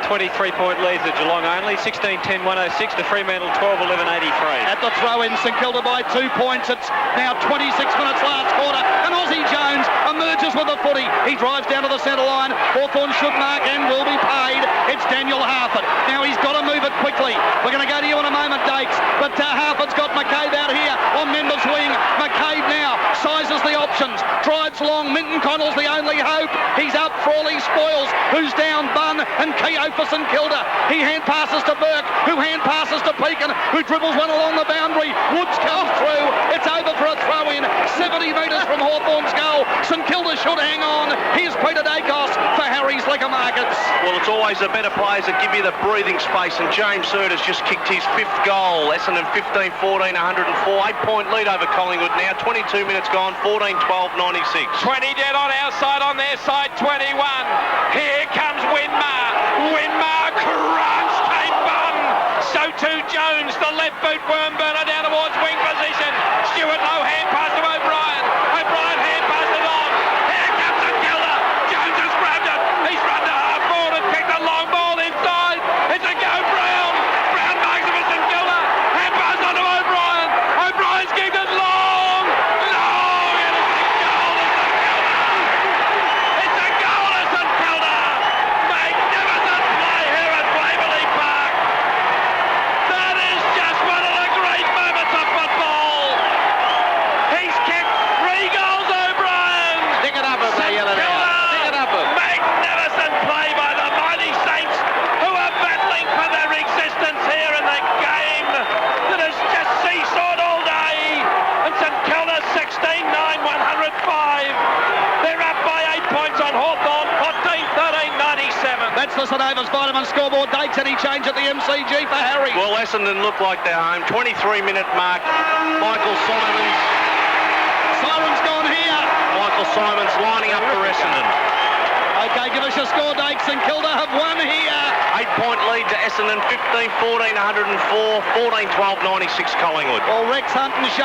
23-point lead to Geelong only. 16-10-106 to Fremantle 12-11-83. At the throw-in, St Kilda by 2 points. It's now 26 minutes last quarter. And Aussie Jones emerges with the footy. He drives down to the centre line. Hawthorn should mark and will be paid. It's Daniel Harford. Now he's got to move it quickly. We're going to go to you in a moment, Dakes. But Harford's got McCabe out here on Member's wing. McCabe now sizes the options. Drives long. Minton-Connell's the only hope. He's up. Frawley spoils. Who's down? Bunn and Keogh for St Kilda. He hand passes to Burke, who hand passes to Pekin, who dribbles one along the boundary. Woods comes through. It's over for a throw-in. 70 metres from Hawthorn's goal. St Kilda should hang on. Here's Peter Dacos for Harry's Liquor Markets. Well, it's always the better players that give you the breathing space, and James Surd has just kicked his 5th goal. Essendon 15-14, 104. 8-point lead over Collingwood now. 22 minutes gone. 14-12, 96. 20 dead on our side, on their side 21. Here comes Winmar. Winmar crunched came Bunn. So too Jones, the left boot worm burner down towards wing position. Stewart low hand pass to O'Brien. O'Brien hand pass it on. Here comes the killer. Jones has grabbed it. He's run to half forward and kicked a long ball inside. It's a go Brown. Brown marks it for St Kilda. Hand pass on to O'Brien. O'Brien's kicked it long. Long. And it's a goal to St Kilda. Magnificent play here at Waverley Park. That is just one of the great moments of football. He's kicked 3 goals, O'Brien. Stick it up, they yell it out. Stick it up. Magnificent play by the mighty Saints, who are battling for their existence here in the game that has just seesawed all day. And St Kilda 16-9, 105. They're up by 8 points on Hawthorn, 14-13, 97. That's the St David's Vitamin scoreboard. Dakes, any change at the MCG for Harry? Well, Essendon look like they're home. 23-minute mark. Michael Simons. Siren's gone here. Michael Simons lining up for Essendon. Okay, give us your score, Dakes. St Kilda have won here. 8-point lead to Essendon. 15-14, 104. 14-12, 96 Collingwood. Well, Rex Hunt and Shane